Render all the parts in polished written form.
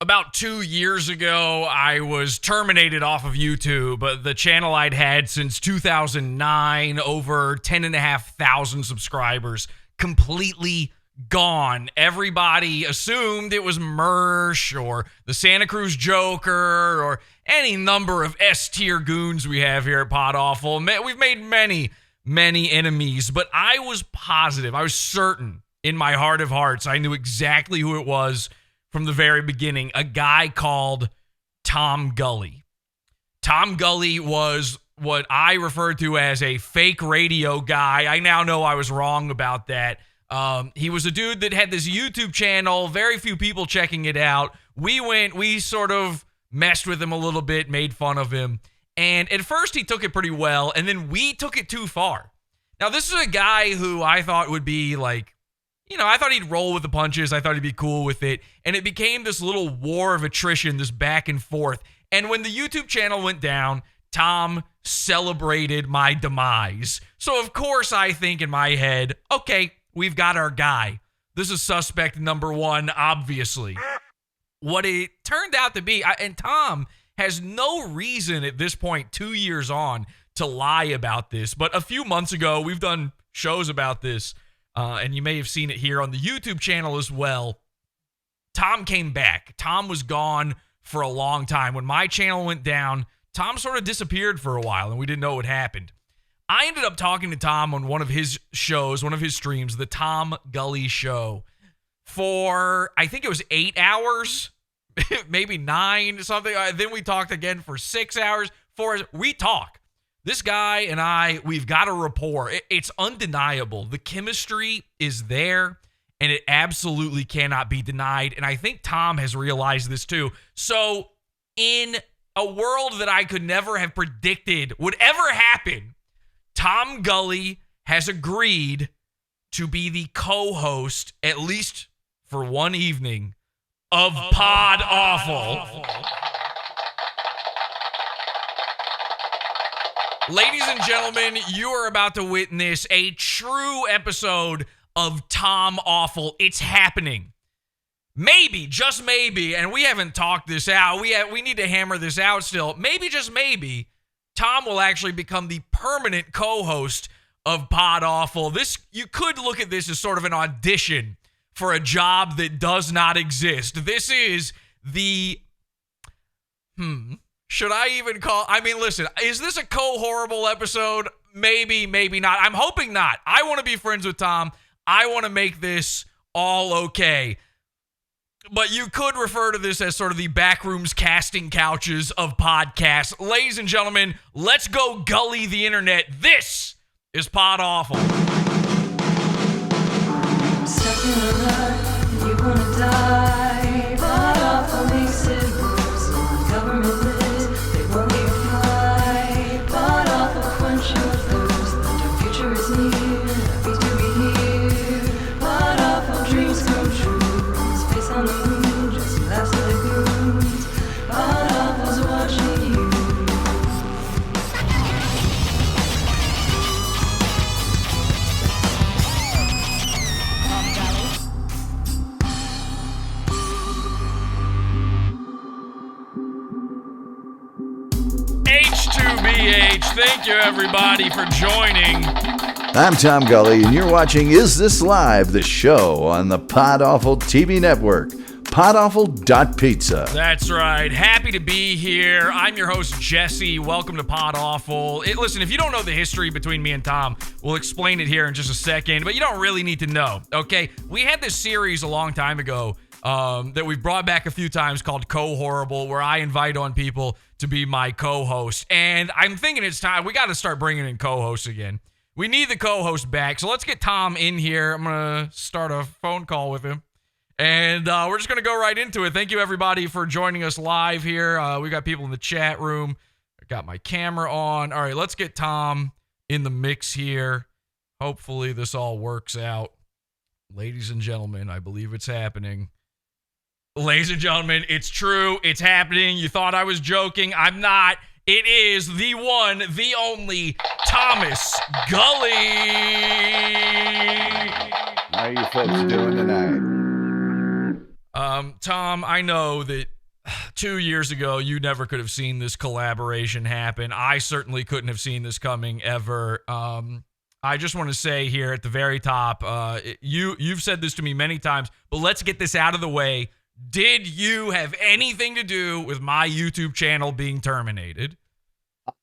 About 2 years ago, I was terminated off of YouTube. The channel I'd had since 2009, over 10,500 subscribers, completely gone. Everybody assumed it was Mersh or the Santa Cruz Joker or any number of S-tier goons we have here at PodAwful. We've made many enemies, but I was positive. I was certain in my heart of hearts. I knew exactly who it was from the very beginning, a guy called Tom Gulley. Tom Gulley was what I referred to as a fake radio guy. I now know I was wrong about that. He was a dude that had this YouTube channel, very few people checking it out. We sort of messed with him a little bit, made fun of him. And at first he took it pretty well, and then we took it too far. Now, this is a guy who I thought would be like, I thought he'd roll with the punches. I thought he'd be cool with it. And it became this little war of attrition, this back and forth. And when the YouTube channel went down, Tom celebrated my demise. So, of course, I think in my head, okay, we've got our guy. This is suspect number one, obviously. What it turned out to be, and Tom has no reason at this point, 2 years on, to lie about this. But a few months ago, we've done shows about this. And you may have seen it here on the YouTube channel as well. Tom came back. Tom was gone for a long time. When my channel went down, Tom sort of disappeared for a while, and we didn't know what happened. I ended up talking to Tom on one of his shows, one of his streams, the Tom Gulley Show, for, I think it was 8 hours, maybe 9, something. Then we talked again for 6 hours. 4 hours. We talk. This guy and I, we've got a rapport. It's undeniable. The chemistry is there, and it absolutely cannot be denied. And I think Tom has realized this too. So in a world that I could never have predicted would ever happen, Tom Gulley has agreed to be the co-host, at least for one evening, of PodAwful. Ladies and gentlemen, you are about to witness a true episode of TOMFOOLERY. It's happening. Maybe, just maybe, and we haven't talked this out. We need to hammer this out still. Maybe, just maybe, Tom will actually become the permanent co-host of PodAwful. You could look at this as sort of an audition for a job that does not exist. This is the... Should I even listen, is this a co-horrible episode? Maybe, maybe not. I'm hoping not. I want to be friends with Tom. I want to make this all okay. But you could refer to this as sort of the backroom's casting couches of podcasts. Ladies and gentlemen, let's go Gully the internet. This is PodAwful. Stuck in a rut, you wanna die. PodAwful makes it worse. Government lives, they won't let you fly. PodAwful quench your thirst. The future is near, happy to be here. PodAwful dreams come true. Space on the moon, just laughs at the goons. PodAwful's watching you. H2BH, thank you everybody for joining. I'm Tom Gulley, and you're watching Is This Live, the show on the PodAwful TV network, podawful.pizza. That's right. Happy to be here. I'm your host, Jesse. Welcome to PodAwful. Listen, if you don't know the history between me and Tom, we'll explain it here in just a second, but you don't really need to know, okay? We had this series a long time ago that we've brought back a few times called Co-Horrible, where I invite on people to be my co-host. And I'm thinking it's time. We got to start bringing in co-hosts again. We need the co-host back. So let's get Tom in here. I'm going to start a phone call with him. And we're just going to go right into it. Thank you, everybody, for joining us live here. We got people in the chat room. I got my camera on. All right, let's get Tom in the mix here. Hopefully this all works out. Ladies and gentlemen, I believe it's happening. Ladies and gentlemen, it's true. It's happening. You thought I was joking. I'm not. It is the one, the only, Thomas Gulley. How are you folks doing tonight? Tom, I know that 2 years ago, you never could have seen this collaboration happen. I certainly couldn't have seen this coming ever. I just want to say here at the very top, you've said this to me many times, but let's get this out of the way. Did you have anything to do with my YouTube channel being terminated?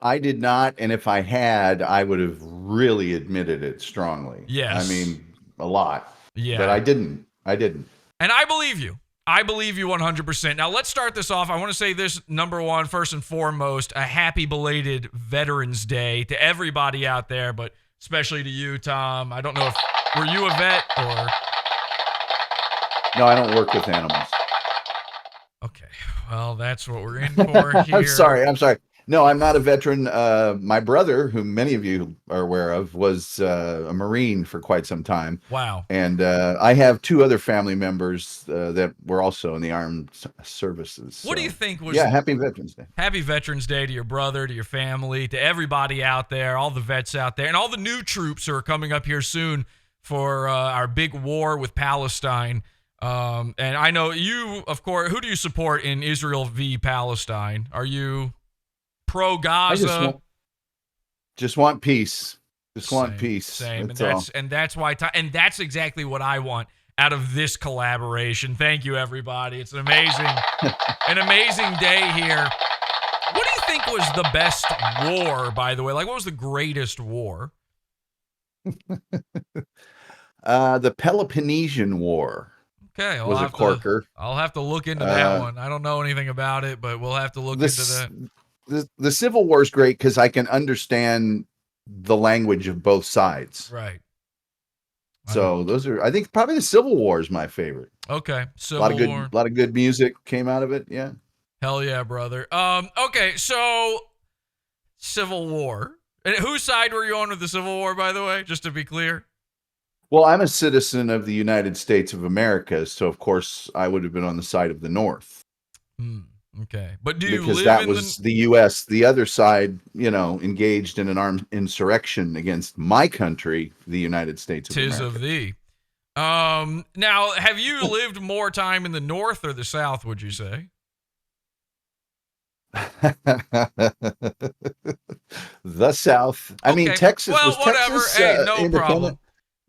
I did not, and if I had, I would have really admitted it strongly. Yes. I mean, a lot. Yeah. But I didn't. And I believe you. I believe you 100%. Now, let's start this off. I want to say this, number one, first and foremost, a happy belated Veterans Day to everybody out there, but especially to you, Tom. I don't know if, were you a vet or? No, I don't work with animals. Okay. Well, that's what we're in for here. I'm sorry. No, I'm not a veteran. My brother, who many of you are aware of, was a Marine for quite some time. Wow. And I have two other family members that were also in the armed services. What do you think was... Yeah, happy Veterans Day. Happy Veterans Day to your brother, to your family, to everybody out there, all the vets out there, and all the new troops who are coming up here soon for our big war with Palestine. And I know you, of course, who do you support in Israel v. Palestine? Are you... pro-Gaza. Just want peace. Want peace. Same. That's and that's why and that's exactly what I want out of this collaboration. Thank you, everybody. It's an amazing day here. What do you think was the best war, by the way? Like, what was the greatest war? The Peloponnesian War. Okay, was a corker. I'll have to look into that one. I don't know anything about it, but we'll have to look into that. The Civil War is great because I can understand the language of both sides. Right. So those are, I think, probably the Civil War is my favorite. Okay, Civil War. A lot of good music came out of it. Yeah. Hell yeah, brother. Okay, so Civil War. And whose side were you on with the Civil War, by the way? Just to be clear. Well, I'm a citizen of the United States of America, so of course I would have been on the side of the North. Okay, but do you because live that in was the U.S. The other side, engaged in an armed insurrection against my country, the United States of America. 'Tis of thee. Now, have you lived more time in the North or the South? Would you say? The South. I mean, Texas. Well, was whatever. Texas, hey, no independent? problem.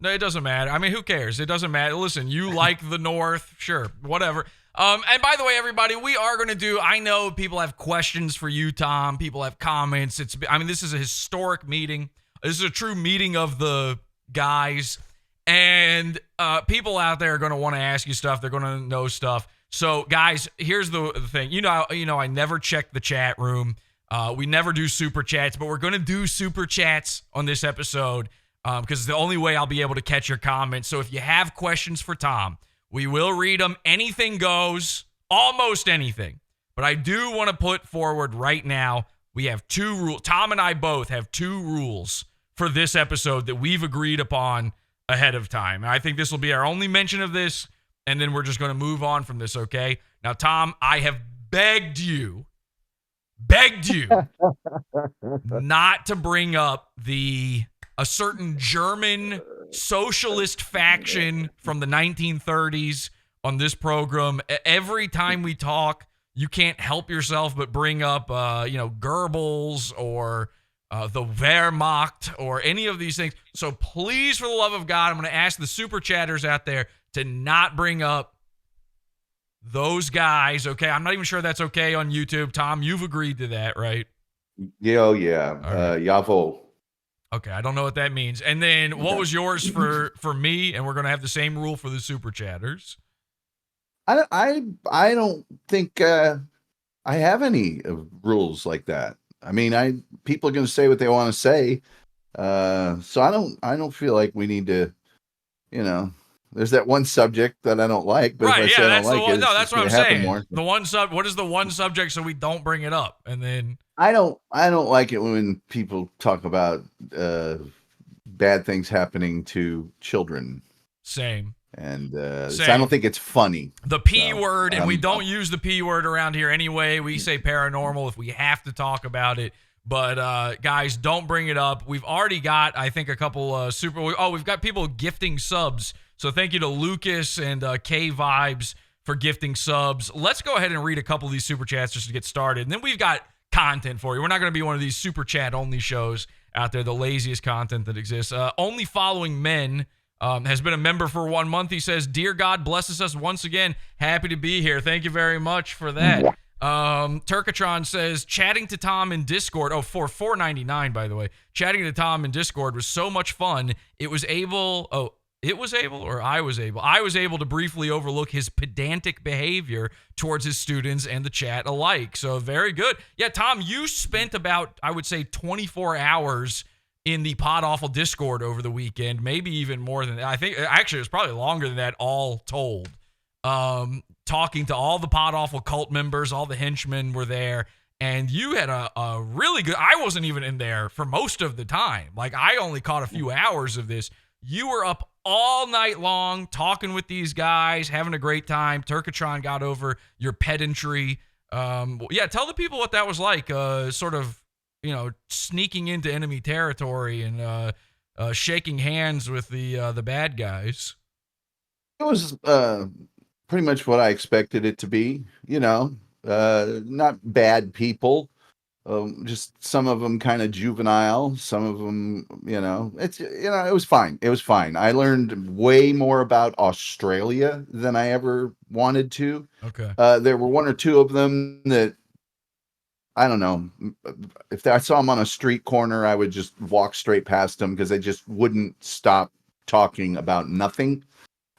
No, it doesn't matter. I mean, who cares? It doesn't matter. Listen, you like the North, sure, whatever. And by the way, everybody, we are going to do, I know people have questions for you, Tom. People have comments. This is a historic meeting. This is a true meeting of the guys. And people out there are going to want to ask you stuff. They're going to know stuff. So, guys, here's the thing. I never check the chat room. We never do super chats, but we're going to do super chats on this episode because it's the only way I'll be able to catch your comments. So if you have questions for Tom, we will read them. Anything goes, almost anything. But I do want to put forward right now, we have two rules. Tom and I both have two rules for this episode that we've agreed upon ahead of time. And I think this will be our only mention of this, and then we're just going to move on from this, okay? Now, Tom, I have begged you not to bring up a certain German socialist faction from the 1930s on this program. Every time we talk, you can't help yourself but bring up, Goebbels or the Wehrmacht or any of these things. So please, for the love of God, I'm going to ask the super chatters out there to not bring up those guys, okay? I'm not even sure that's okay on YouTube. Tom, you've agreed to that, right? Yeah, yeah. Right. Jawohl. Okay, I don't know what that means. And then what was yours for me? And we're going to have the same rule for the super chatters. I don't think I have any rules like that. I mean, people are going to say what they want to say. So I don't feel like we need to, there's that one subject that I don't like, but right, if I say I don't like it, that's what I'm saying. More. What is the one subject so we don't bring it up? And then I don't like it when people talk about bad things happening to children. Same. And so I don't think it's funny. The P word, and we don't use the P word around here anyway. We say paranormal if we have to talk about it. But guys, don't bring it up. We've already got, I think, a couple we've got people gifting subs. So thank you to Lucas and K Vibes for gifting subs. Let's go ahead and read a couple of these super chats just to get started. And then we've got content for you. We're not going to be one of these super chat only shows out there, the laziest content that exists. Only Following Men has been a member for 1 month. He says, "Dear God blesses us once again. Happy to be here." Thank you very much for that. Turkatron says, "Chatting to Tom in Discord." Oh, for $4.99, by the way. "Chatting to Tom in Discord was so much fun. I was able to briefly overlook his pedantic behavior towards his students and the chat alike." So very good. Yeah, Tom, you spent about, I would say, 24 hours in the PodAWFUL Discord over the weekend, maybe even more than that. I think actually it was probably longer than that all told. Talking to all the PodAWFUL cult members, all the henchmen were there, and you had a really good, I wasn't even in there for most of the time. Like, I only caught a few hours of this. You were up all night long talking with these guys, having a great time. Turkatron got over your pedantry. Yeah, tell the people what that was like, sort of, sneaking into enemy territory and shaking hands with the bad guys. It was pretty much what I expected it to be. Not bad people. Just some of them kind of juvenile. Some of them, it was fine. It was fine. I learned way more about Australia than I ever wanted to. Okay. There were one or two of them that, I don't know, if I saw them on a street corner, I would just walk straight past them because they just wouldn't stop talking about nothing.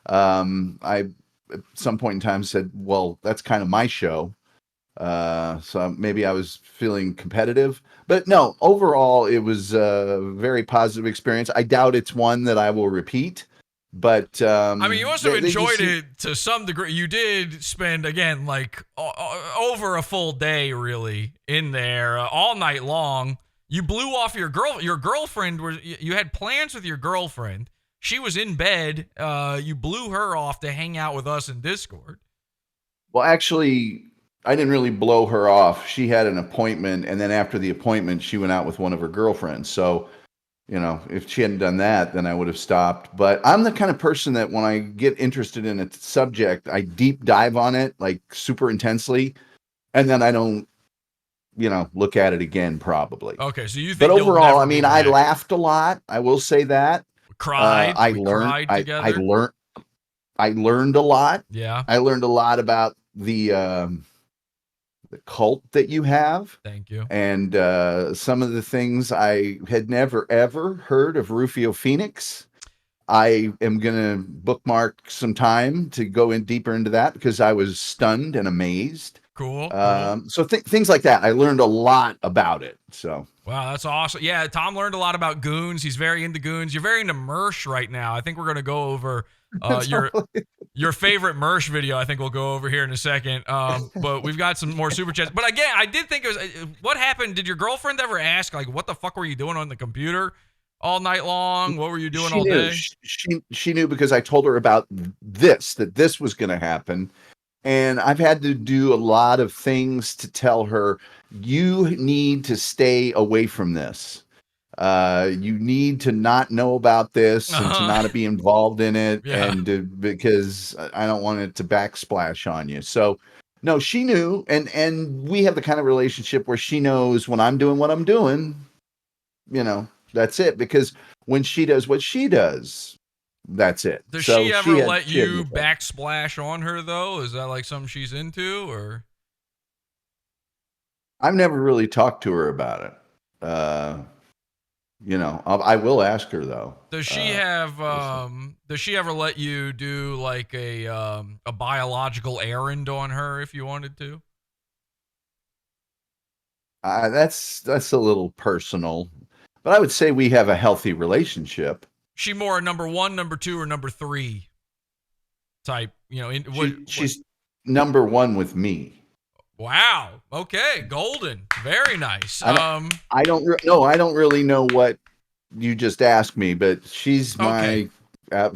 I, at some point in time, said, well, that's kind of my show. So maybe I was feeling competitive. But no, overall, it was a very positive experience. I doubt it's one that I will repeat. But I mean, you also enjoyed it to some degree. You did spend, again, like over a full day, really, in there all night long. You blew off your girlfriend. You had plans with your girlfriend. She was in bed. You blew her off to hang out with us in Discord. Well, actually, I didn't really blow her off. She had an appointment, and then after the appointment, she went out with one of her girlfriends. So, if she hadn't done that, then I would have stopped. But I'm the kind of person that when I get interested in a subject, I deep dive on it, like super intensely, and then I don't, look at it again, probably. Okay, so you think? But overall, I mean, I laughed a lot. I will say that. Cried. I learned. Cried together. I learned a lot. Yeah. I learned a lot about the cult that you have. Thank you. And some of the things I had never, ever heard of Rufio Phoenix. I am going to bookmark some time to go in deeper into that because I was stunned and amazed. Cool. So things like that. I learned a lot about it. So. Wow, that's awesome. Yeah, Tom learned a lot about goons. He's very into goons. You're very into Mersh right now. I think we're going to go over your favorite Mersh video. I think we'll go over here in a second. But we've got some more super chats. But again, I did think it was, what happened? Did your girlfriend ever ask, like, what the fuck were you doing on the computer all night long? What were you doing all day? She knew because I told her about that this was going to happen. And I've had to do a lot of things to tell her, you need to stay away from this. You need to not know about this and to not be involved in it. Yeah. And because I don't want it to backsplash on you. So no, she knew. And we have the kind of relationship where she knows when I'm doing what I'm doing, that's it. Because when she does what she does, that's it. Does she ever let you backsplash on her, though? Is that like something she's into, or? I've never really talked to her about it. I will ask her though. Does she have? Does she ever let you do like a biological errand on her if you wanted to? That's a little personal, but I would say we have a healthy relationship. She more number 1, number 2, or number 3 type? She's number 1 with me. Wow. Okay. Golden. Very nice. I don't really know what you just asked me, but she's my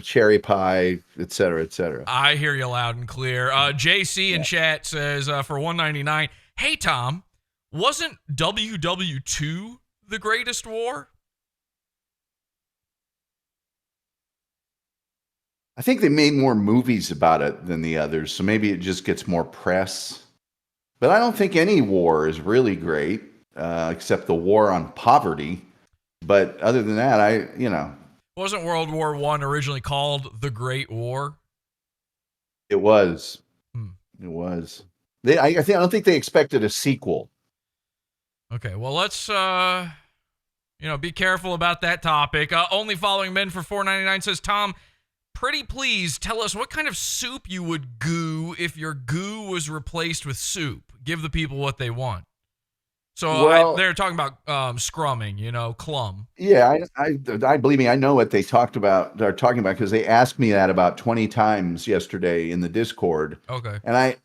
cherry pie, et cetera, et cetera. I hear you loud and clear. JC in chat says for $1.99, hey, Tom, wasn't WW2 the greatest war? I think they made more movies about it than the others, so maybe it just gets more press. But I don't think any war is really great, except the war on poverty. But other than that, Wasn't World War I originally called the Great War? it was. Hmm. It was. I don't think they expected a sequel. Okay, well, let's be careful about that topic. Only Following Men for $4.99 says, Tom, pretty please tell us what kind of soup you would goo if your goo was replaced with soup. Give the people what they want. So they're talking about scrumming, clum. Yeah, I believe me, I know what they're talking about because they asked me that about 20 times yesterday in the Discord. Okay. And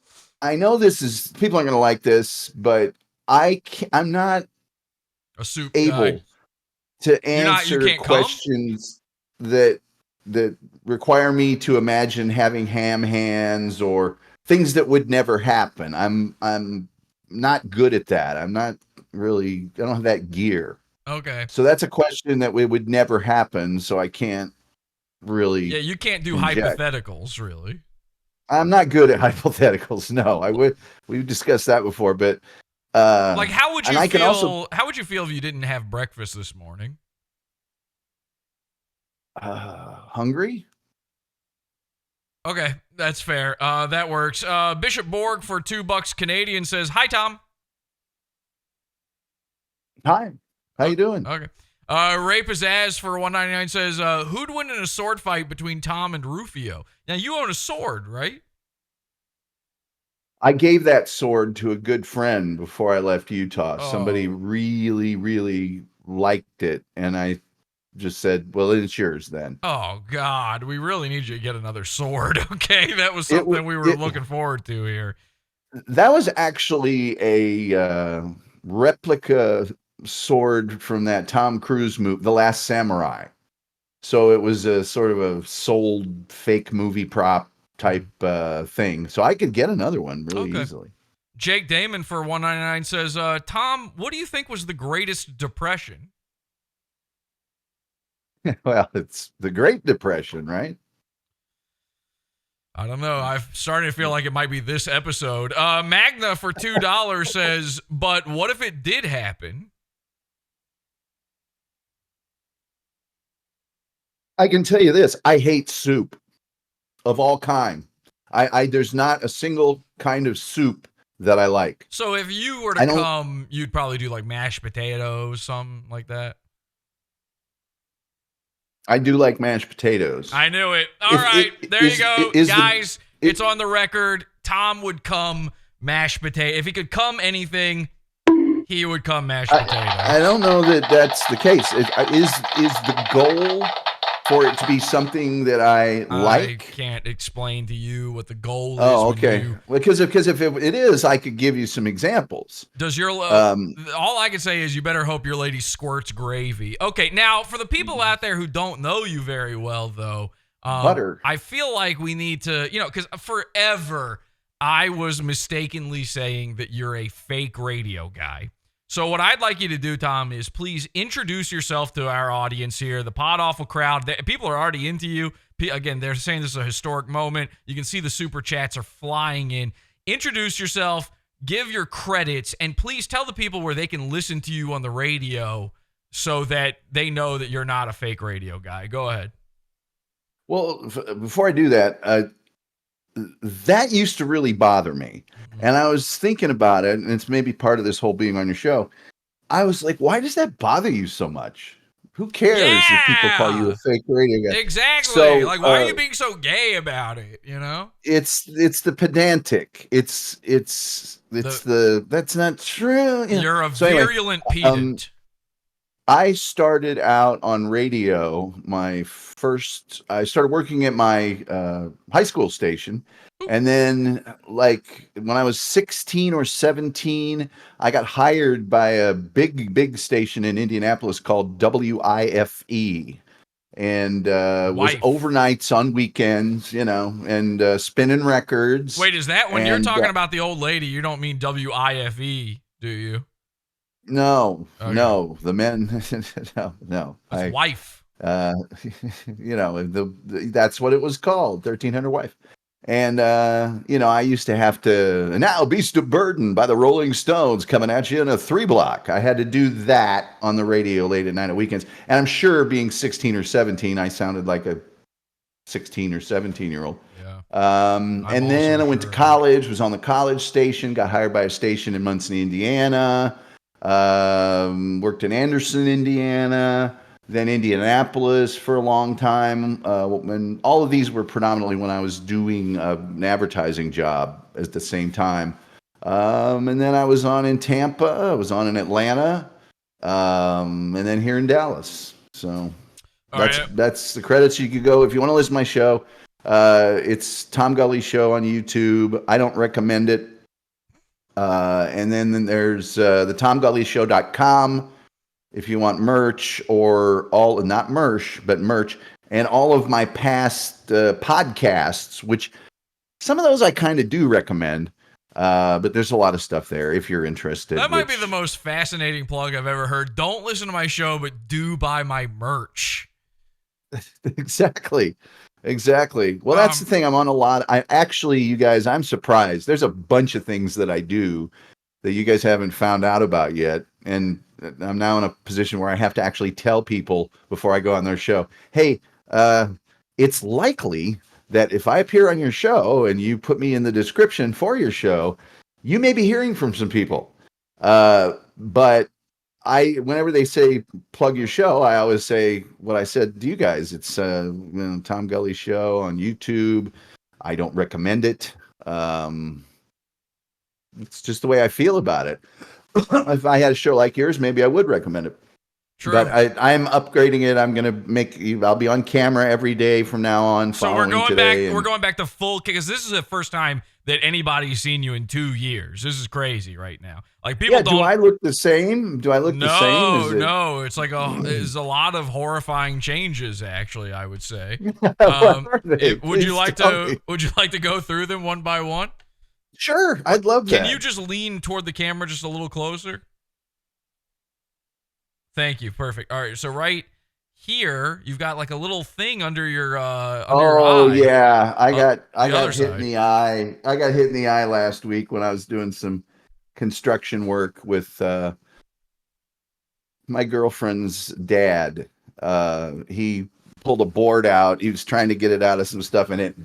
I know people aren't going to like this, but I'm not a soup able guy. to answer questions that require me to imagine having ham hands or things that would never happen. I'm not good at that. I don't have that gear. Okay. So that's a question that would never happen. So I can't really. Yeah, you can't do inject. hypotheticals, really. I'm not good at hypotheticals. No, we've discussed that before, but how would you feel? How would you feel if you didn't have breakfast this morning? Hungry. Okay, that's fair. That works. Bishop Borg for $2 Canadian says, "Hi, Tom." Hi. How you doing? Okay. Ray Pizzazz for $1.99 says, "Who'd win in a sword fight between Tom and Rufio?" Now you own a sword, right? I gave that sword to a good friend before I left Utah. Oh. Somebody really, really liked it, and I just said, well, it's yours then. Oh, God. We really need you to get another sword, okay? That was something we were looking forward to here. That was actually a replica sword from that Tom Cruise movie, The Last Samurai. So it was a sort of a sold fake movie prop type thing. So I could get another one really easily. Jake Damon for $1.99 says, Tom, what do you think was the greatest depression? Well, it's the Great Depression, right? I don't know. I'm starting to feel like it might be this episode. Magna for $2 says, but what if it did happen? I can tell you this. I hate soup of all kind. There's not a single kind of soup that I like. So if you were to come, you'd probably do like mashed potatoes, something like that. I do like mashed potatoes. I knew it. All right. There you go. Guys, it's on the record. Tom would come mashed potato. If he could come anything, he would come mashed potato. I don't know that that's the case. Is the goal for it to be something that I like? I can't explain to you what the goal is. Oh, okay. Because if it is, I could give you some examples. Does your all I can say is you better hope your lady squirts gravy. Okay, now for the people out there who don't know you very well, though, butter. I feel like we need to, because forever I was mistakenly saying that you're a fake radio guy. So what I'd like you to do, Tom, is please introduce yourself to our audience here, the PodAWFUL crowd. People are already into you. Again, they're saying this is a historic moment. You can see the super chats are flying in. Introduce yourself, give your credits, and please tell the people where they can listen to you on the radio so that they know that you're not a fake radio guy. Go ahead. Well, before I do that, that used to really bother me. And I was thinking about it, and it's maybe part of this whole being on your show. I was like, why does that bother you so much? Who cares if people call you a fake radio guy? Exactly. So, like, why are you being so gay about it? It's the pedantic. That's not true. You're a virulent pedant. I started out on radio. I started working at my high school station. And then, like, when I was 16 or 17, I got hired by a big station in Indianapolis called WIFE. And was overnights on weekends, and spinning records. Wait, is that when you're talking about the old lady, you don't mean WIFE, do you? No, okay. No, the men, no. It's wife. Uh, that's what it was called, 1300 Wife. And I used to have to now Beast of Burden by the Rolling Stones coming at you in a 3-block. I had to do that on the radio late at night at weekends. And I'm sure being 16 or 17, I sounded like a 16 or 17-year-old. Yeah. And then I went to college, was on the college station, got hired by a station in Muncie, Indiana, worked in Anderson, Indiana, then Indianapolis for a long time. And all of these were predominantly when I was doing an advertising job at the same time. And then I was on in Tampa, I was on in Atlanta, and then here in Dallas. So that's the credits. You could go if you want to listen to my show. It's Tom Gulley Show on YouTube. I don't recommend it. And then there's the TomGulleyShow.com if you want merch or not Mersh, but merch. And all of my past podcasts, which some of those I kind of do recommend. But there's a lot of stuff there if you're interested. That might be the most fascinating plug I've ever heard. Don't listen to my show, but do buy my merch. Exactly. Well, that's the thing. I'm on a lot. You guys, I'm surprised. There's a bunch of things that I do that you guys haven't found out about yet. And I'm now in a position where I have to actually tell people before I go on their show, hey, it's likely that if I appear on your show and you put me in the description for your show, you may be hearing from some people. But whenever they say plug your show, I always say what I said to you guys. It's Tom Gulley Show on YouTube. I don't recommend it. It's just the way I feel about it. If I had a show like yours, maybe I would recommend it. True. But I'm upgrading it. I'm gonna I'll be on camera every day from now on. So we're going back. We're going back to full because this is the first time that anybody's seen you in 2 years. This is crazy right now. Like people don't. Do I look the same? The same? No. It's like there's a lot of horrifying changes. Actually, I would say. Would you like to go through them one by one? Sure, I'd love that. Can you just lean toward the camera just a little closer? Thank you. Perfect. All right. So right here, you've got like a little thing under your eye. Yeah. I got hit in the eye. I got hit in the eye last week when I was doing some construction work with my girlfriend's dad. He pulled a board out. He was trying to get it out of some stuff, and it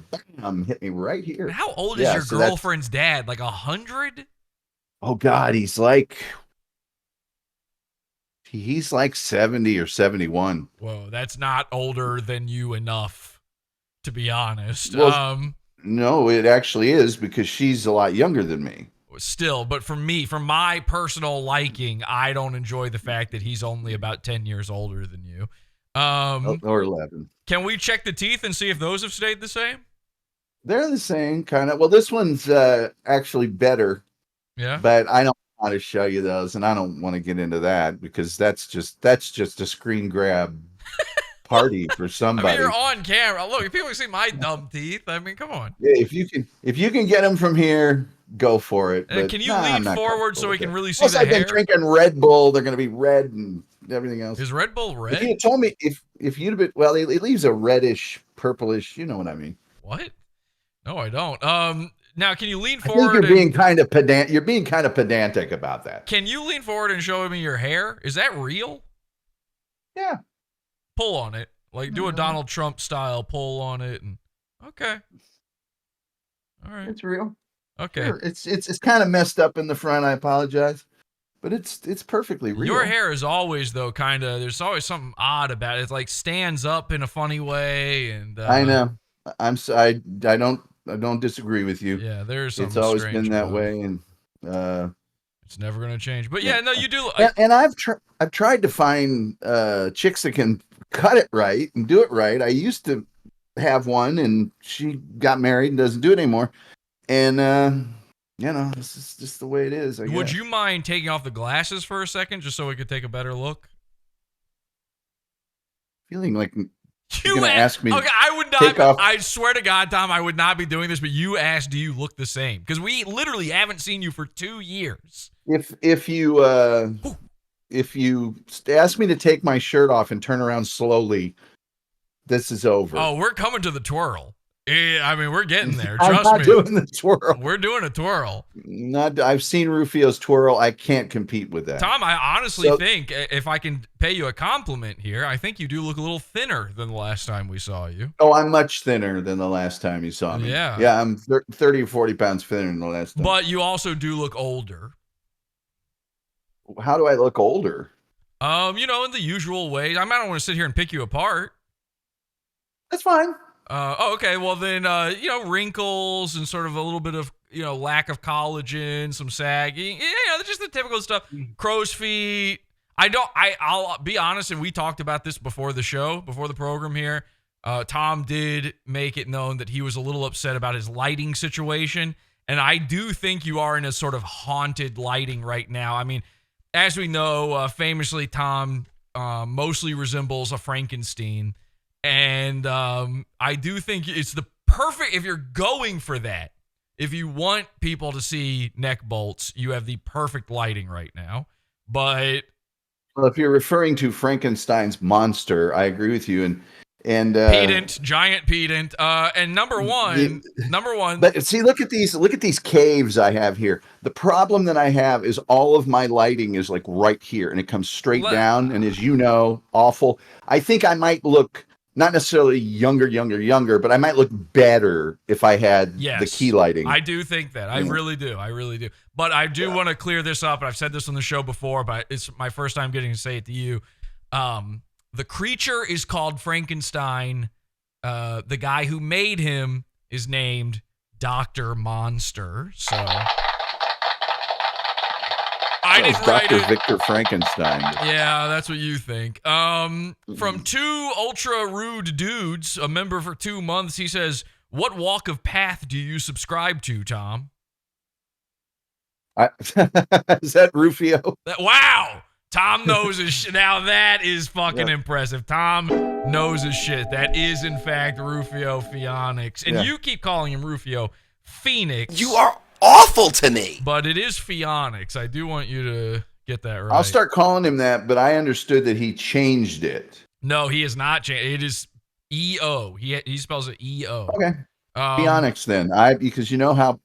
hit me right here. How old is your girlfriend's dad? Like 100? Oh God, he's like 70 or 71. Whoa, that's not older than you enough, to be honest. Well, no, it actually is because she's a lot younger than me. Still, but for my personal liking, I don't enjoy the fact that he's only about 10 years older than you. Or 11. Can we check the teeth and see if those have stayed the same? They're the same, kind of. Well, this one's actually better. Yeah. But I don't want to show you those, and I don't want to get into that because that's just a screen grab party for somebody. I mean, you're on camera. Look, if people can see my dumb teeth, I mean, come on. Yeah, if you can get them from here, go for it. But, can you lean forward so we can really see Plus, the I've hair? been drinking Red Bull. They're going to be red and everything else. Is Red Bull red? If you told me if you'd have been, well, it leaves a reddish, purplish. You know what I mean? What? No, I don't. Now, can you lean I forward? think you're being kind of pedant. You're being kind of pedantic about that. Can you lean forward and show me your hair? Is that real? Yeah. Pull on it, like do a Donald Trump style pull on it, and okay. All right. It's real. Okay. Sure. It's kind of messed up in the front. I apologize, but it's perfectly real. Your hair is always though kind of. There's always something odd about it. It like stands up in a funny way, and I know. I don't disagree with you. Yeah, there's something. It's always been that way, and it's never going to change. But yeah, no, you do. And I've tried to find chicks that can cut it right and do it right. I used to have one, and she got married and doesn't do it anymore. And this is just the way it is. Would you mind taking off the glasses for a second, just so we could take a better look? Feeling like you're gonna ask me. Okay, I would not. I swear to God, Tom, I would not be doing this. But you asked, "Do you look the same?" Because we literally haven't seen you for 2 years. If you if you ask me to take my shirt off and turn around slowly, this is over. Oh, we're coming to the twirl. I mean, we're getting there. I'm Trust not me. doing the twirl. We're doing a twirl. I've seen Rufio's twirl. I can't compete with that. Tom, I honestly think, if I can pay you a compliment here, I think you do look a little thinner than the last time we saw you. Oh, I'm much thinner than the last time you saw me. Yeah. Yeah, I'm 30 or 40 pounds thinner than the last time. But you also do look older. How do I look older? In the usual ways. I don't want to sit here and pick you apart. That's fine. Okay. Well, then, wrinkles and sort of a little bit of, lack of collagen, some sagging. Just the typical stuff. Crow's feet. I'll be honest, and we talked about this before the show, before the program here. Tom did make it known that he was a little upset about his lighting situation. And I do think you are in a sort of haunted lighting right now. I mean, as we know, famously, Tom mostly resembles a Frankenstein. And I do think it's the perfect, if you're going for that, if you want people to see neck bolts, you have the perfect lighting right now. But well, if you're referring to Frankenstein's monster, I agree with you. And giant pedant. And number one. But see, look at these caves I have here. The problem that I have is all of my lighting is like right here, and it comes straight down. And as you know, awful. I think I might look not necessarily younger, but I might look better if I had the key lighting. I do think that. I really do. But I do want to clear this up, and I've said this on the show before, but it's my first time getting to say it to you. The creature is called Frankenstein. The guy who made him is named Dr. Monster. So I didn't write Dr. it. Victor Frankenstein. Yeah, that's what you think. From two ultra rude dudes, a member for 2 months, he says, "What walk of path do you subscribe to, Tom?" Is that Rufio? Wow. Tom knows his shit. Now that is fucking impressive. Tom knows his shit. That is, in fact, Rufio Phoenix. And you keep calling him Rufio Phoenix. You are awful to me. But it is Phoenix. I do want you to get that right. I'll start calling him that, but I understood that he changed it. No, he has not changed. It is E-O. He spells it E-O. Okay. Phoenix then. Because you know how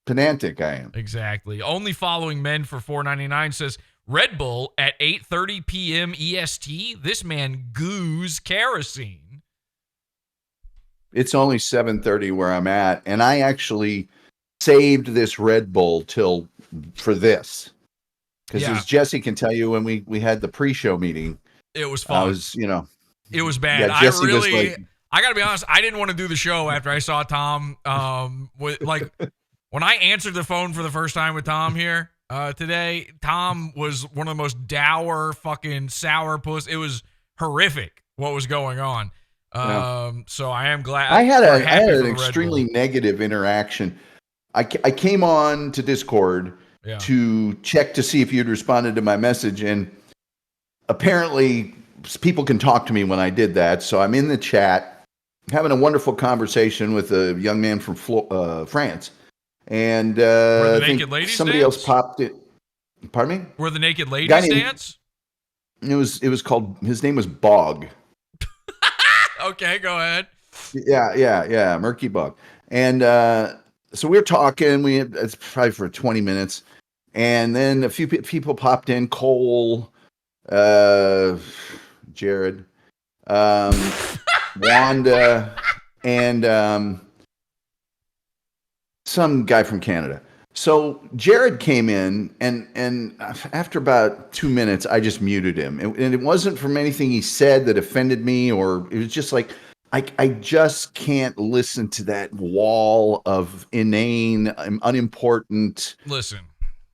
pedantic I am. Exactly. Only Following Men for $4.99 says, Red Bull at 8:30 p.m. EST. This man goos kerosene. It's only 7:30 where I'm at, and I actually saved this Red Bull for this. Because as Jesse can tell you, when we had the pre-show meeting, it was fun. It was bad. Yeah, I gotta be honest, I didn't want to do the show after I saw Tom. When I answered the phone for the first time with Tom here today, Tom was one of the most dour, fucking sour puss. It was horrific what was going on. So I am glad. I had an extremely negative interaction. I came on to Discord to check to see if you'd responded to my message, and apparently people can talk to me when I did that. So I'm in the chat, having a wonderful conversation with a young man from France, and Where the naked ladies somebody dance? else popped it. Pardon me? Where the naked ladies dance? It was called. His name was Bog. Okay, go ahead. Yeah, Murky Bog, and so we were talking. It's probably for 20 minutes, and then a few people popped in. Cole, Jared, Wanda, and some guy from Canada. So Jared came in, and after about 2 minutes, I just muted him. And it wasn't from anything he said that offended me, or it was just like, I just can't listen to that wall of inane, unimportant. Listen,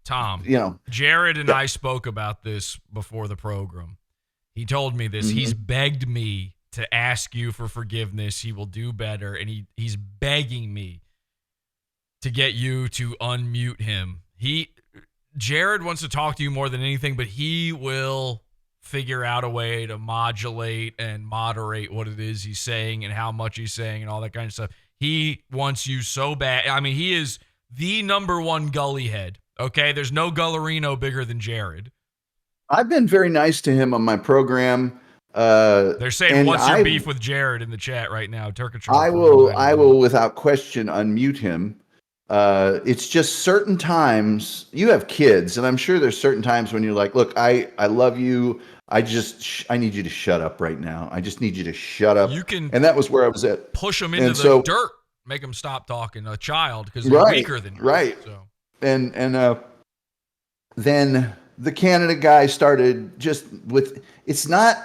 Tom, Jared and I spoke about this before the program. He told me this. Mm-hmm. He's begged me to ask you for forgiveness. He will do better. And he's begging me to get you to unmute him. Jared wants to talk to you more than anything, but he will figure out a way to modulate and moderate what it is he's saying and how much he's saying and all that kind of stuff. He wants you so bad. I mean, he is the number one gully head. Okay, there's no Gullerino bigger than Jared. I've been very nice to him on my program. They're saying, and "What's your I- beef with Jared?" in the chat right now. Turkatron. I will without question unmute him. It's just certain times you have kids, and I'm sure there's certain times when you're like, look, I love you. I need you to shut up right now. I just need you to shut up. You can, and that was where I was at. Push them into the dirt, make them stop talking. A child, because they're weaker than you. Right. So. And then the Canada guy started just with, it's not,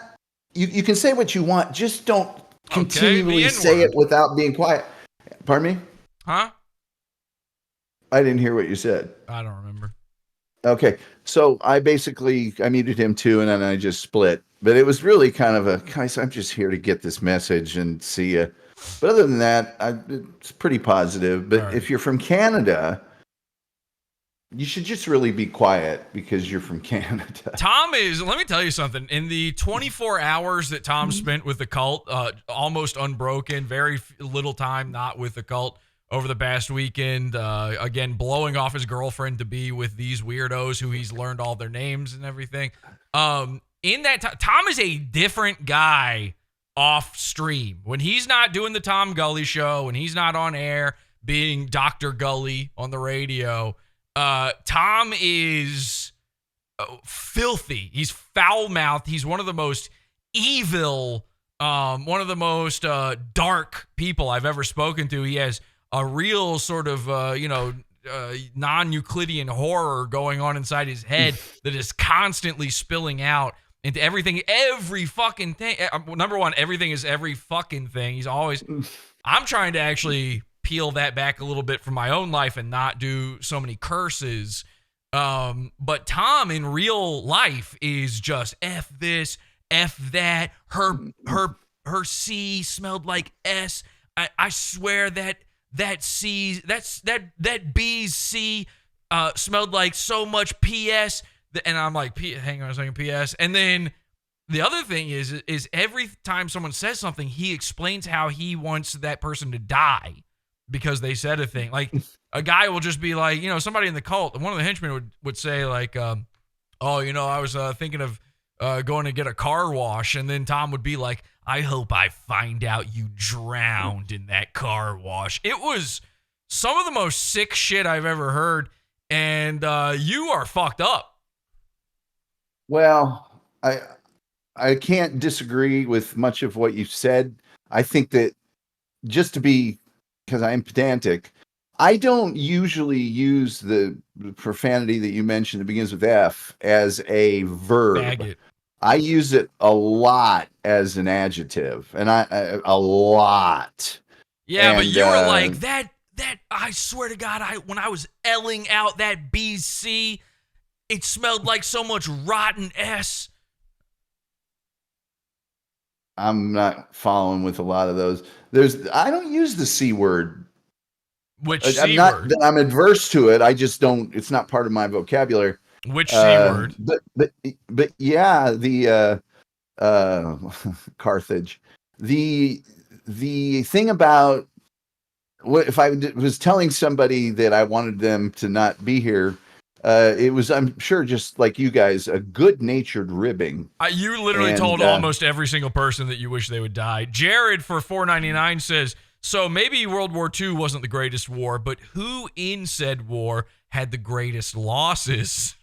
you can say what you want, just don't continually say it without being quiet. Pardon me? Huh? I didn't hear what you said. I don't remember. Okay. So I muted him too, and then I just split. But it was really kind of guys, I'm just here to get this message and see you. But other than that, it's pretty positive. But if you're from Canada, you should just really be quiet because you're from Canada. Let me tell you something. In the 24 hours that Tom spent with the cult, almost unbroken, very little time not with the cult over the past weekend, again, blowing off his girlfriend to be with these weirdos who he's learned all their names and everything. In that time, Tom is a different guy off stream. When he's not doing the Tom Gulley Show, when he's not on air being Dr. Gulley on the radio, Tom is filthy. He's foul-mouthed. He's one of the most evil, one of the most dark people I've ever spoken to. He has a real sort of, non-Euclidean horror going on inside his head that is constantly spilling out into everything, every fucking thing. Number one, everything is every fucking thing. He's always, I'm trying to actually peel that back a little bit from my own life and not do so many curses. But Tom in real life is just F this, F that. Her C smelled like S. I swear that B's C smelled like so much PS. And I'm like, hang on a second, PS. And then the other thing is every time someone says something, he explains how he wants that person to die because they said a thing. Like a guy will just be like, somebody in the cult, one of the henchmen would say like, I was thinking of going to get a car wash. And then Tom would be like, I hope I find out you drowned in that car wash. It was some of the most sick shit I've ever heard. And you are fucked up. Well, I can't disagree with much of what you've said. I think that because I am pedantic, I don't usually use the profanity that you mentioned that begins with F as a verb. Faggot. I use it a lot as an adjective, and a lot. Yeah, but you were like that. I swear to God, when I was L'ing out that BC, it smelled like so much rotten S. I'm not following with a lot of those. I don't use the C word. Which C word? I'm adverse to it. I just don't. It's not part of my vocabulary. Which C word? But yeah, the Carthage. The thing about if I was telling somebody that I wanted them to not be here, it was, I'm sure, just like you guys, a good-natured ribbing. You literally told almost every single person that you wish they would die. Jared for $4.99 says, so maybe World War II wasn't the greatest war, but who in said war had the greatest losses?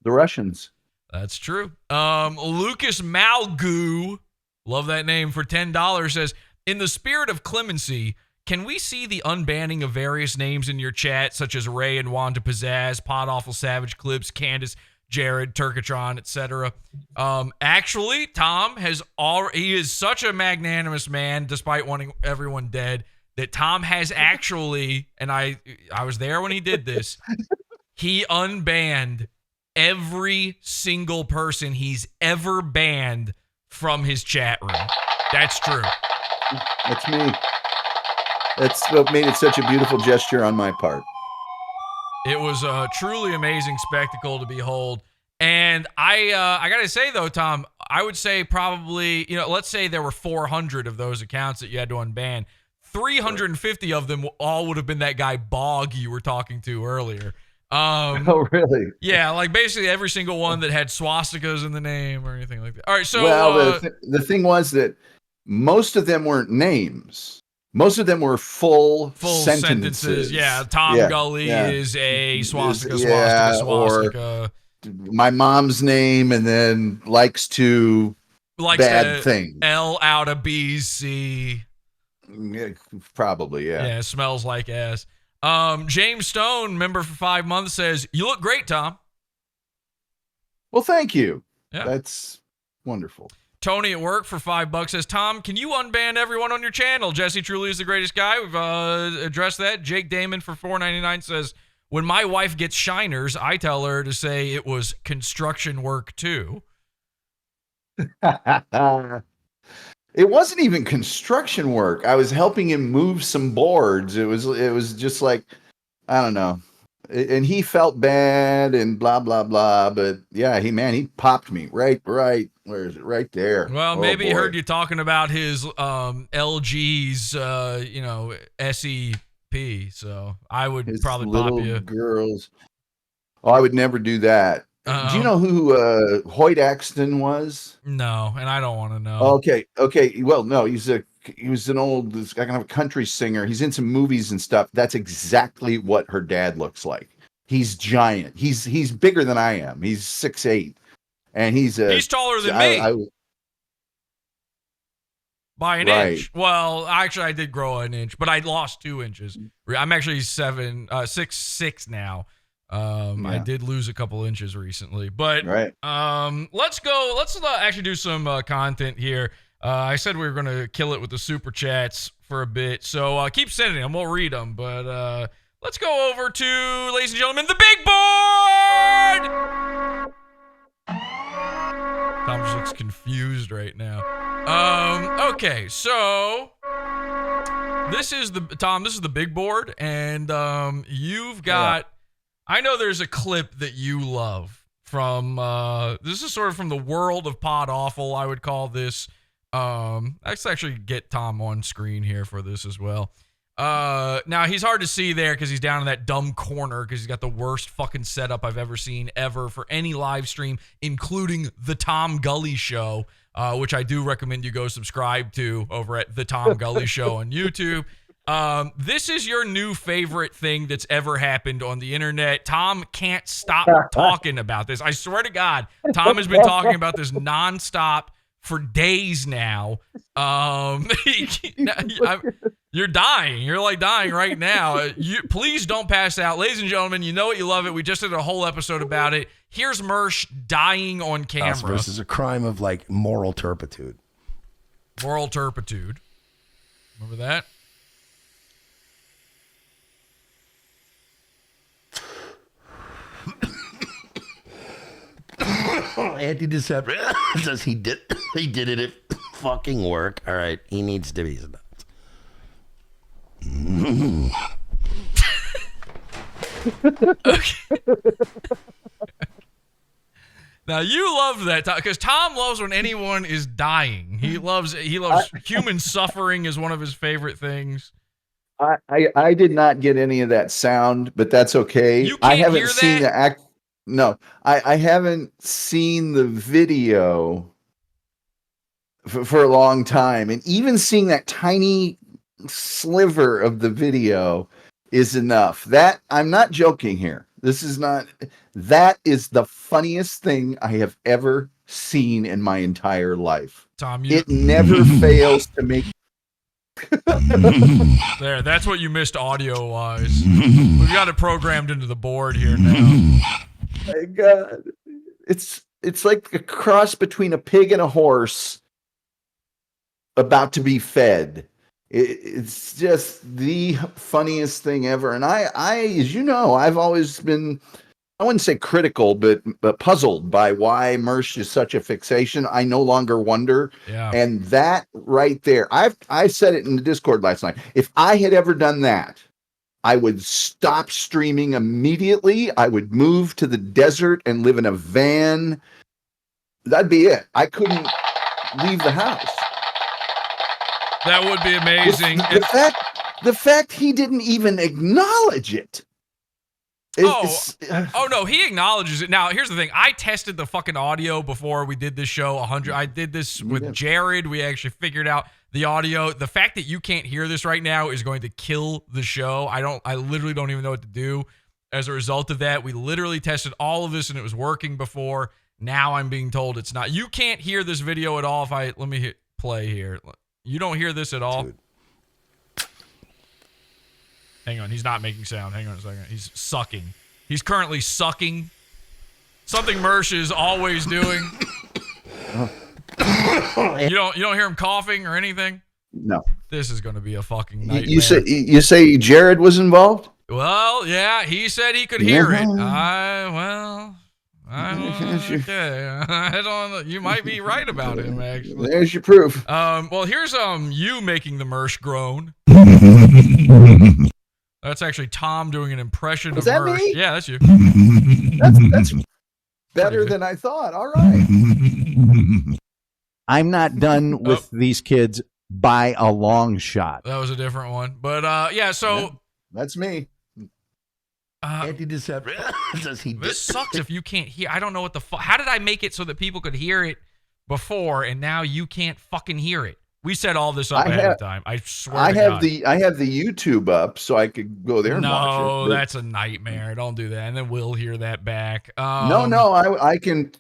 The Russians. That's true. Lucas Malgoo, love that name, for $10 says, in the spirit of clemency, can we see the unbanning of various names in your chat, such as Ray and Wanda Pizzazz, PodAWFUL, Savage Clips, Candace, Jared, Turkatron, etc.? Actually, Tom he is such a magnanimous man, despite wanting everyone dead, that Tom has actually, and I was there when he did this, he unbanned every single person he's ever banned from his chat room. That's true. That's me. That's what made it such a beautiful gesture on my part. It was a truly amazing spectacle to behold. And I got to say, though, Tom, I would say probably, let's say there were 400 of those accounts that you had to unban. 350 of them all would have been that guy Bog you were talking to earlier. Oh, really? Yeah, like basically every single one that had swastikas in the name or anything like that. All right, so Well, the thing was that most of them weren't names. Most of them were full sentences. Yeah, Tom Gulley is a swastika, Or swastika. my mom's name, and then likes to Likes bad to thing. L out of B's C. Yeah, probably, yeah. Yeah, smells like ass. James Stone, member for 5 months, says, "You look great, Tom." Well, thank you. Yeah. That's wonderful. Tony at work for $5 says, "Tom, can you unban everyone on your channel? Jesse truly is the greatest guy." We've addressed that. Jake Damon for $4.99 says, "When my wife gets shiners, I tell her to say it was construction work too." It wasn't even construction work. I was helping him move some boards. It was just like, I don't know. And he felt bad and blah blah blah. But yeah, he popped me right. Where is it? Right there. Well, Oh, maybe he boy. heard you talking about his LG's SEP. So I would His probably little pop you. girls. Oh, I would never do that. Do you know who Hoyt Axton was? No, and I don't want to know. Okay. Well, no, he was an old kind of country singer. He's in some movies and stuff. That's exactly what her dad looks like. He's giant. He's bigger than I am. He's 6'8", and he's taller than me by an right. inch. Well, actually, I did grow an inch, but I lost 2 inches. I'm actually 6'6" now. I did lose a couple inches recently, but right. Let's go. Let's actually do some content here. I said we were going to kill it with the super chats for a bit, so keep sending them. We'll read them, but let's go over to, ladies and gentlemen, the big board. Tom just looks confused right now. Okay, so this is the big board, and you've got. Yeah. I know there's a clip that you love from, this is sort of from the world of PODAWFUL, I would call this. Let's actually get Tom on screen here for this as well. Now, he's hard to see there because he's down in that dumb corner because he's got the worst fucking setup I've ever seen for any live stream, including the Tom Gulley Show, which I do recommend you go subscribe to over at the Tom Gulley Show on YouTube. This is your new favorite thing that's ever happened on the internet. Tom can't stop talking about this. I swear to God, Tom has been talking about this nonstop for days now. You're dying. You're like dying right now. Please don't pass out. Ladies and gentlemen, you know it, you love it. We just did a whole episode about it. Here's Mersh dying on camera. This is a crime of like moral turpitude. Moral turpitude. Remember that? Antidepressant says he did it at fucking work. All right, he needs to be stopped. Okay. Now you love that because Tom loves when anyone is dying. He loves human suffering is one of his favorite things. I did not get any of that sound, but that's okay. You can't I haven't hear seen that? the act. No, I haven't seen the video for a long time, and even seeing that tiny sliver of the video is enough. That I'm not joking here. This is not. That is the funniest thing I have ever seen in my entire life. Tom, it never fails to make. There, that's what you missed audio wise. We've got it programmed into the board here now. My God, it's like a cross between a pig and a horse about to be fed. It's just the funniest thing ever. And I, as you know, I've always been, I wouldn't say critical, but puzzled by why Mersh is such a fixation. I no longer wonder. Yeah. And that right there, I said it in the Discord last night. If I had ever done that, I would stop streaming immediately. I would move to the desert and live in a van. That'd be it. I couldn't leave the house. That would be amazing. The fact he didn't even acknowledge it. Oh no, he acknowledges it. Now, here's the thing. I tested the fucking audio before we did this show. I did this with Jared. We actually figured out the audio. The fact that you can't hear this right now is going to kill the show. I literally don't even know what to do as a result of that. We literally tested all of this and it was working before. Now I'm being told it's not. You can't hear this video at all. Let me hit play here. You don't hear this at all? Dude. Hang on, he's not making sound. Hang on a second. He's sucking. He's currently sucking. Something Mersh is always doing. You don't hear him coughing or anything? No. This is going to be a fucking nightmare. You say Jared was involved? Well, yeah, he said he could hear it. I don't. Okay, I don't know. You might be right about him, actually. There's your proof. Well, here's you making the Mersh groan. That's actually Tom doing an impression of Mersh. Me? Yeah, that's you. That's better than I thought. All right. I'm not done with these kids by a long shot. That was a different one. But yeah, so yeah, that's me. This sucks if you can't hear. I don't know what the fuck. How did I make it so that people could hear it before and now you can't fucking hear it? We set all this up ahead of time. I swear I have the YouTube up so I could go there and watch it. No, that's a nightmare. Don't do that. And then we'll hear that back. No, I can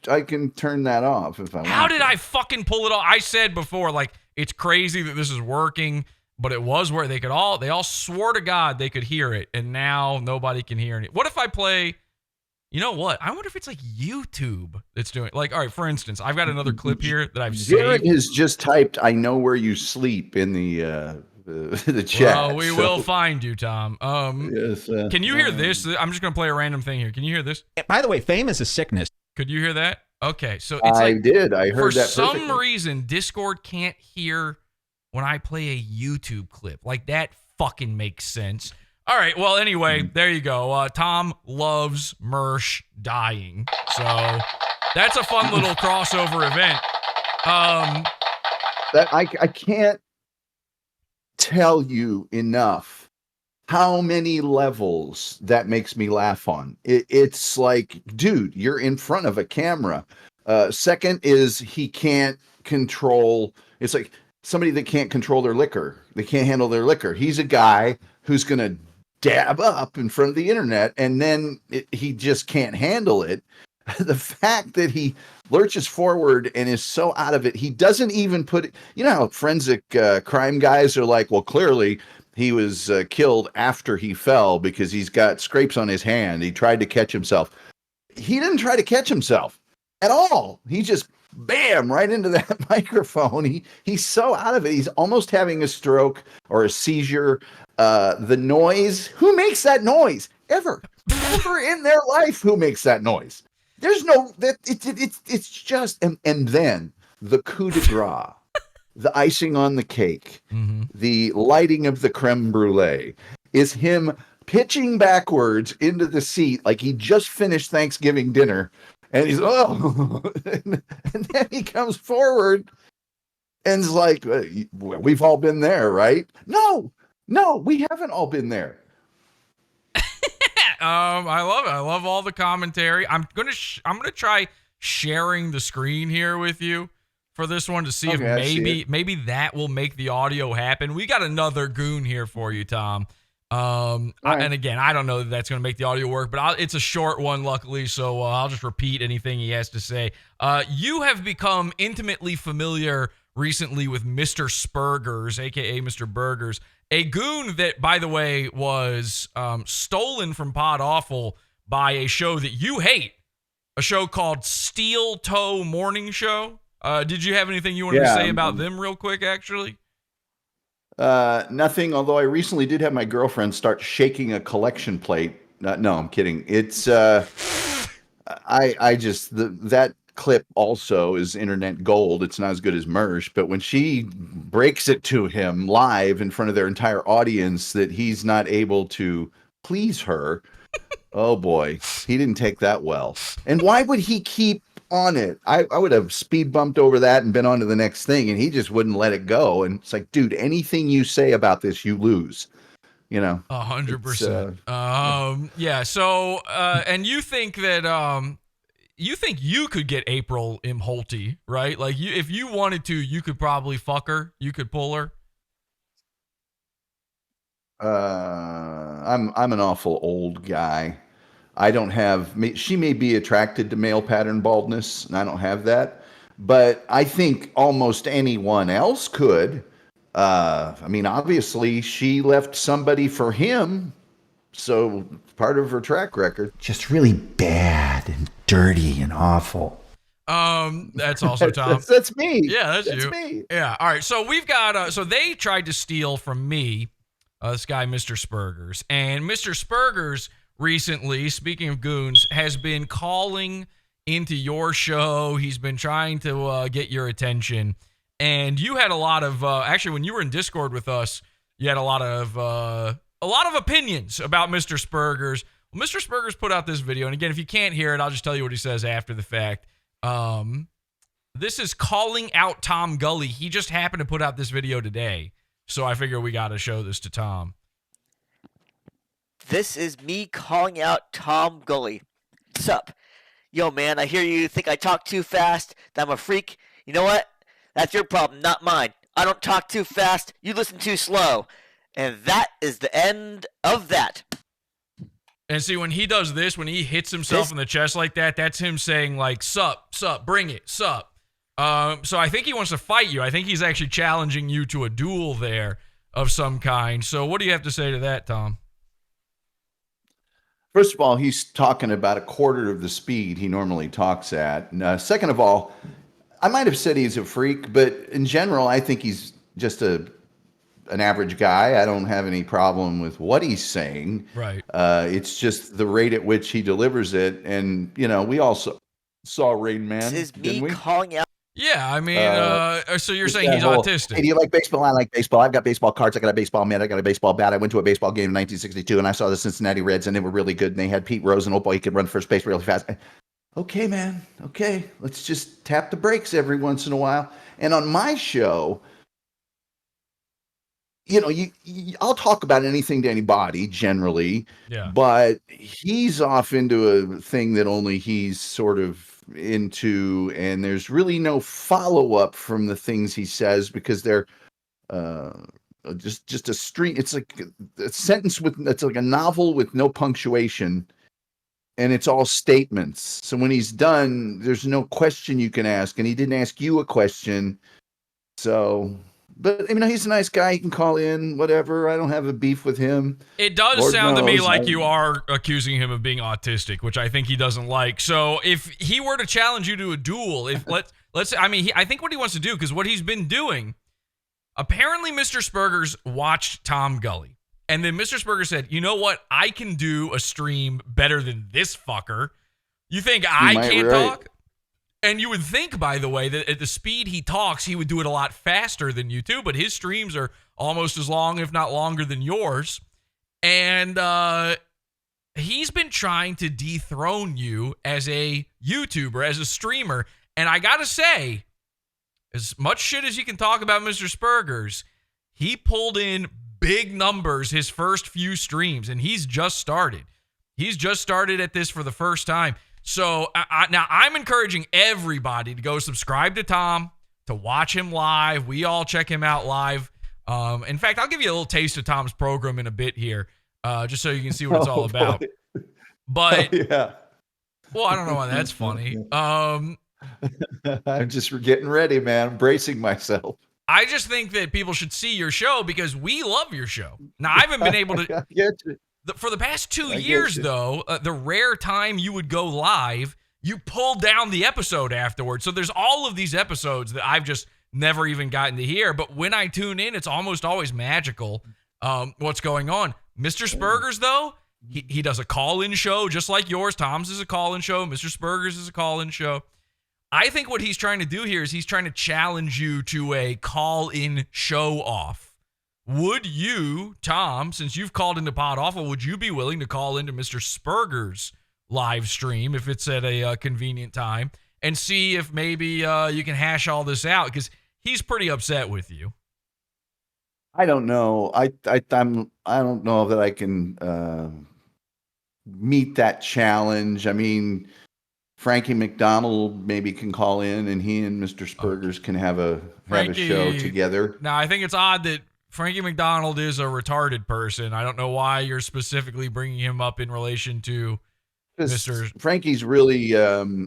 turn that off if I want. How did I fucking pull it off? I said before, like, it's crazy that this is working, but it was where they all swore to God they could hear it, and now nobody can hear it. What if I play, you know what? I wonder if it's like YouTube that's doing, like, all right, for instance, I've got another clip here that I've Jared saved. has just typed, "I know where you sleep" in the chat. Well, we will find you, Tom. Yes, can you hear this? I'm just going to play a random thing here. Can you hear this? By the way, fame is a sickness. Could you hear that? Okay, so it's I heard that for some reason, Discord can't hear when I play a YouTube clip. Like, that fucking makes sense. All right, well, anyway, there you go. Tom loves Mersh dying. So that's a fun little crossover event. That I can't tell you enough how many levels that makes me laugh on. It's like, dude, you're in front of a camera. Second is he can't control. It's like somebody that can't control their liquor. They can't handle their liquor. He's a guy who's going to dab up in front of the internet, and then he just can't handle it. The fact that he lurches forward and is so out of it, he doesn't even put it. You know how forensic crime guys are like, well, clearly he was killed after he fell because he's got scrapes on his hand. He tried to catch himself. He didn't try to catch himself at all. He just bam right into that microphone. He's so out of it. He's almost having a stroke or a seizure. The noise. Who makes that noise? Ever in their life? Who makes that noise? There's no that. It's just and then the coup de grace, the icing on the cake, the lighting of the creme brulee is him pitching backwards into the seat like he just finished Thanksgiving dinner. And he's, and then he comes forward and is like, we've all been there, right? No, we haven't all been there. I love it. I love all the commentary. I'm gonna try sharing the screen here with you for this one to see if maybe that will make the audio happen. We got another goon here for you, Tom. And again, I don't know that that's going to make the audio work, but it's a short one, luckily, so I'll just repeat anything he has to say. You have become intimately familiar recently with Mr. Spergers, aka Mr. Burgers, a goon that, by the way, was stolen from PODAWFUL by a show that you hate, a show called Steel Toe Morning Show. Did you have anything you wanted to say about them real quick, actually? Nothing, although I recently did have my girlfriend start shaking a collection plate. No, I'm kidding. It's that clip also is internet gold. It's not as good as Mersh, but when she breaks it to him live in front of their entire audience that he's not able to please her, oh boy, he didn't take that well. And why would he keep on it? I would have speed bumped over that and been on to the next thing, and he just wouldn't let it go. And it's like, dude, anything you say about this, you lose. It's, 100%. Yeah. So, and you think that you could get April Imholty, right? Like, if you wanted to, you could probably fuck her. You could pull her. I'm an awful old guy. I don't have. She may be attracted to male pattern baldness, and I don't have that. But I think almost anyone else could. I mean, obviously, she left somebody for him, so part of her track record. Just really bad and dirty and awful. That's also Tom. That's me. Yeah, that's you. me. Yeah. All right. So we've got. So they tried to steal from me, this guy, Mr. Spergers, and Mr. Spergers recently, speaking of goons, has been calling into your show. He's been trying to get your attention, and you had a lot of actually when you were in Discord with us, you had a lot of opinions about Mr. Spergers. Well, Mr. Spergers put out this video, and again, if you can't hear it, I'll just tell you what he says after the fact. This is calling out Tom Gulley. He just happened to put out this video today, so I figure we got to show this to Tom. This is me calling out Tom Gulley. Sup? Yo, man, I hear you think I talk too fast, that I'm a freak. You know what? That's your problem, not mine. I don't talk too fast, you listen too slow. And that is the end of that. And see, when he does this, when he hits himself in the chest like that, that's him saying, like, sup, bring it, sup. So I think he wants to fight you. I think he's actually challenging you to a duel there of some kind. So what do you have to say to that, Tom? First of all, he's talking about a quarter of the speed he normally talks at. And, second of all, I might have said he's a freak, but in general, I think he's just an average guy. I don't have any problem with what he's saying. Right. It's just the rate at which he delivers it. And, we also saw Rain Man. This is didn't me we? calling out. Yeah, I mean, so you're saying he's autistic. Hey, do you like baseball? I like baseball. I've got baseball cards. I got a baseball mitt. I got a baseball bat. I went to a baseball game in 1962, and I saw the Cincinnati Reds, and they were really good. And they had Pete Rose, and oh boy, he could run first base really fast. Okay, man. Okay, let's just tap the brakes every once in a while. And on my show, I'll talk about anything to anybody generally. Yeah. But he's off into a thing that only he's sort of into, and there's really no follow-up from the things he says because they're just a stream. It's like a sentence it's like a novel with no punctuation, and it's all statements. So when he's done, there's no question you can ask, and he didn't ask you a question. So, but he's a nice guy. He can call in, whatever. I don't have a beef with him. It does Lord sound to me knows, like you are accusing him of being autistic, which I think he doesn't like. So if he were to challenge you to a duel, I think what he wants to do, because what he's been doing, apparently Mr. Spergers watched Tom Gulley, and then Mr. Spergers said, you know what? I can do a stream better than this fucker. You think I can't talk? And you would think, by the way, that at the speed he talks, he would do it a lot faster than you two, but his streams are almost as long, if not longer, than yours. And he's been trying to dethrone you as a YouTuber, as a streamer. And I got to say, as much shit as you can talk about Mr. Spergers, he pulled in big numbers his first few streams, and he's just started. He's just started at this for the first time. So now I'm encouraging everybody to go subscribe to Tom, to watch him live. We all check him out live. In fact, I'll give you a little taste of Tom's program in a bit here, just so you can see what it's all about. But yeah, well, I don't know why that's funny. I'm just getting ready, man. I'm bracing myself. I just think that people should see your show because we love your show. Now, I haven't been able to. For the past 2 years, though, the rare time you would go live, you pulled down the episode afterwards. So there's all of these episodes that I've just never even gotten to hear. But when I tune in, it's almost always magical what's going on. Mr. Spergers, though, he does a call-in show just like yours. Tom's is a call-in show. Mr. Spergers is a call-in show. I think what he's trying to do here is he's trying to challenge you to a call-in show-off. Would you, Tom, since you've called into PodAWFUL, would you be willing to call into Mr. Spergers' live stream if it's at a convenient time and see if maybe you can hash all this out? Because he's pretty upset with you. I don't know. I don't know that I can meet that challenge. I mean, Frankie McDonald maybe can call in, and he and Mr. Spergers can have a show together. Now, I think it's odd that Frankie McDonald is a retarded person. I don't know why you're specifically bringing him up in relation to Mr. Frankie's really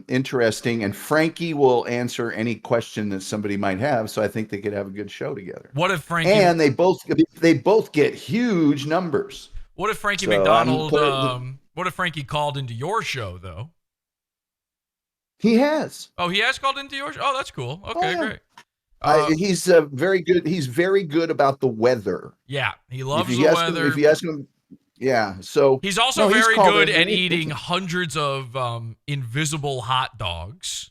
interesting, and Frankie will answer any question that somebody might have. So I think they could have a good show together. What if Frankie and they both get huge numbers? What if Frankie McDonald? What if Frankie called into your show though? He has. Oh, he has called into yours. Oh, that's cool. Okay, great. He's very good. He's very good about the weather. Yeah, he loves the weather. If you ask him, yeah. So he's also very good at eating hundreds of invisible hot dogs.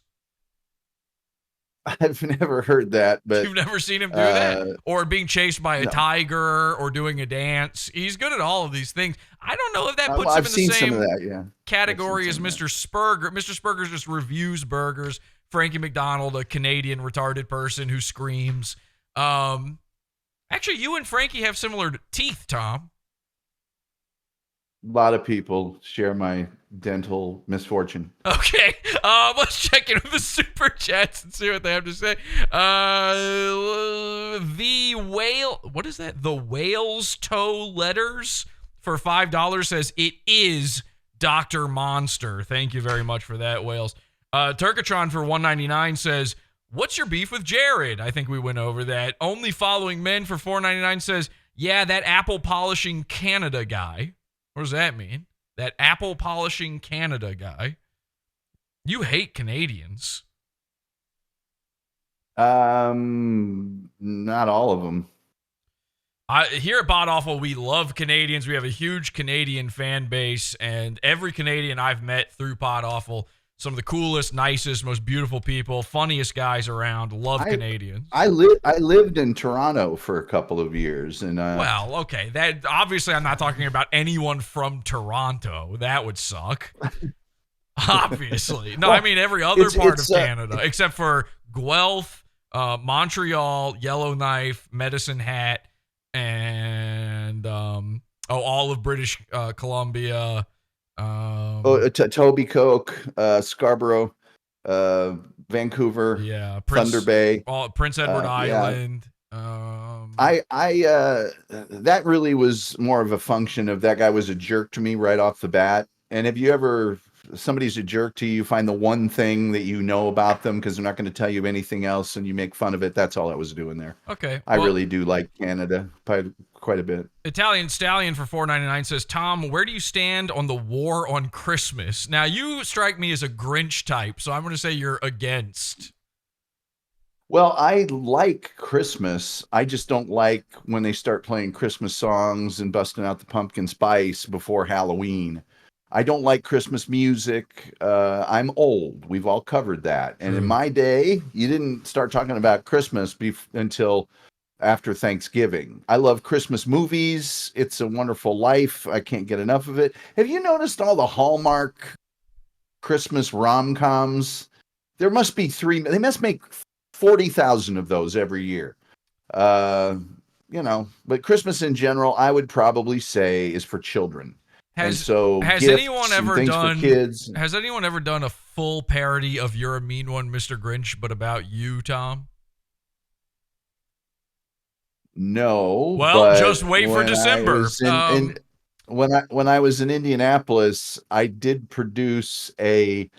I've never heard that, but you've never seen him do that, or being chased by a tiger, or doing a dance. He's good at all of these things. I don't know if that puts him in the same category as Mr. Sperger. Mr. Spergers just reviews burgers. Frankie McDonald, a Canadian retarded person who screams. Actually, you and Frankie have similar teeth, Tom. A lot of people share my dental misfortune. Okay, let's check in with the super chats and see what they have to say. The whale, what is that? The whale's toe letters for $5 says it is Dr. Monster. Thank you very much for that, Whales. Turkatron for $1.99 says, what's your beef with Jared? I think we went over that. Only Following Men for $4.99 says, yeah, that apple polishing Canada guy. What does that mean? That apple polishing Canada guy. You hate Canadians. Not all of them. Here at PodAWFUL, we love Canadians. We have a huge Canadian fan base, and every Canadian I've met through PodAWFUL, some of the coolest, nicest, most beautiful people, funniest guys around. Love Canadians. I lived in Toronto for a couple of years, and well, okay. That obviously, I'm not talking about anyone from Toronto. That would suck. Obviously, no. Well, I mean every other part of Canada except for Guelph, Montreal, Yellowknife, Medicine Hat, and all of British Columbia. Tobycoke, Scarborough, Vancouver, Thunder Bay, Prince Edward Island. That really was more of a function of that guy was a jerk to me right off the bat. And have you ever, somebody's a jerk to you, you find the one thing that you know about them because they're not going to tell you anything else, and you make fun of it. That's all I was doing there. Okay. I really do like Canada quite a bit. Italian Stallion for $4.99 says, Tom, where do you stand on the war on Christmas? Now, you strike me as a Grinch type, so I'm going to say you're against. Well, I like Christmas. I just don't like when they start playing Christmas songs and busting out the pumpkin spice before Halloween. I don't like Christmas music. I'm old. We've all covered that. And in my day, you didn't start talking about Christmas until after Thanksgiving. I love Christmas movies. It's a Wonderful Life. I can't get enough of it. Have you noticed all the Hallmark Christmas rom-coms? There must be they must make 40,000 of those every year. But Christmas in general, I would probably say is for children. Has anyone ever done a full parody of You're a Mean One, Mr. Grinch, but about you, Tom? No. Well, just wait for December. When I was in Indianapolis, I did produce a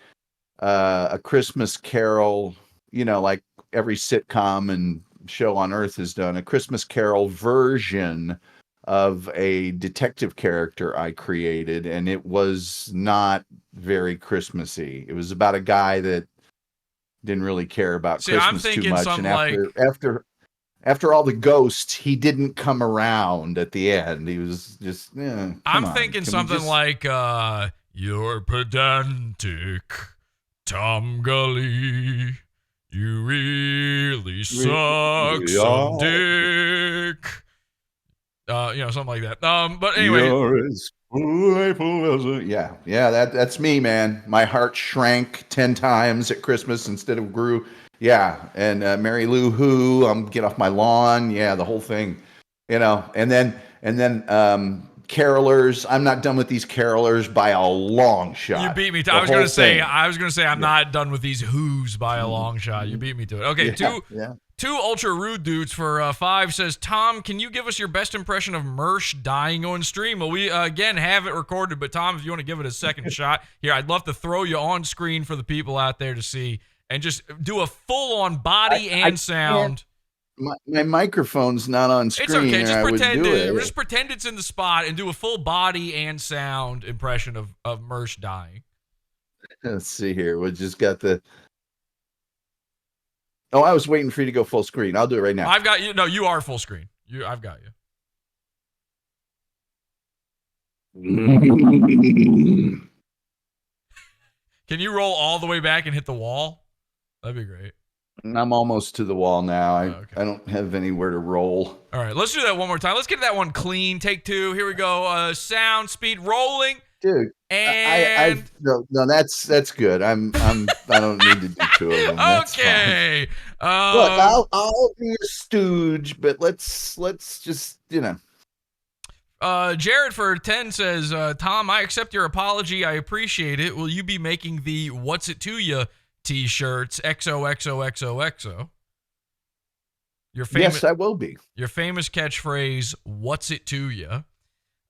Christmas Carol, like every sitcom and show on earth has done, a Christmas Carol version of a detective character I created, and it was not very Christmassy. It was about a guy that didn't really care about Christmas too much, and after all the ghosts, he didn't come around at the end. He was just, I'm thinking something like, you're pedantic, Tom Gulley. You really suck some dick. Something like that. But anyway. You're as playful as that's me, man. My heart shrank 10 times at Christmas instead of grew. Yeah, and Mary Lou Who, Get Off My Lawn. Yeah, the whole thing. You know, and then carolers. I'm not done with these carolers by a long shot. You beat me to. The I was gonna whole say. thing. I was gonna say. I'm not done with these who's by a long shot. You beat me to it. Okay. Yeah. Two ultra rude dudes for 5 says, Tom, can you give us your best impression of Mersh dying on stream? Well, we again have it recorded, but Tom, if you want to give it a second shot here, I'd love to throw you on screen for the people out there to see and just do a full on body and sound. My microphone's not on screen. It's okay. Just Just pretend it's in the spot and do a full body and sound impression of Mersh dying. Let's see here. We just got the. Oh, I was waiting for you to go full screen. I'll do it right now. I've got you. No, you are full screen. I've got you. Can you roll all the way back and hit the wall? That'd be great. I'm almost to the wall now. Okay. I don't have anywhere to roll. All right, let's do that one more time. Let's get that one clean. Take 2. Here we go. Sound, speed, rolling. Dude, and no, that's good. I don't need to do 2 of them. That's okay. fine. Look, I'll be a stooge, but let's just Jared for 10 says, Tom, I accept your apology. I appreciate it. Will you be making the "What's It To Ya" t-shirts? XOXOXOXO. Yes, I will be. Your famous catchphrase, "What's it to ya?"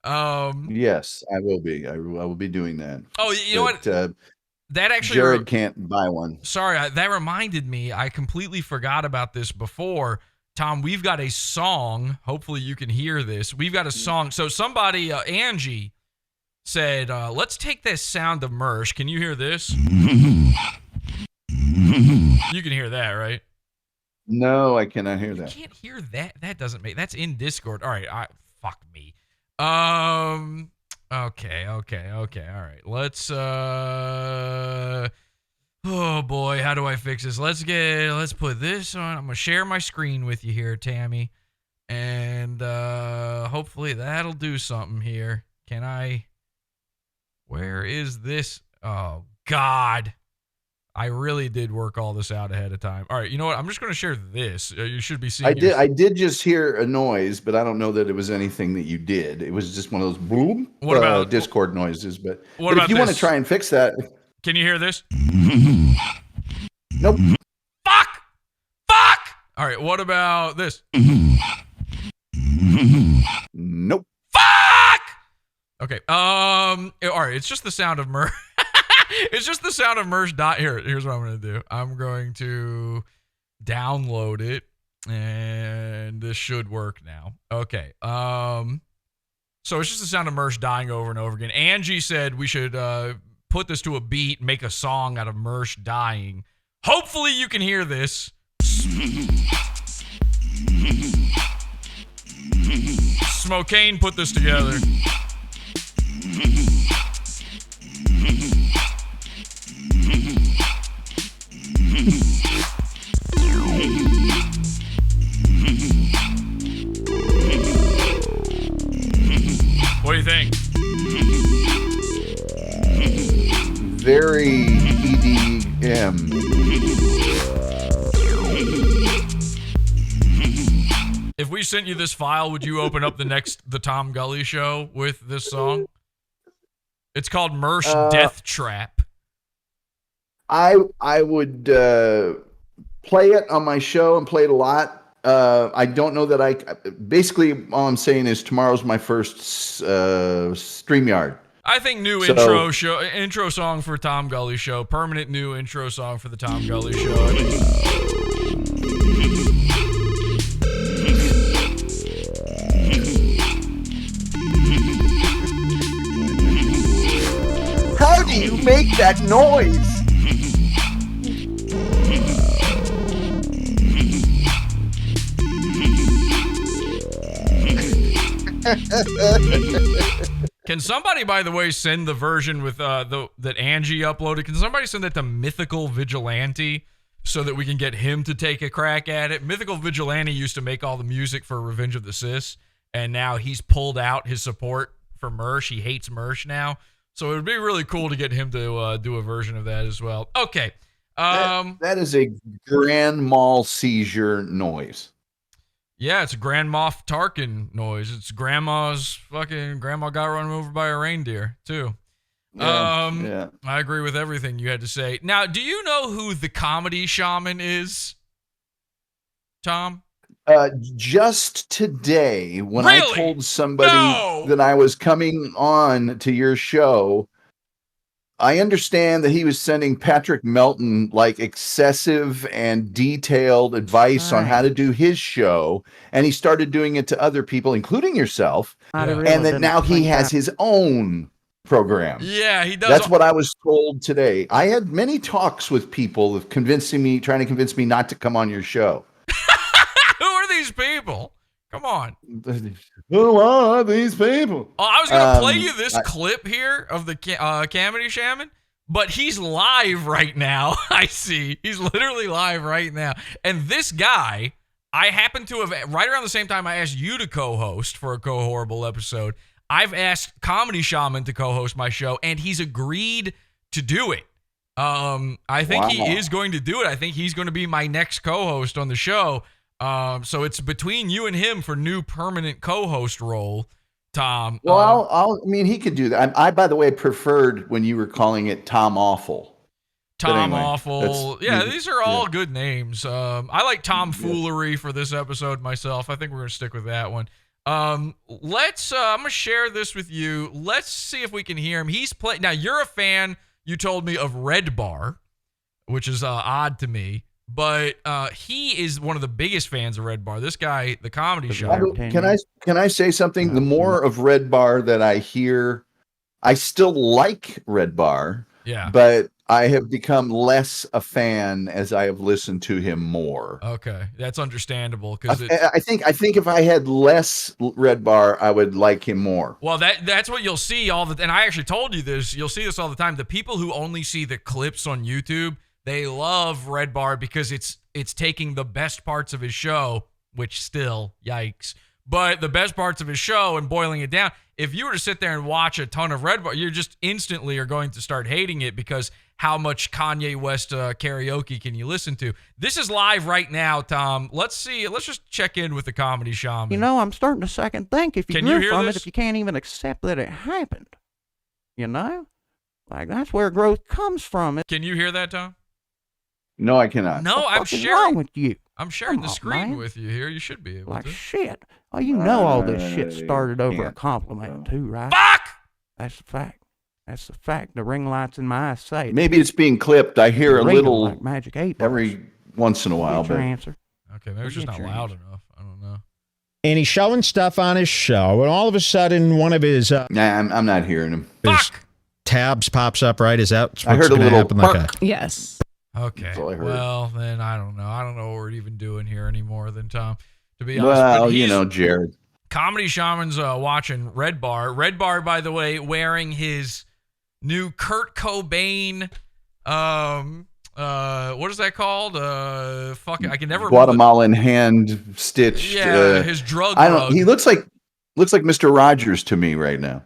Yes, I will be. I will be doing that. Oh, you know what? That actually Jared can't buy one. Sorry, that reminded me. I completely forgot about this before. Tom, we've got a song. Hopefully you can hear this. We've got a song. So somebody, Angie, said, let's take this sound of Mersh. Can you hear this? You can hear that, right? No, I cannot hear You that. can't hear that. That doesn't make. That's in Discord. All right. Fuck me. Okay. All right. Let's. Oh boy, how do I fix this? Let's put this on. I'm gonna share my screen with you here, Tammy, and hopefully that'll do something here. Can I? Where is this? Oh God. I really did work all this out ahead of time. All right, you know what? I'm just going to share this. You should be seeing. I did just hear a noise, but I don't know that it was anything that you did. It was just one of those boom. What about Discord noises? But what about if you want to try and fix that, can you hear this? Nope. Fuck. All right. What about this? Nope. Fuck. Okay. All right. It's just the sound of Mersh. It's just the sound of Mersh. Here's what I'm going to do. I'm going to download it, and this should work now. Okay. So it's just the sound of Mersh dying over and over again. Angie said we should put this to a beat, make a song out of Mersh dying. Hopefully you can hear this. Smokane put this together. What do you think? Very EDM. If we sent you this file, would you open up the Tom Gulley Show with this song? It's called Mersh Death Trap. I would play it on my show and play it a lot. I don't know that basically all I'm saying is tomorrow's my first StreamYard. I think intro song for Tom Gulley Show. Permanent new intro song for the Tom Gulley Show. How do you make that noise? Can somebody, by the way, send the version with that Angie uploaded? Can somebody send that to Mythical Vigilante so that we can get him to take a crack at it? Mythical Vigilante used to make all the music for Revenge of the Sis, and now he's pulled out his support for Mersh. He hates Mersh now. So it would be really cool to get him to do a version of that as well. Okay. That is a grand mal seizure noise. Yeah, it's a Grand Moff Tarkin noise. It's grandma got run over by a reindeer, too. Yeah. I agree with everything you had to say. Now, do you know who the comedy shaman is, Tom? Just today, when I Really? told somebody No! that I was coming on to your show, I understand that he was sending Patrick Melton like excessive and detailed advice on how to do his show, and he started doing it to other people, including yourself, and that now he has his own program. Yeah, he does. That's what I was told today. I had many talks with people of trying to convince me not to come on your show. Who are these people? Come on. Who are these people? Oh, I was going to play you this clip here of the comedy shaman, but he's live right now. I see. He's literally live right now. And this guy, I happen to have, right around the same time I asked you to co-host for a Co-Horrible episode, I've asked Comedy Shaman to co-host my show, and he's agreed to do it. I think he is going to do it. I think he's going to be my next co-host on the show. So it's between you and him for new permanent co-host role, Tom. Well, I mean, he could do that. I, by the way, preferred when you were calling it Tom Awful. Tom Awful. Yeah, these are all good names. I like Tomfoolery for this episode myself. I think we're going to stick with that one. I'm going to share this with you. Let's see if we can hear him. Now, you're a fan, you told me, of Redbar, which is odd to me. But he is one of the biggest fans of Redbar. This guy, the comedy show. Can I say something? The more of Redbar that I hear, I still like Redbar. Yeah. But I have become less a fan as I have listened to him more. Okay, that's understandable because I think if I had less Redbar, I would like him more. Well, that's what you'll see and I actually told you this. You'll see this all the time. The people who only see the clips on YouTube, they love Redbar because it's taking the best parts of his show, which still, yikes, but the best parts of his show and boiling it down. If you were to sit there and watch a ton of Redbar, you just instantly are going to start hating it because how much Kanye West karaoke can you listen to? This is live right now, Tom. Let's see. Let's just check in with the comedy shaman. You know, I'm starting to second think if you Can you grew hear from this? it, if you can't even accept that it happened. You know? Like, that's where growth comes from. Can you hear that, Tom? No, I cannot. No, I'm What's wrong sharing. with you? I'm sharing Come the on, screen man. with you here. You should be able Like to. shit. Well, you know all this shit started over a can't. compliment too, right? Fuck! That's the fact. That's the fact. The ring lights in my eyes say it. Maybe it's being clipped. I hear a Read 'em little like magic 8 bars. every once in a while. Get your But answer. Okay, maybe it's just Get not your loud answer. enough. I don't know. And he's showing stuff on his show, and all of a sudden, one of his nah, I'm not hearing him. Fuck! tabs pops up. Right? Is that what's I heard a gonna little happen? Like bark. Yes. Okay. That's all I heard. Well, then I don't know. I don't know what we're even doing here anymore then, Tom, to be honest. Well, But you he's- know, Jared. Comedy Shaman's watching Redbar. Redbar, by the way, wearing his new Kurt Cobain, what is that called? Fuck it, I can never remember. Guatemalan hand stitched. Yeah, his drug I don't. rug. He looks like Mr. Rogers to me right now.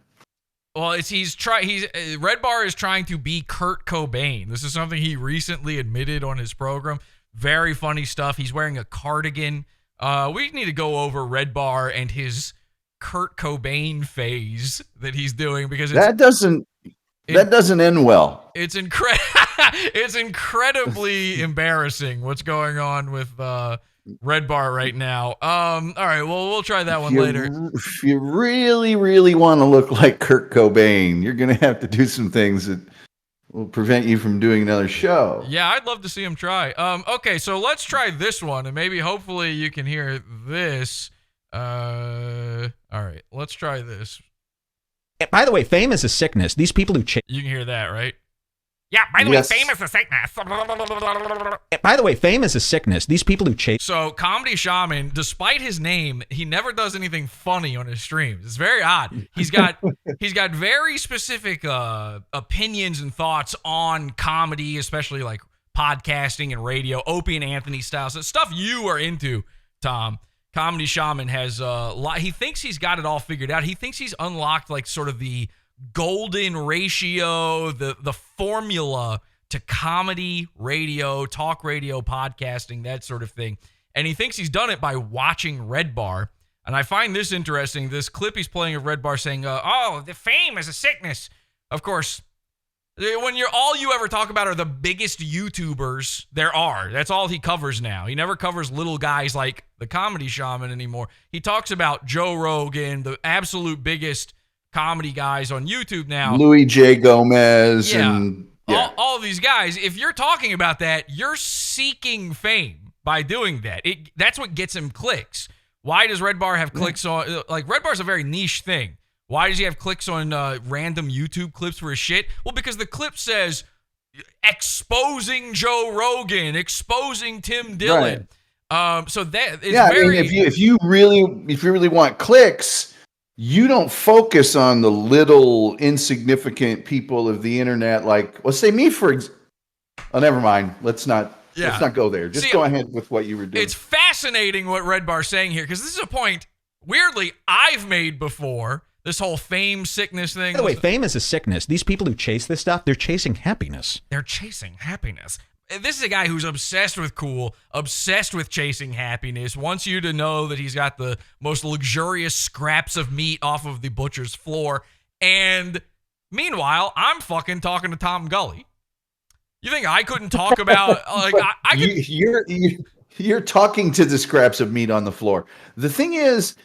Well, Redbar is trying to be Kurt Cobain. This is something he recently admitted on his program. Very funny stuff. He's wearing a cardigan. We need to go over Redbar and his Kurt Cobain phase that he's doing because That doesn't end well. it's incredibly embarrassing what's going on with Redbar right now. All right, well, we'll try that one later. If you really, really want to look like Kurt Cobain, you're going to have to do some things that will prevent you from doing another show. Yeah, I'd love to see him try. Okay, so let's try this one, and maybe hopefully you can hear this. All right, let's try this. By the way, fame is a sickness. These people who chase. You can hear that, right? Yeah, by the Yes. way, fame is a sickness. By the way, fame is a sickness. These people who chase. So, Comedy Shaman, despite his name, he never does anything funny on his streams. It's very odd. He's got very specific opinions and thoughts on comedy, especially like podcasting and radio, Opie and Anthony style. So stuff you are into, Tom. Comedy Shaman has he thinks he's got it all figured out. He thinks he's unlocked like sort of the golden ratio, the formula to comedy, radio, talk radio, podcasting, that sort of thing. And he thinks he's done it by watching Redbar. And I find this interesting. This clip he's playing of Redbar saying, oh, the fame is a sickness. Of course, when all you ever talk about are the biggest YouTubers there are. That's all he covers now. He never covers little guys like the Comedy Shaman anymore. He talks about Joe Rogan, the absolute biggest comedy guys on YouTube now. Louis J. Gomez. Yeah. And all these guys. If you're talking about that, you're seeking fame by doing that. That's what gets him clicks. Why does Redbar have clicks on? Like, Redbar's a very niche thing. Why does he have clicks on random YouTube clips for his shit? Well, because the clip says exposing Joe Rogan, exposing Tim Dillon. Right. So that is I very. mean, if you really want clicks, you don't focus on the little insignificant people of the internet. Like, let's say me oh, never mind. Let's not go there. Just go ahead with what you were doing. It's fascinating what Redbar's saying here, because this is a point weirdly I've made before. This whole fame sickness thing. By the way, fame is a sickness. These people who chase this stuff, they're chasing happiness. They're chasing happiness. This is a guy who's obsessed with cool, obsessed with chasing happiness, wants you to know that he's got the most luxurious scraps of meat off of the butcher's floor. And meanwhile, I'm fucking talking to Tom Gulley. You think I couldn't talk about, like, I could... You're talking to the scraps of meat on the floor. The thing is,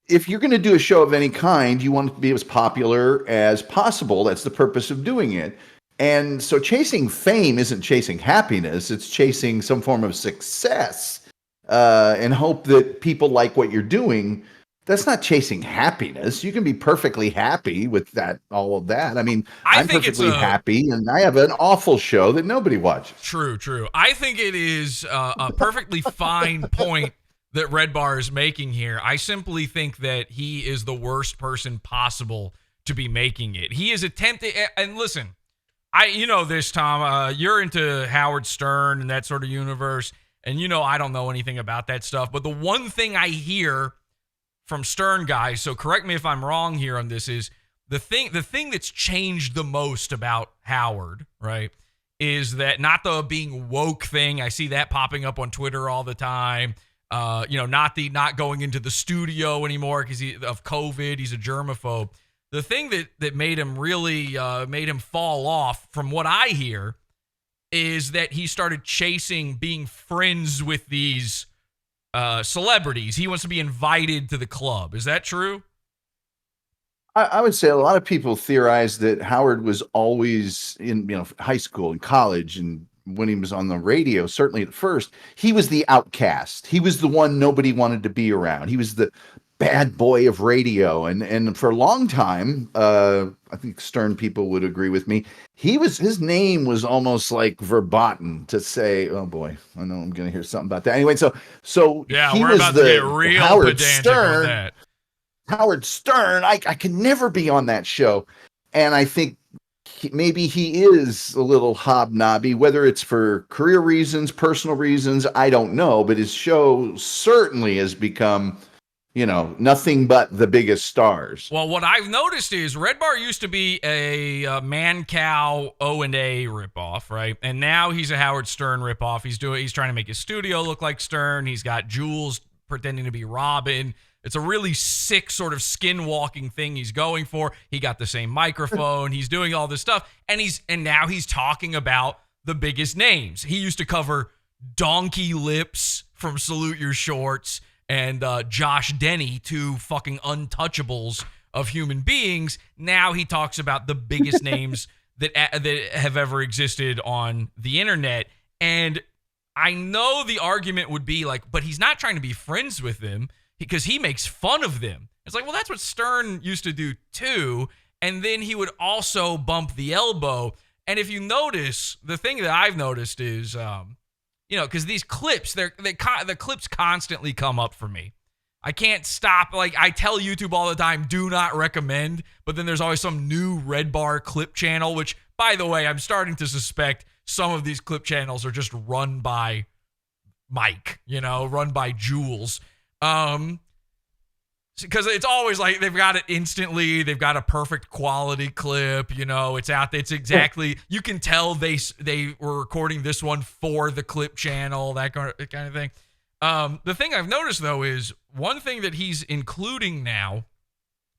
if you're going to do a show of any kind, you want it to be as popular as possible. That's the purpose of doing it. And so chasing fame isn't chasing happiness. It's chasing some form of success and hope that people like what you're doing. That's not chasing happiness. You can be perfectly happy with that, all of that. I mean, I'm perfectly happy, and I have an awful show that nobody watches. True. I think it is a perfectly fine point that Redbar is making here. I simply think that he is the worst person possible to be making it. He is attempting, and listen, you know this, Tom, you're into Howard Stern and that sort of universe, and you know I don't know anything about that stuff, but the one thing I hear from Stern guys, so correct me if I'm wrong here on this, is the thing that's changed the most about Howard, right, is that not the being woke thing. I see that popping up on Twitter all the time. Not going into the studio anymore because of COVID. He's a germaphobe. The thing that made him really made him fall off, from what I hear, is that he started chasing being friends with these celebrities. He wants to be invited to the club. Is that true? I would say a lot of people theorize that Howard was always in high school and college, and when he was on the radio, certainly at first, he was the outcast. He was the one nobody wanted to be around. He was the bad boy of radio. And for a long time, I think Stern people would agree with me, his name was almost like verboten to say, oh boy, I know I'm going to hear something about that. Anyway, so yeah, he we're was about the to get real Howard pedantic Stern. on that. Howard Stern, I can never be on that show. And I think maybe he is a little hobnobby, whether it's for career reasons, personal reasons, I don't know. But his show certainly has become, nothing but the biggest stars. Well, what I've noticed is Redbar used to be a Man-Cow O&A ripoff, right? And now he's a Howard Stern ripoff. He's trying to make his studio look like Stern. He's got Jules pretending to be Robin. It's a really sick sort of skinwalking thing he's going for. He got the same microphone. He's doing all this stuff. And now he's talking about the biggest names. He used to cover Donkey Lips from Salute Your Shorts and Josh Denny, two fucking untouchables of human beings. Now he talks about the biggest names that have ever existed on the internet. And I know the argument would be like, but he's not trying to be friends with them, because he makes fun of them. It's like, well, that's what Stern used to do too. And then he would also bump the elbow. And if you notice, the thing that I've noticed is, because these clips, the clips constantly come up for me. I can't stop. Like, I tell YouTube all the time, do not recommend. But then there's always some new Redbar clip channel, which, by the way, I'm starting to suspect some of these clip channels are just run by Mike, run by Jules. Because it's always like they've got it instantly, they've got a perfect quality clip, it's out there, it's exactly, you can tell they were recording this one for the clip channel, that kind of thing. The thing I've noticed, though, is one thing that he's including now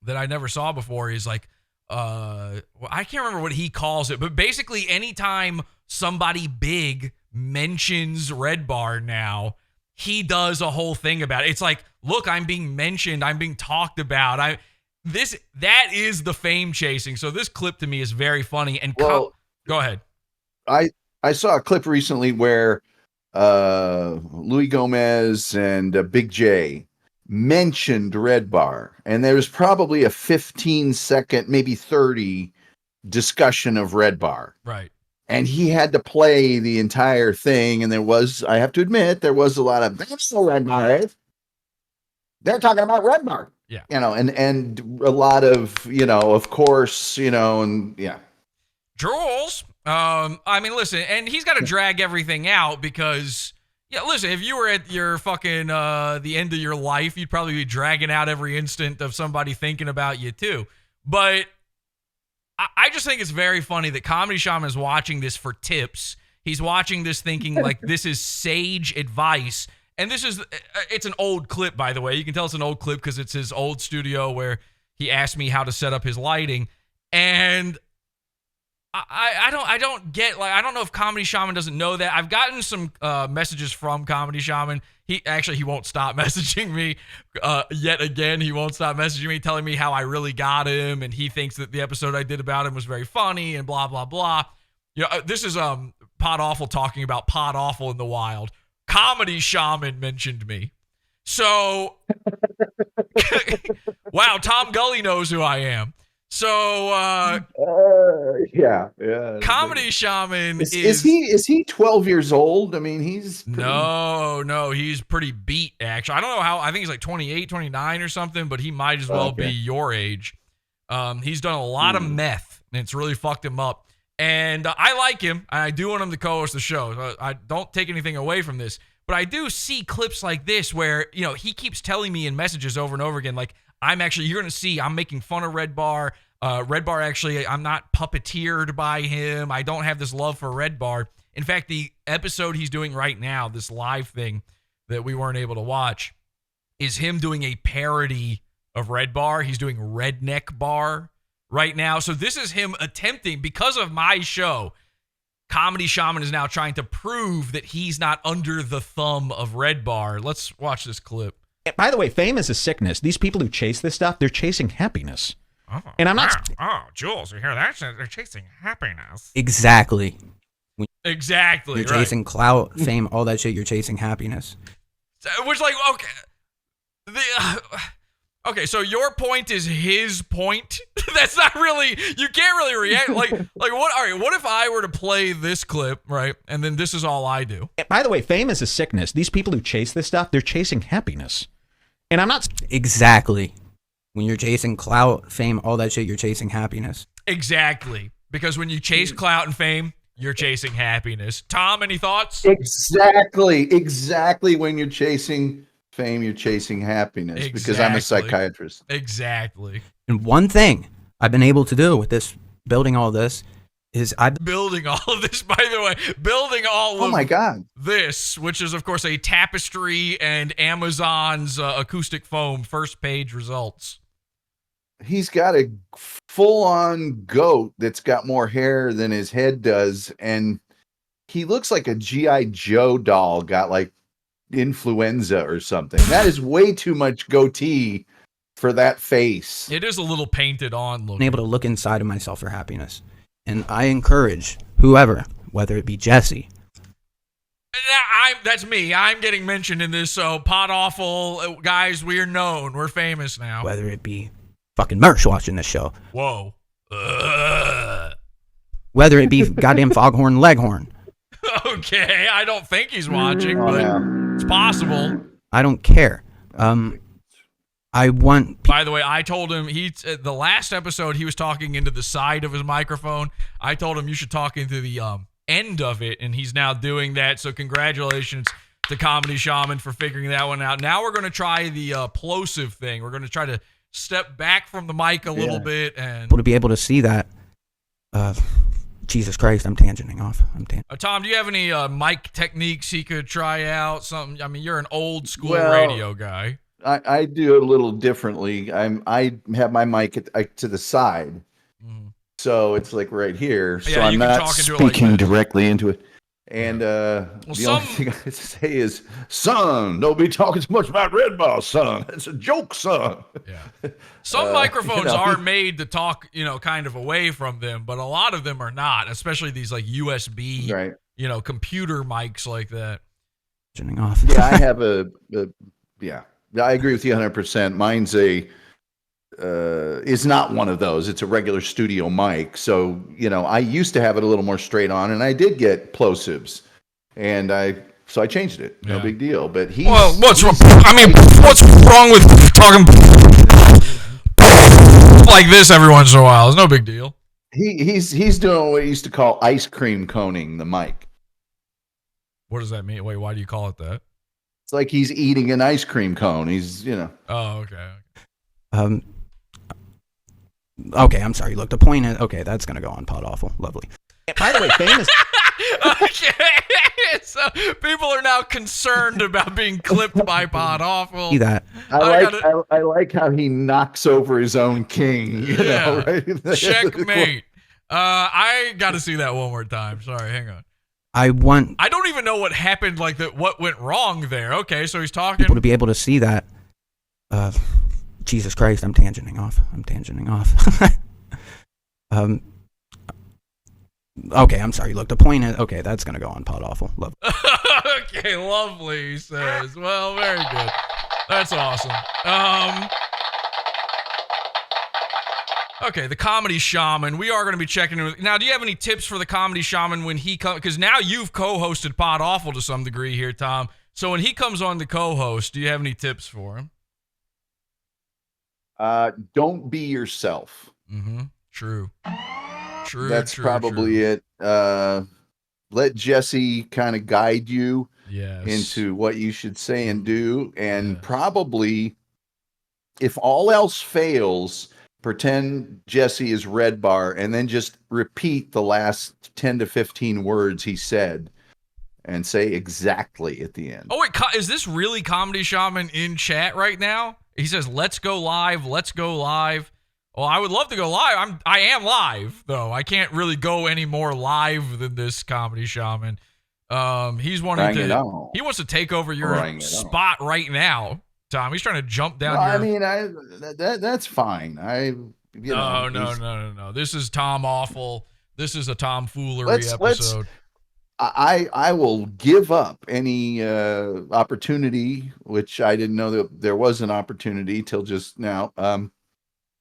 that I never saw before is like, I can't remember what he calls it, but basically anytime somebody big mentions Redbar now, he does a whole thing about it. It's like, look, I'm being mentioned, I'm being talked about. That is the fame chasing. So this clip to me is very funny. And Well, go ahead. I saw a clip recently where Louis Gomez and Big J mentioned Redbar, and there was probably a 15-second, maybe 30 discussion of Redbar. Right. And he had to play the entire thing, and there was, I have to admit, there was a lot of that's no Redbar. They're talking about Redbar. Yeah. You know, and a lot of, you know, of course, you know, and yeah. Jules, I mean, listen, and he's got to drag everything out because, yeah, listen, if you were at your fucking, the end of your life, you'd probably be dragging out every instant of somebody thinking about you too. But I just think it's very funny that Comedy Shaman is watching this for tips. He's watching this thinking like this is sage advice. And it's an old clip, by the way. You can tell it's an old clip because it's his old studio where he asked me how to set up his lighting. And I don't get, like, I don't know if Comedy Shaman doesn't know that. I've gotten some messages from Comedy Shaman. He won't stop messaging me yet again. He won't stop messaging me, telling me how I really got him, and he thinks that the episode I did about him was very funny and blah, blah, blah. You know, this is PODAWFUL talking about PODAWFUL in the wild. Comedy Shaman mentioned me. So, wow, Tom Gulley knows who I am. So, yeah. Comedy Shaman is he 12 years old? I mean, he's pretty... No, he's pretty beat, actually. I don't know how, I think he's like 28, 29 or something, but he might as well be your age. He's done a lot of meth, and it's really fucked him up. And I like him. I do want him to co-host the show. I don't take anything away from this, but I do see clips like this where, you know, he keeps telling me in messages over and over again, like, you're going to see, I'm making fun of Redbar. Redbar, actually, I'm not puppeteered by him. I don't have this love for Redbar. In fact, the episode he's doing right now, this live thing that we weren't able to watch, is him doing a parody of Redbar. He's doing Redneck Bar right now. So this is him attempting, because of my show, Comedy Shaman is now trying to prove that he's not under the thumb of Redbar. Let's watch this clip. By the way, fame is a sickness. These people who chase this stuff, they're chasing happiness. Oh, and I'm not... Oh, Jules, you hear that? They're chasing happiness. Exactly. Exactly. You're chasing clout, fame, all that shit. You're chasing happiness. Which, like, okay. Okay, so your point is his point? That's not really... You can't really react. Like what? All right, what if I were to play this clip, right? And then this is all I do. By the way, fame is a sickness. These people who chase this stuff, they're chasing happiness. And I'm not... Exactly. When you're chasing clout, fame, all that shit, you're chasing happiness. Exactly. Because when you chase clout and fame, you're chasing happiness. Tom, any thoughts? Exactly. When you're chasing fame, you're chasing happiness. Because I'm a psychiatrist. Exactly. And one thing I've been able to do with this, building all this, is building all of this, by the way, building all of my God. This, which is, of course, a tapestry and Amazon's acoustic foam first page results. He's got a full-on goat that's got more hair than his head does, and he looks like a G.I. Joe doll got like influenza or something. That is way too much goatee for that face. It is a little painted on looking. I'm able to look inside of myself for happiness. And I encourage whoever, whether it be Jesse. That's me. I'm getting mentioned in this, so PODAWFUL, guys, we're known. We're famous now. Whether it be fucking Mersh watching this show. Whoa. Whether it be goddamn Foghorn Leghorn. Okay, I don't think he's watching, but it's possible. I don't care. I want... By the way, I told him, the last episode, he was talking into the side of his microphone. I told him you should talk into the end of it, and he's now doing that. So congratulations to Comedy Shaman for figuring that one out. Now we're going to try the plosive thing. We're going to try to step back from the mic a little bit. And to be able to see that Jesus Christ, I'm tangenting off. Tom, do you have any mic techniques he could try out? Something? I mean, you're an old school Well, radio guy. I do it a little differently. I have my mic to the side, so it's like right here. Yeah, So I'm you can not talk into it like speaking this. directly into it. And the only thing I say is, "Son, don't be talking too much about Redbar, son. It's a joke, son." Yeah. Some microphones you know, are made to talk, kind of away from them, but a lot of them are not, especially these like USB, right? Computer mics like that. Tangenting off. Yeah, I have yeah. I agree with you 100%. Mine's is not one of those. It's a regular studio mic. So, I used to have it a little more straight on, and I did get plosives, and so I changed it. No big deal. But what's wrong? I mean, what's wrong with talking like this every once in a while? It's no big deal. He's doing what he used to call ice cream coning the mic. What does that mean? Wait, why do you call it that? It's like he's eating an ice cream cone. He's, Oh, okay. Okay, I'm sorry. Look, the point is, okay, that's going to go on PODAWFUL. Lovely. By the way, famous. Okay, so people are now concerned about being clipped by PODAWFUL. See that? I like how he knocks over his own king. You know, right? Checkmate. I got to see that one more time. Sorry, hang on. I don't even know what happened, like what went wrong there. Okay, so he's talking. People to be able to see that. Jesus Christ, I'm tangenting off. Okay, I'm sorry. Look, the point is, okay, that's going to go on PODAWFUL. Lovely. Okay, lovely, he says. Well, very good. That's awesome. Okay, the Comedy Shaman. We are going to be checking in with... Now, do you have any tips for the Comedy Shaman when he comes... Because now you've co-hosted PODAWFUL to some degree here, Tom. So when he comes on to co-host, do you have any tips for him? Don't be yourself. Mm-hmm. True. That's probably it. Let Jesse kind of guide you into what you should say and do. And probably, if all else fails... pretend Jesse is Redbar and then just repeat the last 10 to 15 words he said and say exactly at the end. Oh, wait, is this really Comedy Shaman in chat right now? He says, let's go live. Let's go live. Well, I would love to go live. I am live, though. I can't really go any more live than this Comedy Shaman. He's wanting to... He wants to take over your spot right now. Tom, he's trying to jump down. I mean, that's fine. No. This is Tom Awful. This is a tomfoolery episode. I will give up any opportunity, which I didn't know that there was an opportunity till just now.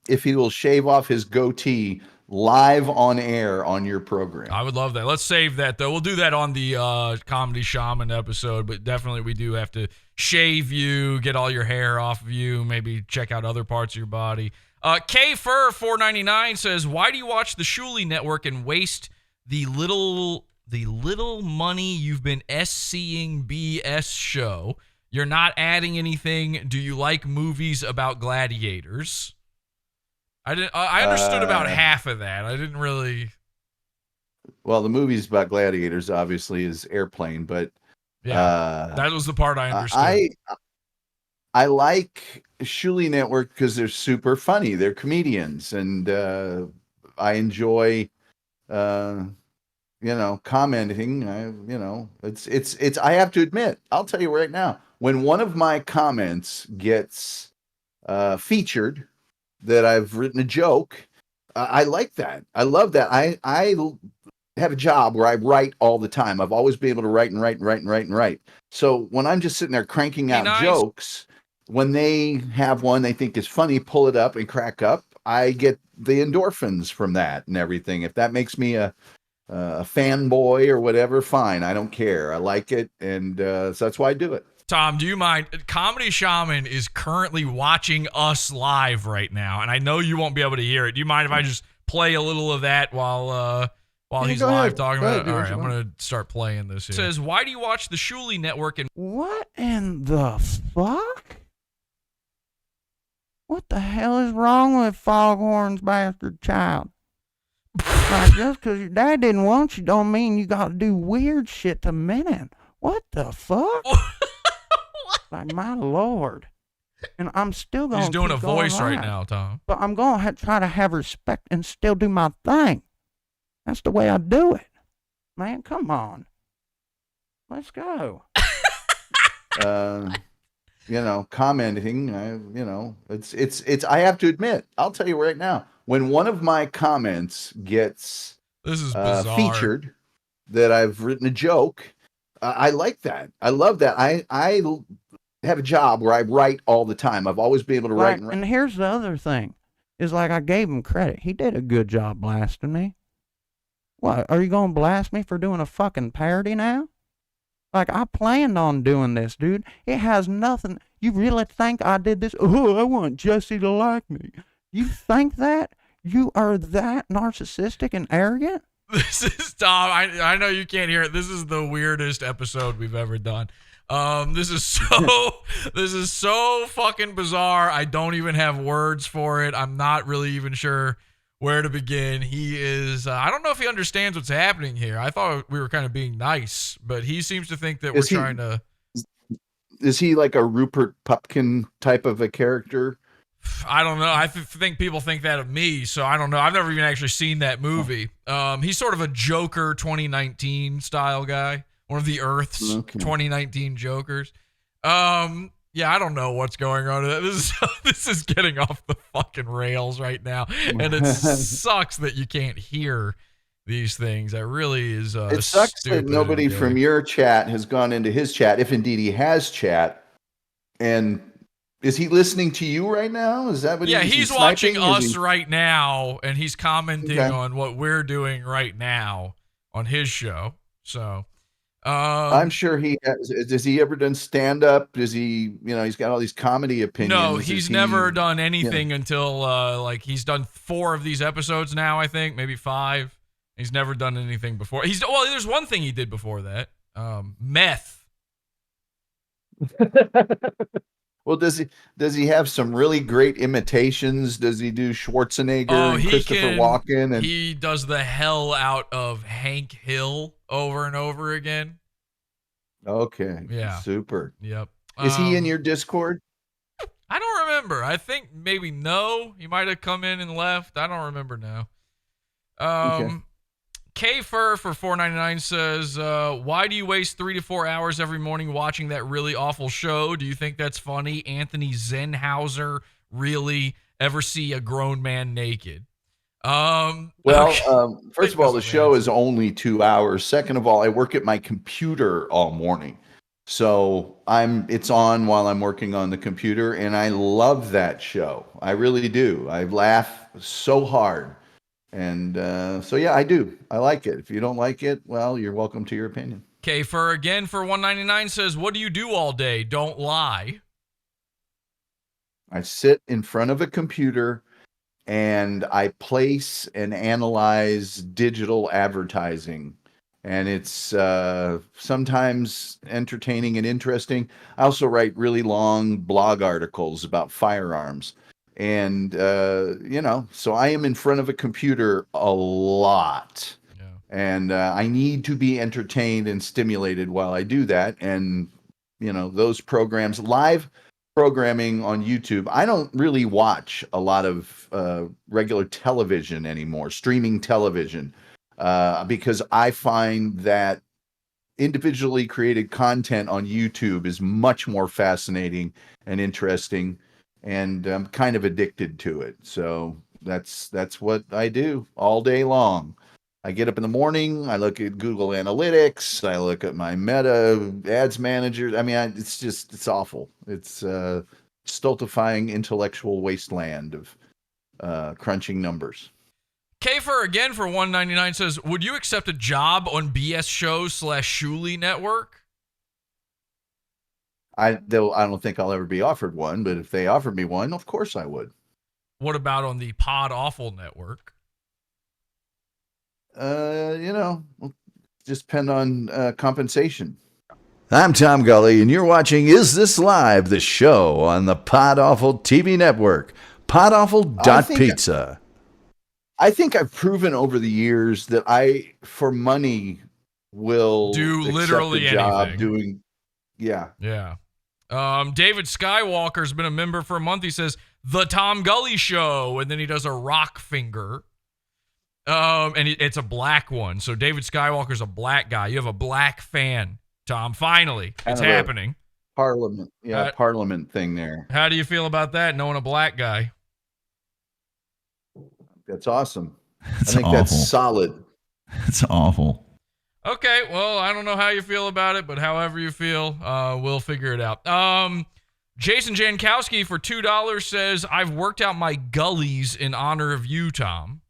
If he will shave off his goatee live on air on your program. I would love that. Let's save that, though. We'll do that on the Comedy Shaman episode, but definitely we do have to shave you, get all your hair off of you, maybe check out other parts of your body. K-Fur499 says, why do you watch the Shuli Network and waste the little money you've been SCing BS show? You're not adding anything. Do you like movies about gladiators? I understood about half of that. I didn't really. Well, the movies about gladiators obviously is Airplane, but that was the part I understood. I like Shuli Network because they're super funny. They're comedians, and I enjoy commenting. It's. I have to admit, I'll tell you right now, when one of my comments gets featured, that I've written a joke, I like that. I love that. I have a job where I write all the time. I've always been able to write and write. So when I'm just sitting there cranking out jokes, when they have one they think is funny, pull it up and crack up, I get the endorphins from that and everything. If that makes me a fanboy or whatever, fine. I don't care. I like it, and so that's why I do it. Tom, do you mind? Comedy Shaman is currently watching us live right now, and I know you won't be able to hear it. Do you mind if I just play a little of that while he's live talking about it? All right, I'm going to start playing this here. It says, why do you watch the Shuli Network? And what in the fuck? What the hell is wrong with Foghorn's bastard child? Like, just because your dad didn't want you don't mean you got to do weird shit to men. What the fuck? Like, my Lord. And I'm still going to He's doing a voice right now, Tom. But I'm going to try to have respect and still do my thing. That's the way I do it. Man, come on. Let's go. Commenting, it's I have to admit, I'll tell you right now, when one of my comments gets this is bizarre. Featured, that I've written a joke, I like that. I love that. I have a job where I write all the time. I've always been able to write. And here's the other thing, is like I gave him credit. He did a good job blasting me. What, are you going to blast me for doing a fucking parody now? Like, I planned on doing this, dude. It has nothing. You really think I did this? Oh, I want Jesse to like me. You think that? You are that narcissistic and arrogant? This is Tom. I know you can't hear it. This is the weirdest episode we've ever done. This is so fucking bizarre. I don't even have words for it. I'm not really even sure where to begin. He is, I don't know if he understands what's happening here. I thought we were kind of being nice, but he seems to think that we're trying to. Is he like a Rupert Pupkin type of a character? I don't know. I think people think that of me, so I don't know. I've never even actually seen that movie. He's sort of a Joker 2019 style guy. One of the Earth's 2019 Jokers. Yeah, I don't know what's going on. This is getting off the fucking rails right now, and it sucks that you can't hear these things. That really is. It sucks that nobody from your chat has gone into his chat, if indeed he has chat. And is he listening to you right now? Is that what? Yeah, he's watching us right now, and he's commenting on what we're doing right now on his show. So. I'm sure he has he ever done stand up? Does he, he's got all these comedy opinions. No, he's never done anything until he's done 4 of these episodes now, I think, maybe 5. He's never done anything before. There's one thing he did before that. Meth. Well, does he have some really great imitations? Does he do Schwarzenegger and Christopher Walken? And he does the hell out of Hank Hill over and over again. Okay. Yeah. Super. Yep. Is he in your Discord? I don't remember. I think maybe no. He might have come in and left. I don't remember now. Okay. K-Fur for $4.99 says, why do you waste 3 to 4 hours every morning watching that really awful show? Do you think that's funny? Anthony Zenhauser, really ever see a grown man naked? First of all, the show is only 2 hours. Second of all, I work at my computer all morning. So it's on while I'm working on the computer, and I love that show. I really do. I laugh so hard. And so, yeah, I do. I like it. If you don't like it, well, you're welcome to your opinion. K-Fur again for $1.99 says, what do you do all day? Don't lie. I sit in front of a computer and I place and analyze digital advertising. And it's sometimes entertaining and interesting. I also write really long blog articles about firearms. And, so I am in front of a computer a lot. Yeah. And I need to be entertained and stimulated while I do that. And, those programs, live programming on YouTube, I don't really watch a lot of regular television anymore, streaming television, because I find that individually created content on YouTube is much more fascinating and interesting. And I'm kind of addicted to it. So that's what I do all day long. I get up in the morning, I look at Google Analytics, I look at my Meta Ads Manager. I mean, it's awful. It's stultifying intellectual wasteland of crunching numbers. K-Fur again for $1.99 says, would you accept a job on BS shows / Shuli Network? I don't think I'll ever be offered one, but if they offered me one, of course I would. What about on the PODAWFUL network? Just depend on compensation. I'm Tom Gulley, and you're watching Is This Live, the show on the PodAwful TV network. PodAwful.pizza. I think I've proven over the years that I, for money, will Do accept literally a job anything. doing. Yeah. Yeah. David Skywalker's been a member for a month. He says, The Tom Gulley Show. And then he does a rock finger. It's a black one. So David Skywalker's a black guy. You have a black fan, Tom. Finally, it's happening. Parliament. Yeah, Parliament thing there. How do you feel about that, knowing a black guy? That's awesome. That's I think awful. that's solid. It's awful. Okay, well, I don't know how you feel about it, but however you feel, we'll figure it out. Jason Jankowski for $2 says, I've worked out my gullies in honor of you, Tom.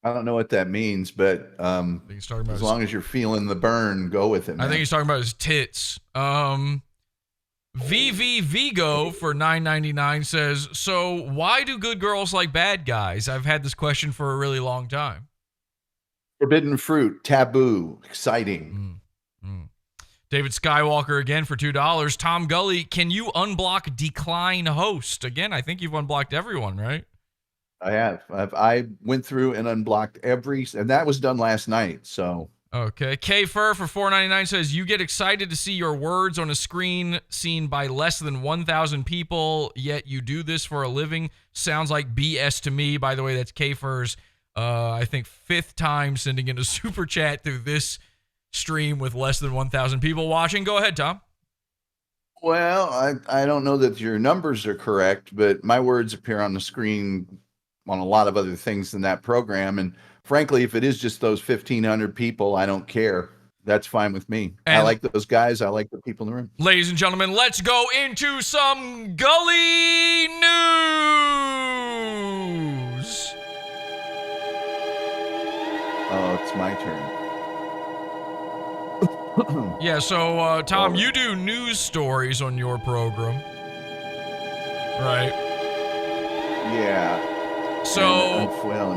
I don't know what that means, but as long as you're feeling the burn, go with it, man. I think he's talking about his tits. VV Vigo for $9.99 says, so why do good girls like bad guys? I've had this question for a really long time. Forbidden fruit, taboo, exciting. David Skywalker again for $2. Tom Gulley, can you unblock decline host? Again, I think you've unblocked everyone, right? I have. I went through and unblocked and that was done last night. So okay. K Fur for $4.99 says, you get excited to see your words on a screen seen by less than 1,000 people, yet you do this for a living. Sounds like BS to me. By the way, that's K Fur's, I think, 5th time sending in a super chat through this stream with less than 1,000 people watching. Go ahead, Tom. Well, I don't know that your numbers are correct, but my words appear on the screen on a lot of other things than that program. And frankly, if it is just those 1,500 people, I don't care. That's fine with me. I like those guys. I like the people in the room. Ladies and gentlemen, let's go into some Gulley news. Oh, it's my turn. Yeah, so, Tom, you do news stories on your program, right? Yeah. So,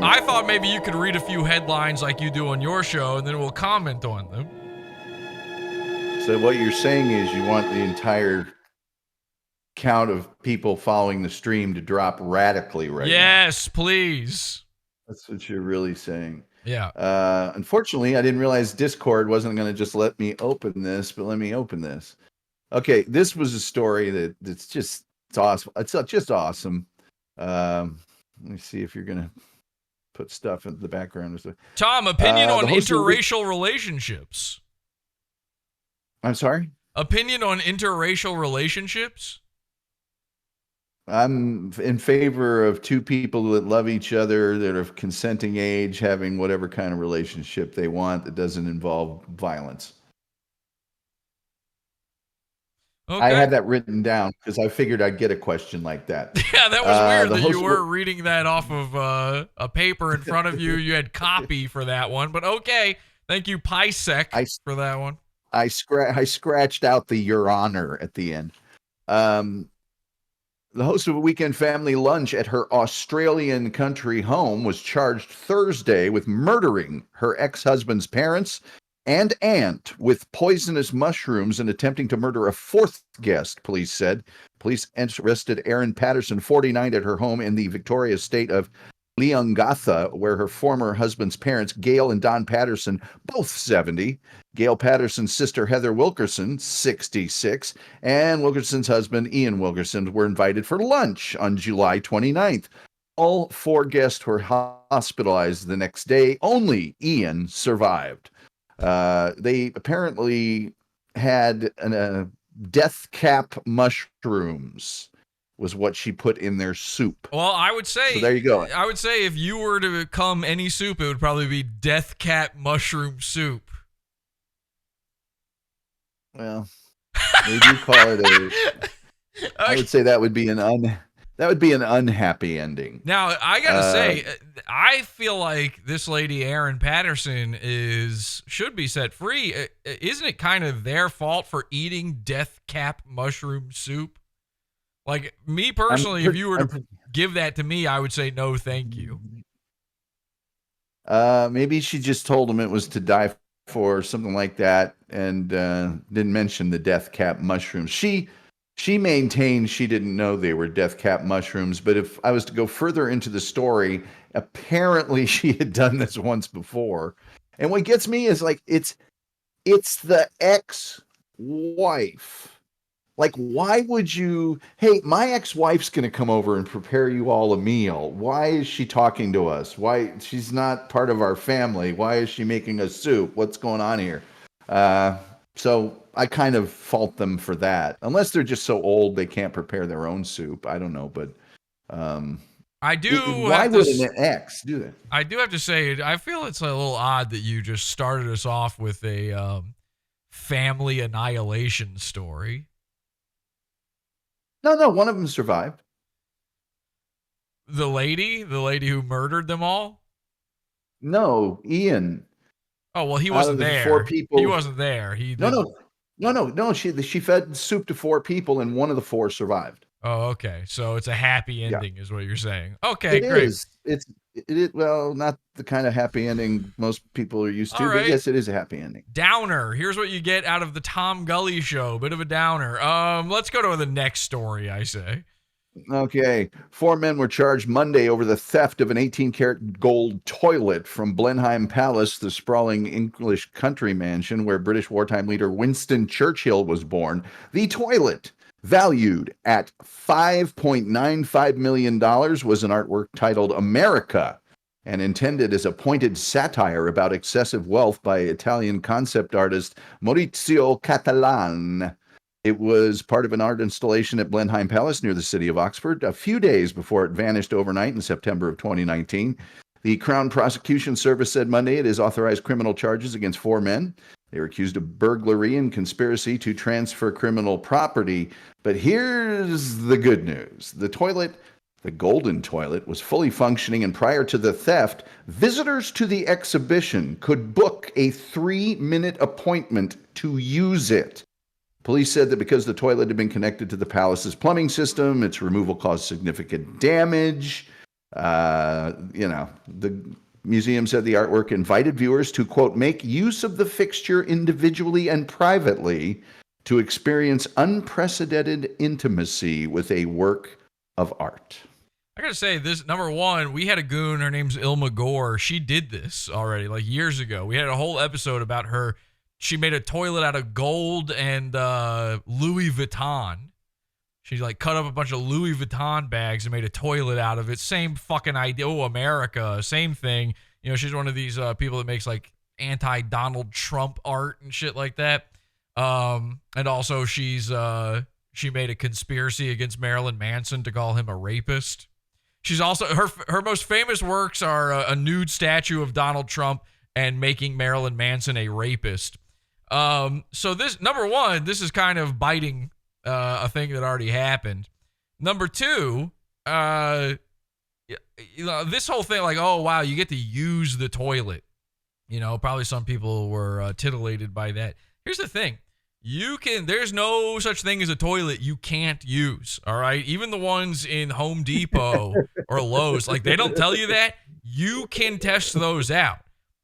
I thought maybe you could read a few headlines like you do on your show, and then we'll comment on them. So what you're saying is you want the entire count of people following the stream to drop radically right now. Yes, please. That's what you're really saying. Yeah. Unfortunately, I didn't realize Discord wasn't going to just let me open this, but let me open this. Okay, this was a story it's awesome. It's just awesome. Let me see if you're going to put stuff in the background. Tom, opinion on interracial relationships. I'm sorry? Opinion on interracial relationships? I'm in favor of two people that love each other, that are of consenting age, having whatever kind of relationship they want that doesn't involve violence. Okay. I had that written down because I figured I'd get a question like that. Yeah, that was weird that you were reading that off of a paper in front of you. You had copy for that one, but okay. Thank you, PieSec, for that one. I scratched out the Your Honor at the end. The host of a weekend family lunch at her Australian country home was charged Thursday with murdering her ex-husband's parents and aunt with poisonous mushrooms and attempting to murder a 4th guest, police said. Police arrested Erin Patterson, 49, at her home in the Victoria state of Leongatha, where her former husband's parents, Gail and Don Patterson, both 70, Gail Patterson's sister, Heather Wilkerson, 66, and Wilkerson's husband, Ian Wilkerson, were invited for lunch on July 29th. All 4 guests were hospitalized the next day. Only Ian survived. They apparently had death cap mushrooms was what she put in their soup. Well, I would say, so there you go. I would say if you were to come any soup, it would probably be death cap mushroom soup. Well, they do call it I would say that would be an unhappy ending. Now, I gotta say, I feel like this lady, Erin Patterson, should be set free. Isn't it kind of their fault for eating death cap mushroom soup? Like, me personally, if you were to give that to me, I would say no, thank you. Maybe she just told him it was to die for, something like that, and didn't mention the death cap mushrooms. She She maintained she didn't know they were death cap mushrooms, but if I was to go further into the story, apparently she had done this once before. And what gets me is like it's the ex-wife. Like, why would you, hey, my ex-wife's going to come over and prepare you all a meal. Why is she talking to us? Why? She's not part of our family. Why is she making us soup? What's going on here? So I kind of fault them for that. Unless they're just so old they can't prepare their own soup. I don't know, but I do. Why would an ex do that? I do have to say, I feel it's a little odd that you just started us off with a family annihilation story. No, one of them survived. The lady who murdered them all? No, Ian. Oh, well, he wasn't there. 4 people. He wasn't there. No. She fed soup to 4 people, and one of the 4 survived. Oh, okay. So it's a happy ending, is what you're saying. Okay, great. It is. Well, not the kind of happy ending most people are used to, All right. but yes, it is a happy ending. Downer. Here's what you get out of the Tom Gulley Show. Bit of a downer. Let's go to the next story, I say. Okay. 4 men were charged Monday over the theft of an 18-karat gold toilet from Blenheim Palace, the sprawling English country mansion where British wartime leader Winston Churchill was born. The toilet, valued at $5.95 million, was an artwork titled America and intended as a pointed satire about excessive wealth by Italian concept artist Maurizio Catalan. It was part of an art installation at Blenheim Palace near the city of Oxford a few days before it vanished overnight in September of 2019. The Crown Prosecution Service said Monday it has authorized criminal charges against 4 men. They were accused of burglary and conspiracy to transfer criminal property. But here's the good news. The toilet, the golden toilet, was fully functioning, and prior to the theft, visitors to the exhibition could book a 3-minute appointment to use it. Police said that because the toilet had been connected to the palace's plumbing system, its removal caused significant damage. The museum said the artwork invited viewers to, quote, make use of the fixture individually and privately to experience unprecedented intimacy with a work of art. I gotta say, this, number one, we had a goon, her name's Ilma Gore. She did this already, like years ago. We had a whole episode about her. She made a toilet out of gold and Louis Vuitton. She like cut up a bunch of Louis Vuitton bags and made a toilet out of it. Same fucking idea. Oh, America, same thing. You know, she's one of these people that makes like anti-Donald Trump art and shit like that. And also she made a conspiracy against Marilyn Manson to call him a rapist. She's also, her most famous works are a nude statue of Donald Trump and making Marilyn Manson a rapist. So this, number one, this is kind of biting a thing that already happened. Number two, this whole thing, like, oh wow, you get to use the toilet. You know, probably some people were titillated by that. Here's the thing. There's no such thing as a toilet you can't use, all right? Even the ones in Home Depot or Lowe's, like, they don't tell you that. You can test those out.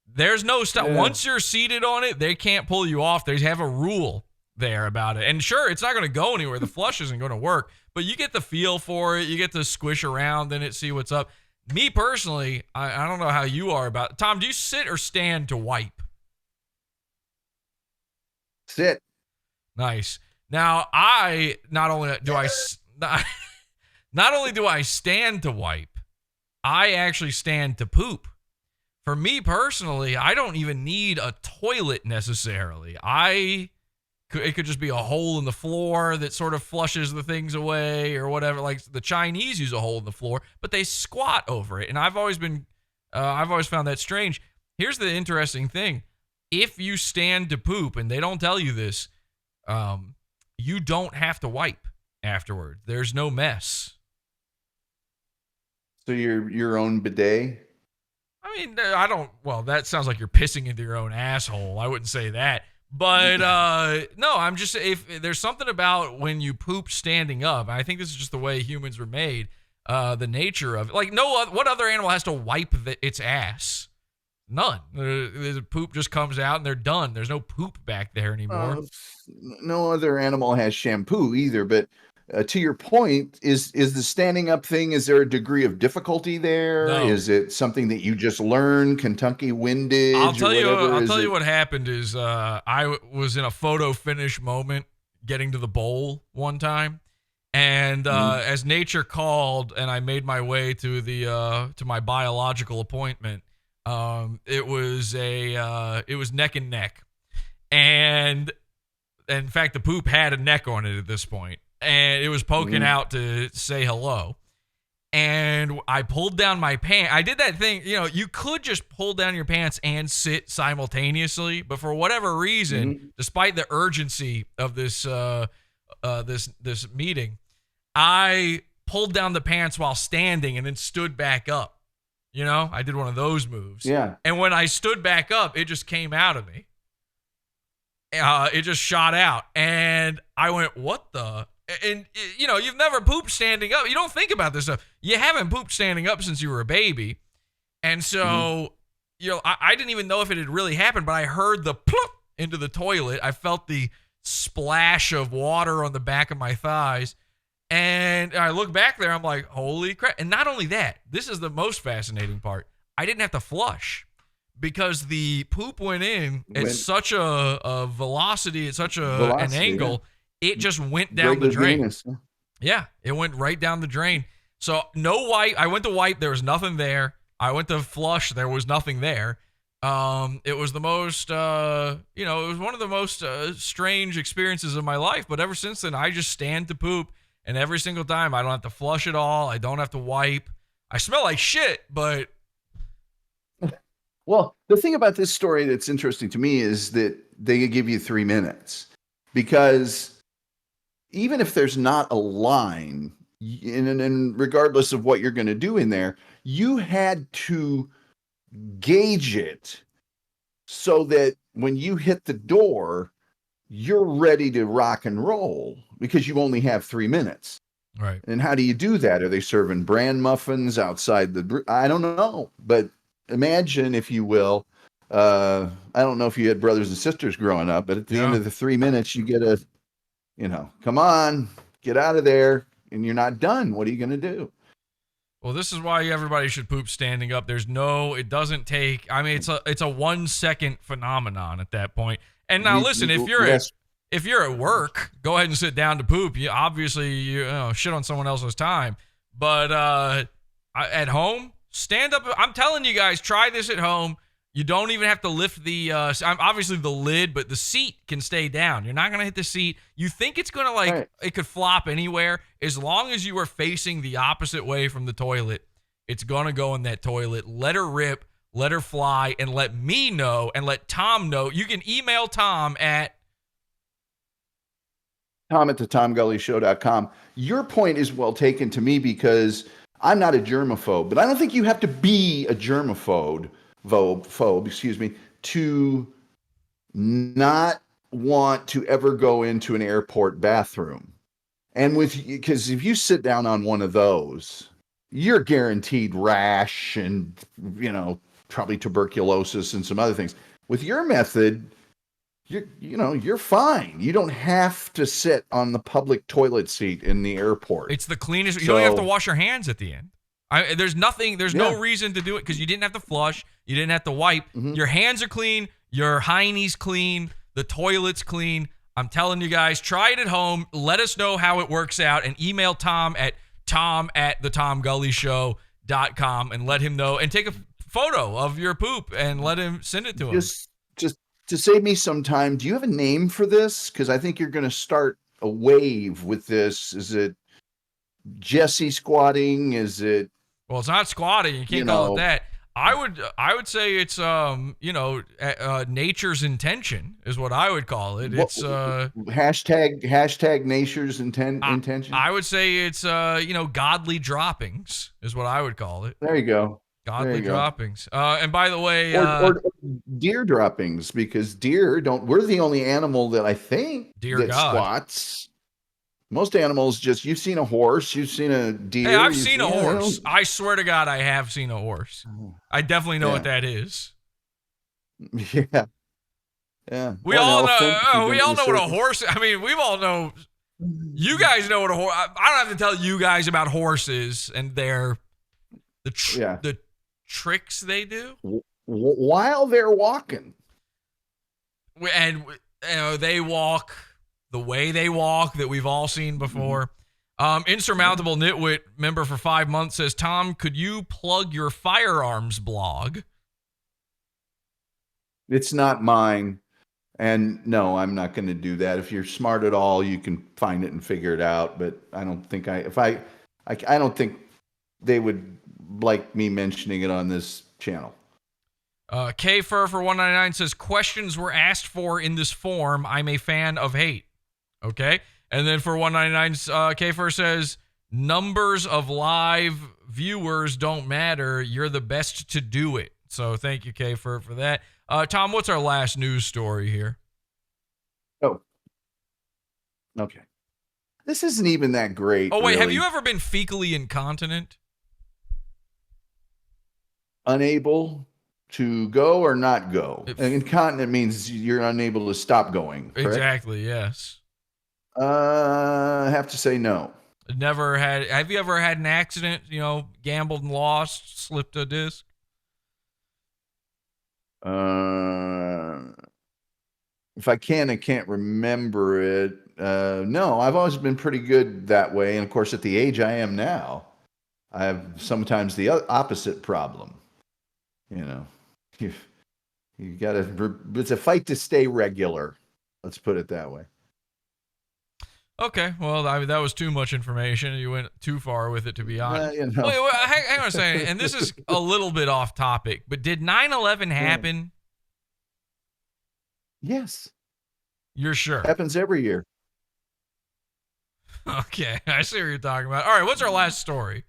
There's no stop. Yeah. Once you're seated on it, they can't pull you off. They have a rule there about it. And sure, it's not going to go anywhere. The flush isn't going to work, but you get the feel for it. You get to squish around in it, see what's up. Me personally, I don't know how you are about it. Tom, do you sit or stand to wipe? Sit. Nice. Now, not only do I stand to wipe, I actually stand to poop. For me personally, I don't even need a toilet necessarily. It could just be a hole in the floor that sort of flushes the things away or whatever. Like the Chinese use a hole in the floor, but they squat over it. And I've always found that strange. Here's the interesting thing. If you stand to poop, and they don't tell you this, you don't have to wipe afterward. There's no mess. So your own bidet? I mean, that sounds like you're pissing into your own asshole. I wouldn't say that. But no, I'm just, if there's something about when you poop standing up, I think this is just the way humans were made, the nature of it. Like, what other animal has to wipe its ass? None. The poop just comes out and they're done. There's no poop back there anymore. No other animal has shampoo either. But to your point, is the standing up thing? Is there a degree of difficulty there? No. Is it something that you just learn Kentucky windage? I'll tell you. or whatever? I'll Is tell you it- what happened is I was in a photo finish moment getting to the bowl one time, and as nature called, and I made my way to the to my biological appointment. It was neck and neck, and in fact, the poop had a neck on it at this point, and it was poking out to say hello. And I pulled down my pants. I did that thing, you could just pull down your pants and sit simultaneously, but for whatever reason, despite the urgency of this this meeting, I pulled down the pants while standing and then stood back up. I did one of those moves. Yeah. And when I stood back up, it just came out of me. It just shot out. And I went, what the? And, you've never pooped standing up. You don't think about this stuff. You haven't pooped standing up since you were a baby. And so, I didn't even know if it had really happened, but I heard the plop into the toilet. I felt the splash of water on the back of my thighs. And I look back there, I'm like, holy crap. And not only that, this is the most fascinating part. I didn't have to flush because the poop went in at such a velocity, at such an angle, it just went down the drain. Venus. Yeah, it went right down the drain. So no wipe. I went to wipe, there was nothing there. I went to flush, there was nothing there. It was the most, it was one of the most strange experiences of my life. But ever since then, I just stand to poop. And every single time, I don't have to flush at all. I don't have to wipe. I smell like shit, but... Well, the thing about this story that's interesting to me is that they give you 3 minutes. Because even if there's not a line, and regardless of what you're going to do in there, you had to gauge it so that when you hit the door, you're ready to rock and roll because you only have 3 minutes. Right. And how do you do that? Are they serving bran muffins outside I don't know, but imagine, if you will, I don't know if you had brothers and sisters growing up, but at the end of the 3 minutes, you get a, come on, get out of there, and you're not done. What are you going to do? Well, this is why everybody should poop standing up. It doesn't take, it's a 1 second phenomenon at that point. And now listen, if you're at work, go ahead and sit down to poop. You obviously shit on someone else's time. But at home, stand up. I'm telling you guys, try this at home. You don't even have to lift obviously the lid, but the seat can stay down. You're not going to hit the seat. You think it's going to it could flop anywhere. As long as you are facing the opposite way from the toilet, it's going to go in that toilet. Let her rip. Let her fly, and let me know, and let Tom know. You can email Tom at Tom@thetomgullyshow.com. Your point is well taken to me because I'm not a germaphobe, but I don't think you have to be a germaphobe, to not want to ever go into an airport bathroom. And because if you sit down on one of those, you're guaranteed rash and, probably tuberculosis and some other things. With your method, you're fine. You don't have to sit on the public toilet seat in the airport. It's the cleanest. You don't even have to wash your hands at the end. There's no reason to do it because you didn't have to flush. You didn't have to wipe. Your hands are clean. Your hiney's clean. The toilet's clean. I'm telling you guys, try it at home. Let us know how it works out and email Tom at tom@thetomgullyshow.com and let him know and take a photo of your poop and let him send it to him. Just to save me some time, do you have a name for this? Because I think you're going to start a wave with this. Is it Jesse squatting? Is it? Well, it's not squatting. You can't call it that. I would say it's nature's intention is what I would call it. It's hashtag nature's intention. I would say it's godly droppings is what I would call it. There you go. Godly droppings. And by the way, or deer droppings, because deer we're the only animal that I think squats. Most animals you've seen a horse, you've seen a deer. Hey, I've seen a horse. I swear to God, I have seen a horse. I definitely know what that is. Yeah. Yeah. We Or an all know. elephant, if you've We been all to know the what a circus. horse. I mean, we've all know. You guys know what a horse. I don't have to tell you guys about horses and the Yeah. the tricks they do. While they're walking. And they walk the way they walk that we've all seen before. Insurmountable Nitwit member for 5 months says, Tom, could you plug your firearms blog? It's not mine. And no, I'm not going to do that. If you're smart at all, you can find it and figure it out. But I don't think I don't think they would like me mentioning it on this channel. K-Fur for 199 says, questions were asked for in this form. I'm a fan of hate. Okay. And then for 199, K-Fur says, numbers of live viewers don't matter. You're the best to do it. So thank you, K-Fur, for that. Tom, what's our last news story here? Oh, okay. This isn't even that great. Oh, wait, really. have you ever been fecally incontinent? Unable to go or not go? Incontinent means you're unable to stop going, correct? Exactly, yes. I have to say no. Never had. Have you ever had an accident, gambled and lost, slipped a disc? If I can't remember it. No, I've always been pretty good that way. And of course, at the age I am now, I have sometimes the opposite problem. You gotta, it's a fight to stay regular. Let's put it that way. Okay, well, that was too much information. You went too far with it, to be honest. Wait, hang on a second. And this is a little bit off topic, but did 9/11 happen? Yes. You're sure? Happens every year. Okay, I see what you're talking about. All right, what's our last story?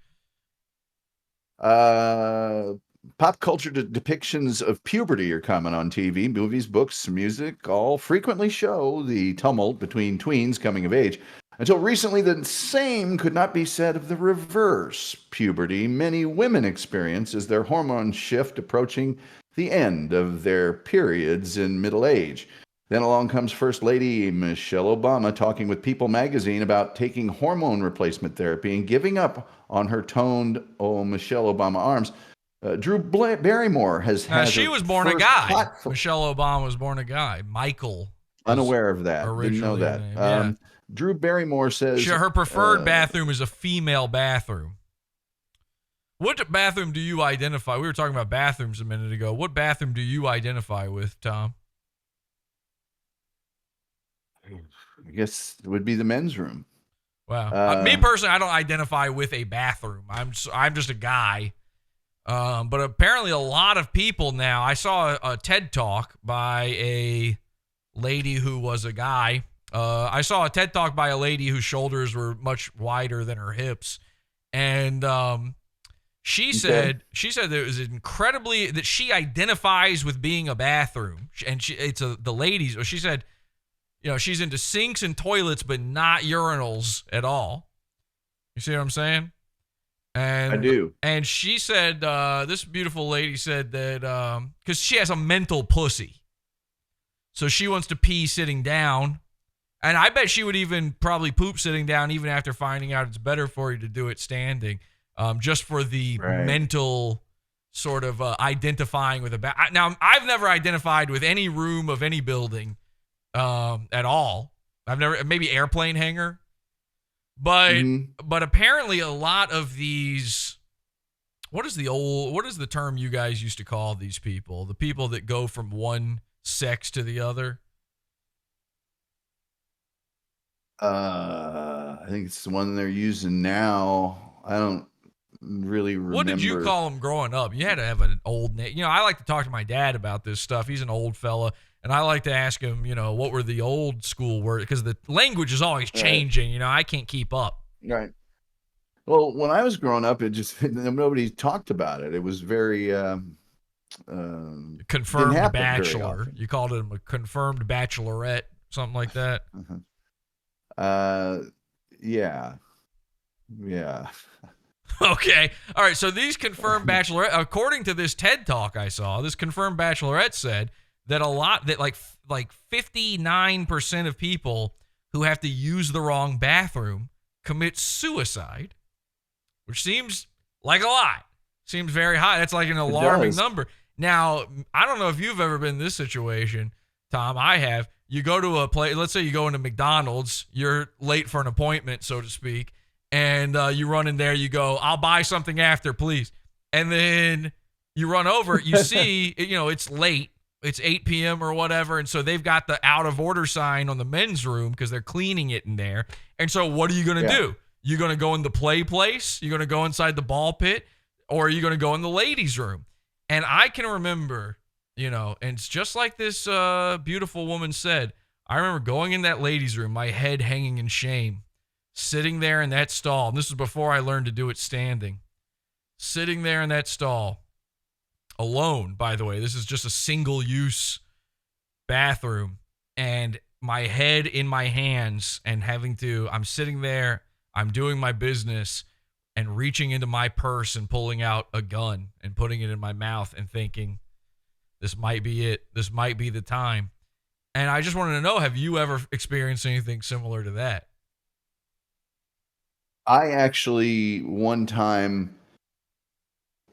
Pop culture depictions of puberty are common on TV, movies, books, music, all frequently show the tumult between tweens coming of age. Until recently, the same could not be said of the reverse puberty many women experience as their hormone shift approaching the end of their periods in middle age. Then along comes First Lady Michelle Obama talking with People magazine about taking hormone replacement therapy and giving up on her toned Michelle Obama arms. Drew Barrymore has she was born a guy. Michelle Obama was born a guy. Michael. Unaware of that. Didn't know that. Yeah. Drew Barrymore says her preferred bathroom is a female bathroom. What bathroom do you identify? We were talking about bathrooms a minute ago. What bathroom do you identify with, Tom? I guess it would be the men's room. Wow. Me personally, I don't identify with a bathroom. I'm just a guy. But apparently a lot of people now, I saw a TED Talk by a lady who was a guy. I saw a TED Talk by a lady whose shoulders were much wider than her hips. And she said that it was incredibly, that she identifies with being a bathroom. And the ladies, she said, she's into sinks and toilets, but not urinals at all. You see what I'm saying? And I do. And she said, this beautiful lady said that, because she has a mental pussy. So she wants to pee sitting down. And I bet she would even probably poop sitting down even after finding out it's better for you to do it standing. Just for the mental sort of identifying with a Now, I've never identified with any room of any building at all. I've never, maybe airplane hangar. But apparently a lot of these, what is the term you guys used to call these people? The people that go from one sex to the other? I think it's the one they're using now. I don't really remember. What did you call them growing up? You had to have an old name. I like to talk to my dad about this stuff. He's an old fella. And I like to ask him, what were the old school words? Because the language is always changing. I can't keep up. Right. Well, when I was growing up, it just nobody talked about it. It was very confirmed bachelor. You called him a confirmed bachelorette, something like that. Yeah. Okay. All right. So these confirmed bachelorette, according to this TED Talk I saw, this confirmed bachelorette said that like 59% of people who have to use the wrong bathroom commit suicide, which seems like a lot. Seems very high. That's like an alarming number. Now, I don't know if you've ever been in this situation, Tom. I have. You go to a place, let's say you go into McDonald's, you're late for an appointment, so to speak, and you run in there, you go, I'll buy something after, please. And then you run over, you see, it's late. It's 8 p.m. or whatever, and so they've got the out of order sign on the men's room because they're cleaning it in there. And so what are you going to do? You're going to go in the play place? You're going to go inside the ball pit? Or are you going to go in the ladies' room? And I can remember, and it's just like this beautiful woman said, I remember going in that ladies' room, my head hanging in shame, sitting there in that stall. And this is before I learned to do it standing. Sitting there in that stall. Alone, by the way. This is just a single-use bathroom. And my head in my hands and I'm sitting there, I'm doing my business and reaching into my purse and pulling out a gun and putting it in my mouth and thinking, this might be it. This might be the time. And I just wanted to know, have you ever experienced anything similar to that? I actually one time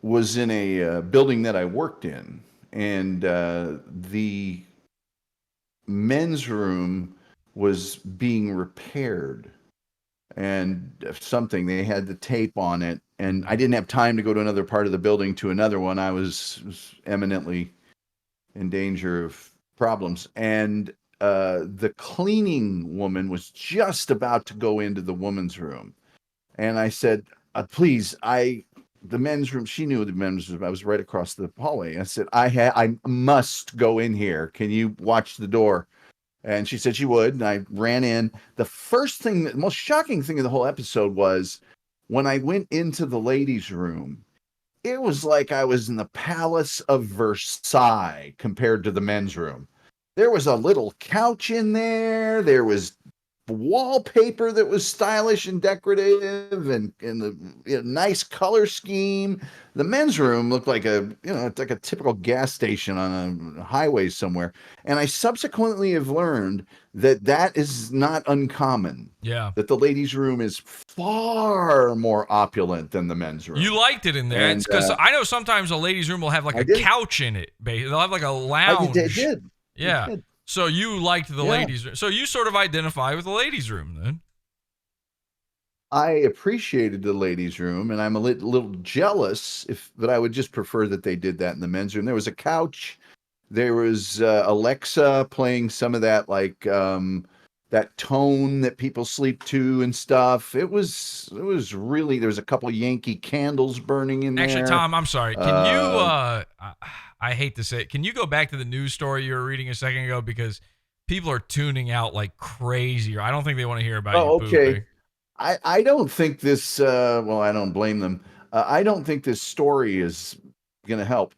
was in a building that I worked in, and the men's room was being repaired, and they had the tape on it, and I didn't have time to go to another part of the building to another one. I was eminently in danger of problems, and the cleaning woman was just about to go into the woman's room, and I said, please, the men's room, she knew the men's room. I was right across the hallway. I said, I must go in here. Can you watch the door? And she said she would. And I ran in. The most shocking thing of the whole episode was when I went into the ladies' room, it was like I was in the Palace of Versailles compared to the men's room. There was a little couch in there. There was wallpaper that was stylish and decorative, and the nice color scheme. The men's room looked like it's like a typical gas station on a highway somewhere. And I subsequently have learned that is not uncommon. Yeah. That the ladies' room is far more opulent than the men's room. You liked it in there. And, it's because I know sometimes a ladies' room will have like a couch in it. They'll have like a lounge. It did. Yeah. It did. So you liked the ladies' room. So you sort of identify with the ladies' room then. I appreciated the ladies' room, and I'm a little jealous, but I would just prefer that they did that in the men's room. There was a couch. There was Alexa playing some of that, like that tone that people sleep to and stuff. It was really, there was a couple Yankee candles burning in there. Actually, Tom, I'm sorry. Can you, I hate to say it, can you go back to the news story you were reading a second ago? Because people are tuning out like crazy. I don't think they want to hear about you pooping. I don't think this, well, I don't blame them. I don't think this story is going to help.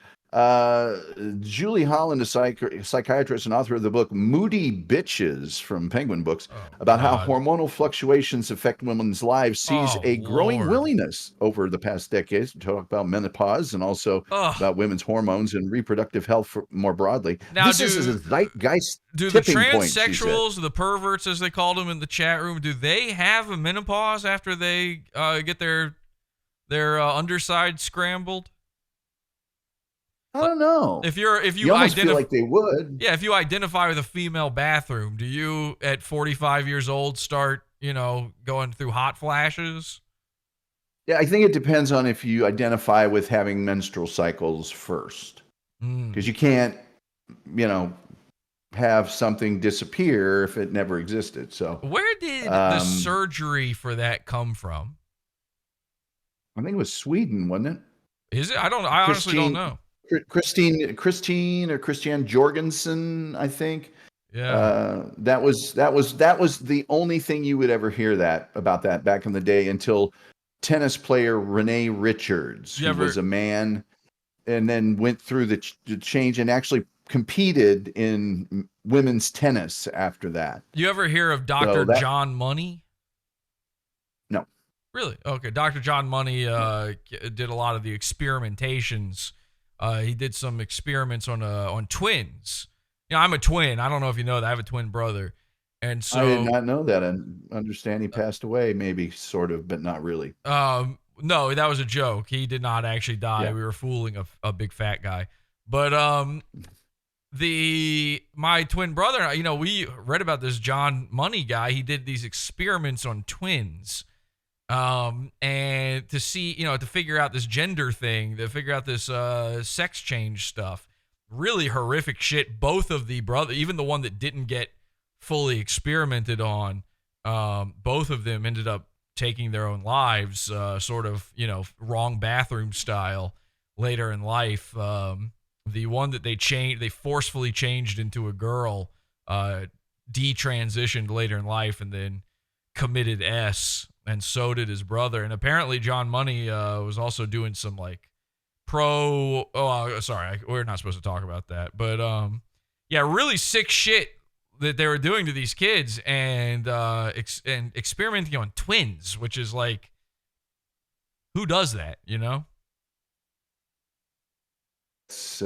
Julie Holland, a psychiatrist and author of the book Moody Bitches from Penguin Books, about how hormonal fluctuations affect women's lives, sees a growing willingness over the past decades to talk about menopause and also about women's hormones and reproductive health more broadly. Now, this is a zeitgeist do the tipping point, transsexuals, the perverts as they called them in the chat room, do they have a menopause after they get their underside scrambled? I don't know. If you feel like they would. Yeah, if you identify with a female bathroom, do you at 45 years old start, going through hot flashes? Yeah, I think it depends on if you identify with having menstrual cycles first. Because you can't, have something disappear if it never existed. So where did the surgery for that come from? I think it was Sweden, wasn't it? Is it? I honestly don't know. Christiane Jorgensen, I think. Yeah. That was the only thing you would ever hear about that back in the day until tennis player Renee Richards, who was a man and then went through the change and actually competed in women's tennis after that. You ever hear of Dr. John Money? No. Really? Okay. Dr. John Money did a lot of the experimentations. He did some experiments on twins. You know, I'm a twin. I don't know if you know that. I have a twin brother. And so I did not know that. I understand he passed away, maybe sort of, but not really. No, that was a joke. He did not actually die. Yeah. We were fooling a big fat guy. But my twin brother, you know, we read about this John Money guy. He did these experiments on twins. And to see, you know, to figure out this gender thing, to figure out this sex change stuff. Really horrific shit. Both of the brother, even the one that didn't get fully experimented on, both of them ended up taking their own lives, sort of, you know, wrong bathroom style later in life. The one that they forcefully changed into a girl, detransitioned later in life and then committed S, and so did his brother. And apparently John Money was also doing some like we're not supposed to talk about that, but yeah, really sick shit that they were doing to these kids, and experimenting on twins, which is like, who does that, you know? It's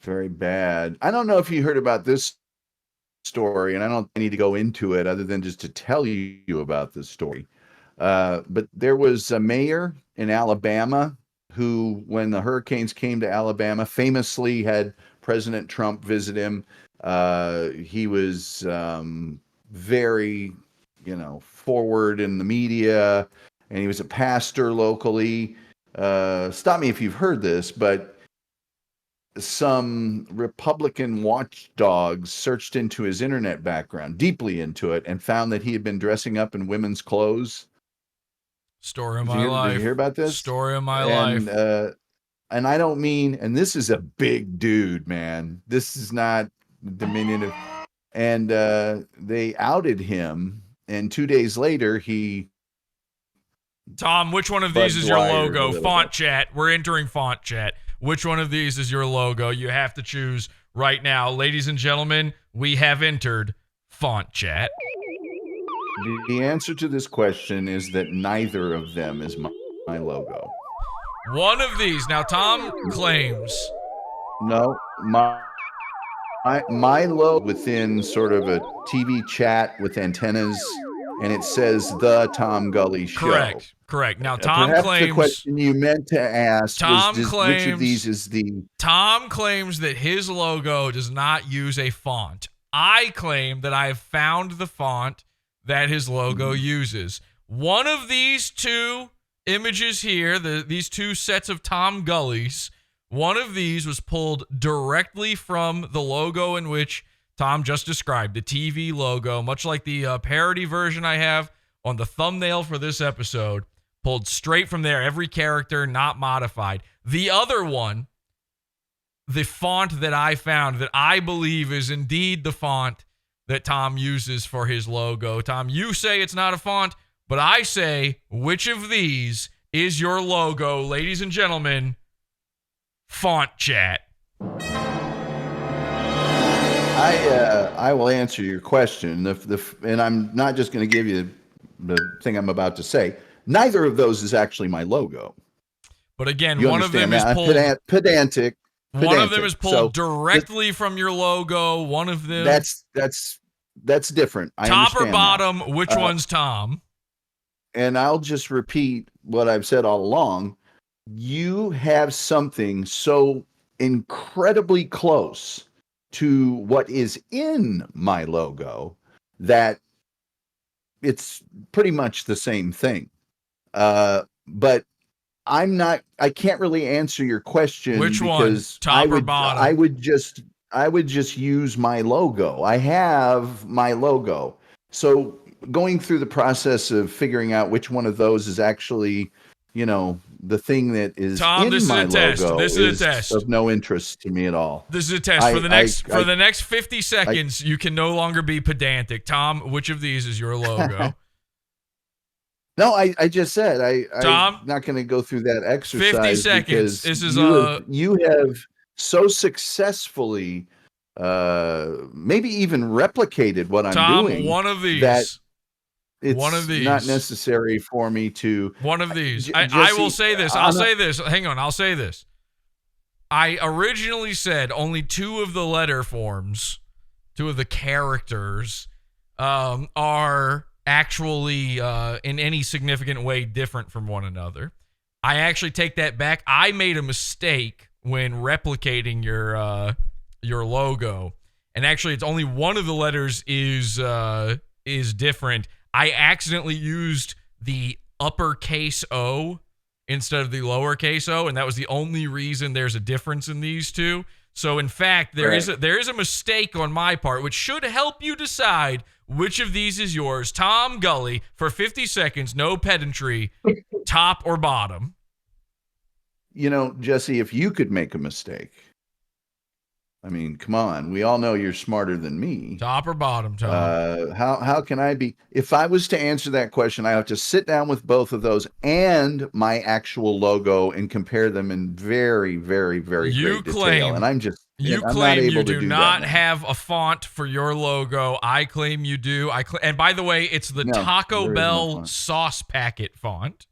very bad. I don't know if you heard about this story, and I don't need to go into it other than just to tell you about this story. But there was a mayor in Alabama who, when the hurricanes came to Alabama, famously had President Trump visit him. He was very, you know, forward in the media, and he was a pastor locally. Stop me if you've heard this, but some Republican watchdogs searched into his internet background, deeply into it, and found that he had been dressing up in women's clothes. Story of my life. Did you hear about this? Story of my life. And I don't mean, and this is a big dude, man. This is not diminutive. And they outed him, and 2 days later, Tom, which one of these is your logo? Font chat. We're entering font chat. Which one of these is your logo? You have to choose right now. Ladies and gentlemen, we have entered font chat. The answer to this question is that neither of them is my logo. One of these. Now, Tom claims. No, my logo within sort of a TV chat with antennas, and it says the Tom Gulley Show. Correct. Now, Tom Perhaps claims. The question you meant to ask which of these is the. Tom claims that his logo does not use a font. I claim that I have found the font that his logo uses. One of these two images here, these two sets of Tom Gulleys, one of these was pulled directly from the logo in which Tom just described, the TV logo, much like the parody version I have on the thumbnail for this episode, pulled straight from there, every character not modified. The other one, the font that I found that I believe is indeed the font that Tom uses for his logo. Tom, you say it's not a font, but I say, which of these is your logo? Ladies and gentlemen, font chat. I will answer your question. And I'm not just going to give you the thing I'm about to say. Neither of those is actually my logo. But again, You one of them understand is that? pulled. Pedantic. One of them is pulled directly from your logo. One of them. That's different. I top or understand bottom, that. which one's Tom? And I'll just repeat what I've said all along. You have something so incredibly close to what is in my logo that it's pretty much the same thing. But I can't really answer your question. Which because one? Top or bottom? I would just use my logo. I have my logo. So going through the process of figuring out which one of those is actually, you know, the thing that is Tom, in this my is a test. logo This is a test. of no interest to me at all. This is a test. For the next 50 seconds, you can no longer be pedantic. Tom, which of these is your logo? No, I just said Tom, I'm not going to go through that exercise. 50 seconds. This is you have so successfully, maybe even replicated what I'm Tom, doing. one of these. That it's one of these. not necessary for me to. One of these. I Jesse, will say this. I'll say this. Hang on. I'll say this. I originally said only 2 of the letter forms, 2 of the characters, are actually in any significant way different from one another. I actually take that back. I made a mistake when replicating your logo, and actually, it's only one of the letters is different. I accidentally used the uppercase O instead of the lowercase o, and that was the only reason there's a difference in these two. So, in fact, there is a mistake on my part, which should help you decide which of these is yours. Tom Gulley, for 50 seconds, no pedantry, top or bottom. You know, Jesse, if you could make a mistake, I mean, come on. We all know you're smarter than me. Top or bottom, Tom? How can I be? If I was to answer that question, I have to sit down with both of those and my actual logo and compare them in very, very, very great detail. And I'm just you I'm claim not able you to do not have a font for your logo. I claim you do. And by the way, it's the Taco Bell sauce packet font.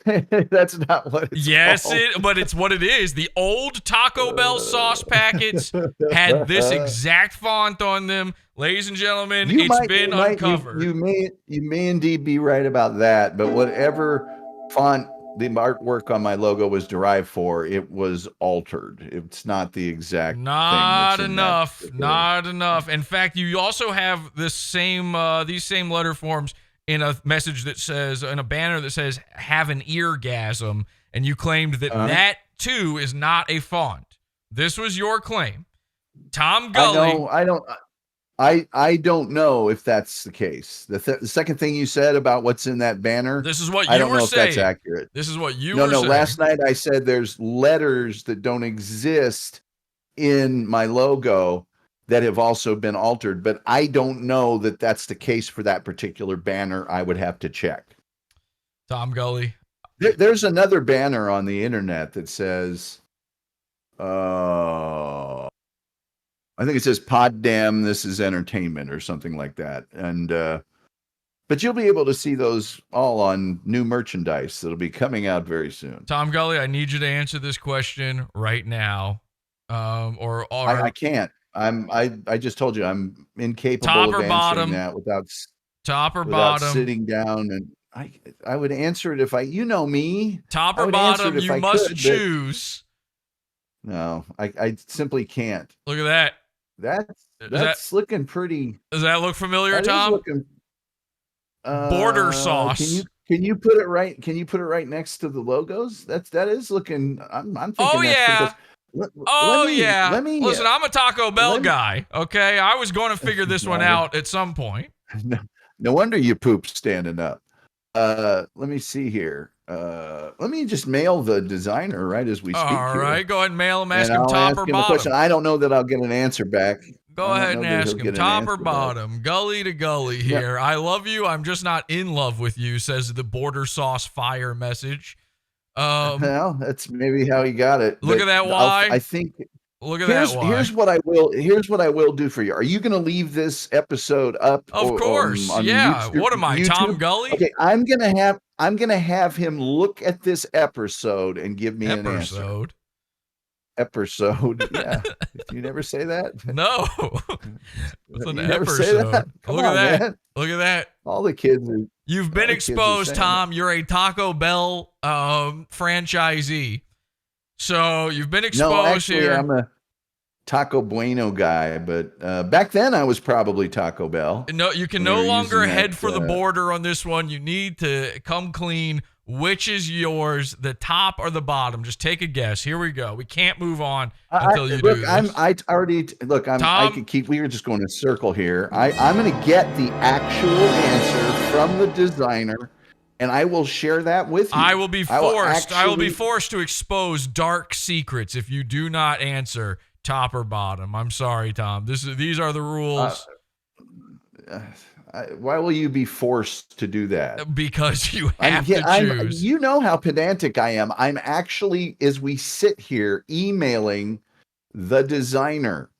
That's not what it's called. But it's what it is. The old Taco Bell sauce packets had this exact font on them. Ladies and gentlemen, it's been uncovered. You may indeed be right about that, but whatever font the artwork on my logo was derived for, it was altered. It's not the exact not thing enough. Not enough. In fact, you also have this same these same letter forms in a message that says, in a banner that says, have an eargasm, and you claimed that that too is not a font. This was your claim. Tom Gulley. I don't know if that's the case. The second thing you said about what's in that banner, this is what I you don't were know saying. if that's accurate. This is what you were saying. No, last night I said there's letters that don't exist in my logo that have also been altered, but I don't know that that's the case for that particular banner. I would have to check. Tom Gulley. There's another banner on the internet that says, I think it says "Pod Damn, this is entertainment" or something like that. And but you'll be able to see those all on new merchandise that'll be coming out very soon. Tom Gulley, I need you to answer this question right now. I can't. I just told you I'm incapable of answering that without sitting down, and I would answer it if you know me. Top or bottom, you must choose. No, I simply can't. Look at that. That's looking pretty. Does that look familiar, Tom? Border sauce. Can you put it right? Can you put it right next to the logos? That is looking. I'm thinking. Oh yeah. Let me listen. I'm a Taco Bell guy. Okay, I was going to figure this one out at some point. No wonder you pooped standing up. Let me see here. Let me just mail the designer right as we speak. All right, here. go ahead and mail him. Ask him top or bottom. I don't know that I'll get an answer back. Go ahead and ask him top or bottom. Gully to Gully here. I love you. I'm just not in love with you, says the border sauce fire message. Well, that's maybe how he got it. Look at that. Why? I think. Look at that. Why? Here's what I will do for you. Are you going to leave this episode up? Of course. On YouTube, what am I, YouTube? Tom Gulley? Okay, I'm gonna have him look at this episode and give me an answer. Episode. Yeah. You never say that? No. It's an never episode. Say that? Look at that. Man. Look at that. All the kids are. You've been exposed, Tom. You're a Taco Bell franchisee. So you've been exposed here. I'm a Taco Bueno guy, but back then I was probably Taco Bell. No, you can no longer head for the border on this one. You need to come clean. Which is yours, the top or the bottom? Just take a guess. Here we go. We can't move on until you do this. I could keep. We were just going in a circle here. I'm going to get the actual answer from the designer, and I will share that with you. I will be forced to expose dark secrets if you do not answer top or bottom. I'm sorry, Tom. These are the rules. Why will you be forced to do that? Because you have to choose. You know how pedantic I am. I'm actually, as we sit here, emailing the designer.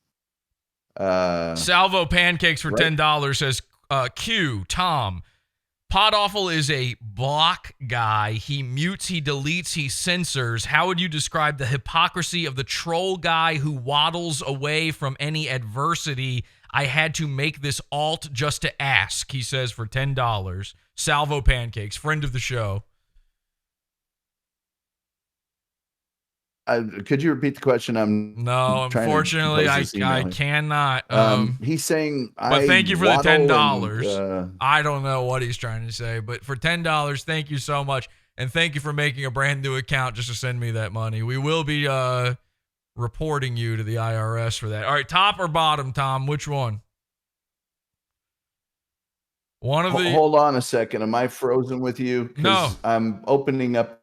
Salvo Pancakes for $10 says, Q, Tom, PodAwful is a block guy. He mutes, he deletes, he censors. How would you describe the hypocrisy of the troll guy who waddles away from any adversity? I had to make this alt just to ask, he says, for $10. Salvo Pancakes, friend of the show. Could you repeat the question? No, unfortunately, I cannot. He's saying, but thank you for the $10. And, I don't know what he's trying to say, but for $10, thank you so much. And thank you for making a brand new account just to send me that money. We will be reporting you to the IRS for that. All right, top or bottom, Tom? Which one? One of the. Hold on a second. Am I frozen with you? No. I'm opening up.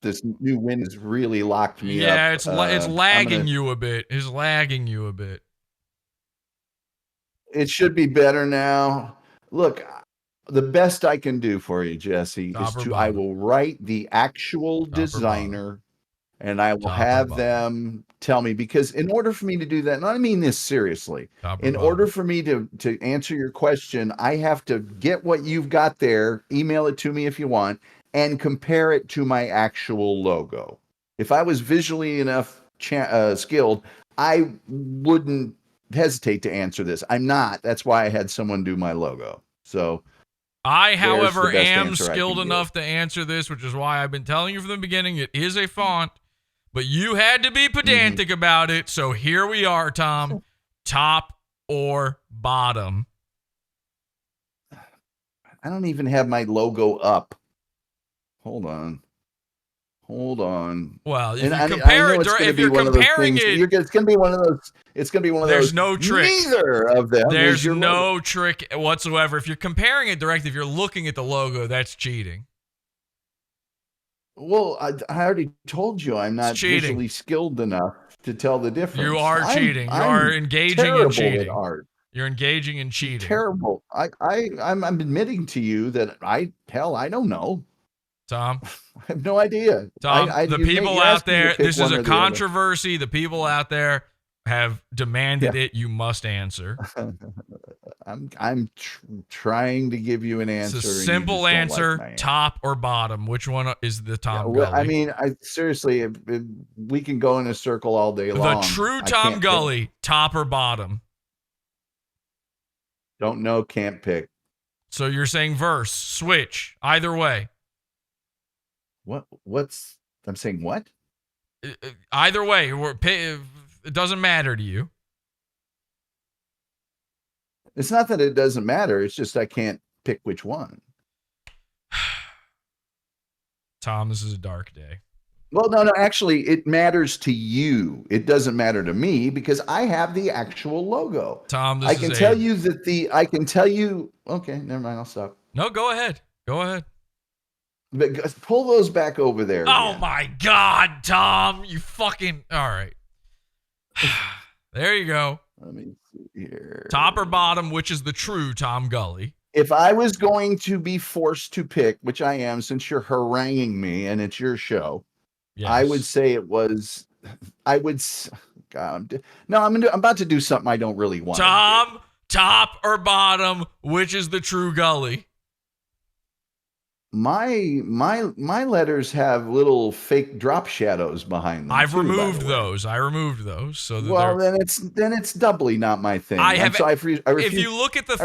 This new wind has really locked me up. Yeah, it's lagging you a bit. It's lagging you a bit. It should be better now. Look, the best I can do for you, Jesse, I will write the actual designer and I will have them tell me, because in order for me to do that, and I mean this seriously, in order for me to answer your question, I have to get what you've got there, email it to me if you want, and compare it to my actual logo. If I was visually enough skilled, I wouldn't hesitate to answer this. I'm not. That's why I had someone do my logo. So I, however, am skilled enough to answer this, which is why I've been telling you from the beginning, it is a font, but you had to be pedantic about it. So here we are, Tom. Top or bottom? I don't even have my logo up. Hold on. Well, if you compare it, if you're comparing it, it's going to be one of those. It's going to be one of those. There's no trick. Neither of them. There's no trick whatsoever. If you're comparing it directly, if you're looking at the logo, that's cheating. Well, I already told you I'm not visually skilled enough to tell the difference. You are cheating. You are engaging in cheating. Art. You're engaging in cheating. Terrible. I'm admitting to you that I don't know. Tom, I have no idea. Tom, the people out there, this is a controversy. The people out there have demanded it. You must answer. I'm trying to give you an answer. It's a simple answer, like top or bottom. Which one is the Tom Gulley? I mean, seriously, we can go in a circle all day long. The true Tom Gulley, top or bottom? Don't know, can't pick. So you're saying verse, switch, either way. I'm saying what? Either way, it doesn't matter to you. It's not that it doesn't matter. It's just I can't pick which one. Tom, this is a dark day. Well, no, actually, it matters to you. It doesn't matter to me because I have the actual logo. Tom, I can tell you. Okay, never mind. I'll stop. No, go ahead. Go ahead. But pull those back over there. Oh again. my God, Tom! You fucking all right. There you go. Let me see here. Top or bottom, which is the true Tom Gulley? If I was going to be forced to pick, which I am, since you're haranguing me and it's your show, yes. I would say it was. God, no, I'm about to do something I don't really want. Tom, top or bottom, which is the true Gulley? My letters have little fake drop shadows behind them. I've removed those. I removed those. So well, then it's doubly not my thing. If you look at the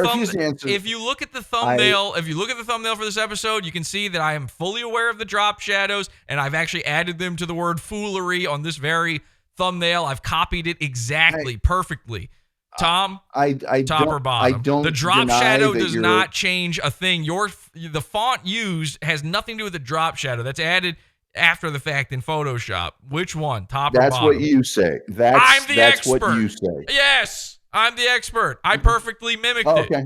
thumbnail for this episode, you can see that I am fully aware of the drop shadows, and I've actually added them to the word foolery on this very thumbnail. I've copied it exactly, perfectly. Tom, top or bottom? The drop shadow does not change a thing. The font used has nothing to do with the drop shadow. That's added after the fact in Photoshop. Which one, top or bottom? That's what you say. I'm the expert. What you say. Yes, I'm the expert. I perfectly mimicked it. Okay.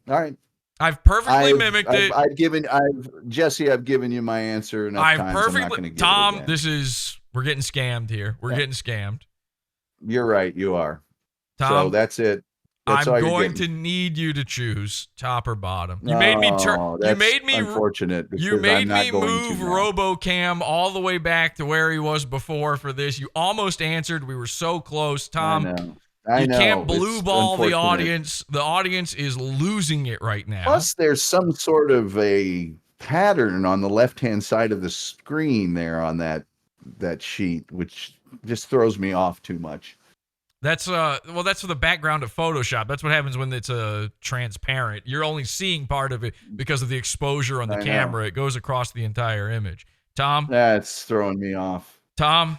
All right. I've perfectly mimicked it. I've given you my answer enough times. I'm not gonna give Tom, it again. We're getting scammed here. We're getting scammed. You're right. You are. Tom, so that's it. I'm going to need you to choose top or bottom. You made me unfortunate. You made me move RoboCam all the way back to where he was before for this. You almost answered. We were so close, Tom. I You know, can't blue it's ball the unfortunate. audience. The audience is losing it right now. Plus, there's some sort of a pattern on the left-hand side of the screen there on that sheet, which just throws me off too much. That's that's for the background of Photoshop. That's what happens when it's transparent. You're only seeing part of it because of the exposure on the I know. camera. It goes across the entire image. Tom, That's throwing me off. Tom,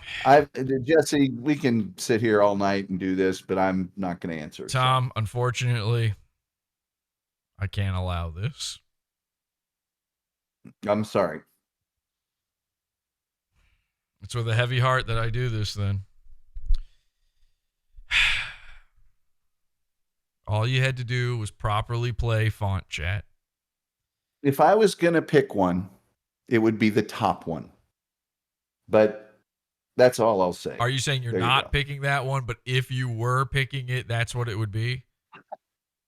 Jesse, we can sit here all night and do this, but I'm not going to answer. Tom, unfortunately, I can't allow this. I'm sorry. It's with a heavy heart that I do this then. All you had to do was properly play font chat. If I was going to pick one, it would be the top one. But that's all I'll say. Are you saying you're There you not go. picking that one, but if you were picking it, that's what it would be?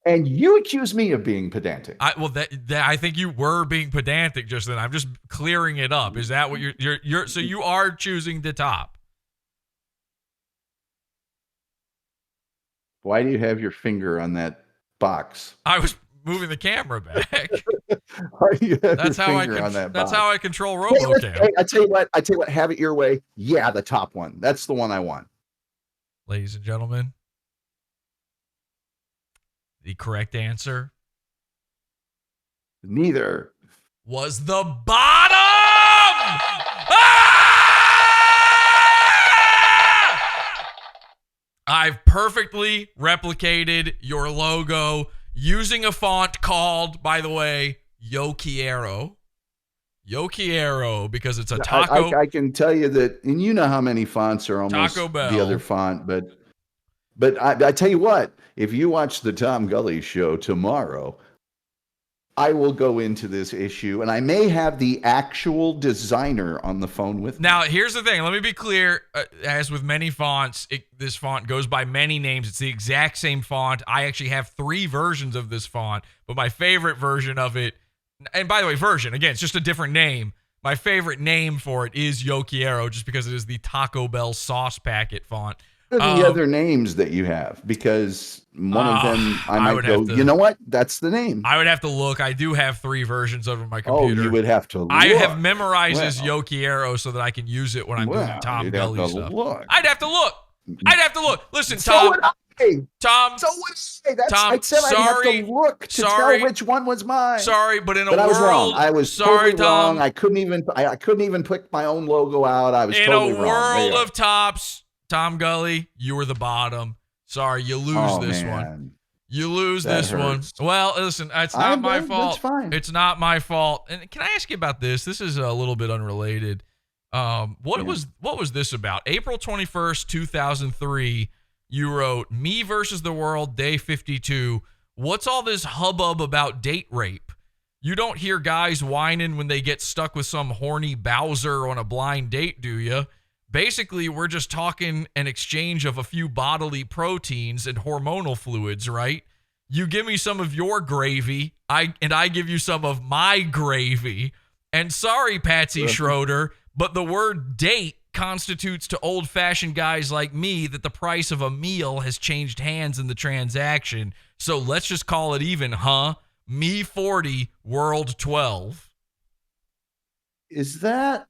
And you accuse me of being pedantic. I think you were being pedantic just then. I'm just clearing it up. Is that what you're so you are choosing the top? Why do you have your finger on that box? I was moving the camera back. Why do you have That's your how I finger on that that's box? how I control Hey, RoboCam. hey, I tell you what, have it your way. Yeah, the top one. That's the one I want. Ladies and gentlemen, the correct answer Neither. was the bottom. I've perfectly replicated your logo using a font called, by the way, Yo Quiero. Yo Quiero, because it's a taco. I can tell you that, and you know how many fonts are almost Taco Bell. the other font, but I tell you what, if you watch the Tom Gulley Show tomorrow, I will go into this issue, and I may have the actual designer on the phone with me. Now, here's the thing. Let me be clear. As with many fonts, this font goes by many names. It's the exact same font. I actually have 3 versions of this font, but my favorite version of it, and by the way, version, again, it's just a different name. My favorite name for it is Yo Quiero, just because it is the Taco Bell sauce packet font. What are the other names that you have? Because one of them, I might would go, have to- you know what? That's the name. I would have to look. I do have 3 versions of it on my computer. Oh, you would have to look. I have memorized this Well. Yo Quiero so that I can use it when I'm doing Tom you'd have Gulley to stuff. look. I'd have to look. I'd have to look. Listen, So Tom. would I. Tom. So would I. That's, Tom, I said I'd sorry, have to look to sorry. tell which one was mine. Sorry, but in a But I was wrong. world, I was sorry, totally wrong. Tom. I couldn't even pick my own logo out. I was In totally a wrong. There you world go. of tops, Tom Gulley, you were the bottom. Sorry, you lose Oh, this man. one. You lose That this hurts. one. Well, listen, it's not I'm my good. fault. That's fine. It's not my fault. And can I ask you about this? This is a little bit unrelated. What was this about? April 21st, 2003, you wrote, "Me versus the world, day 52. What's all this hubbub about date rape? You don't hear guys whining when they get stuck with some horny Bowser on a blind date, do you? Basically, we're just talking an exchange of a few bodily proteins and hormonal fluids, right? You give me some of your gravy, I give you some of my gravy. And sorry, Patsy Schroeder, but the word date constitutes to old-fashioned guys like me that the price of a meal has changed hands in the transaction. So let's just call it even, huh? Me 40, world 12. Is that?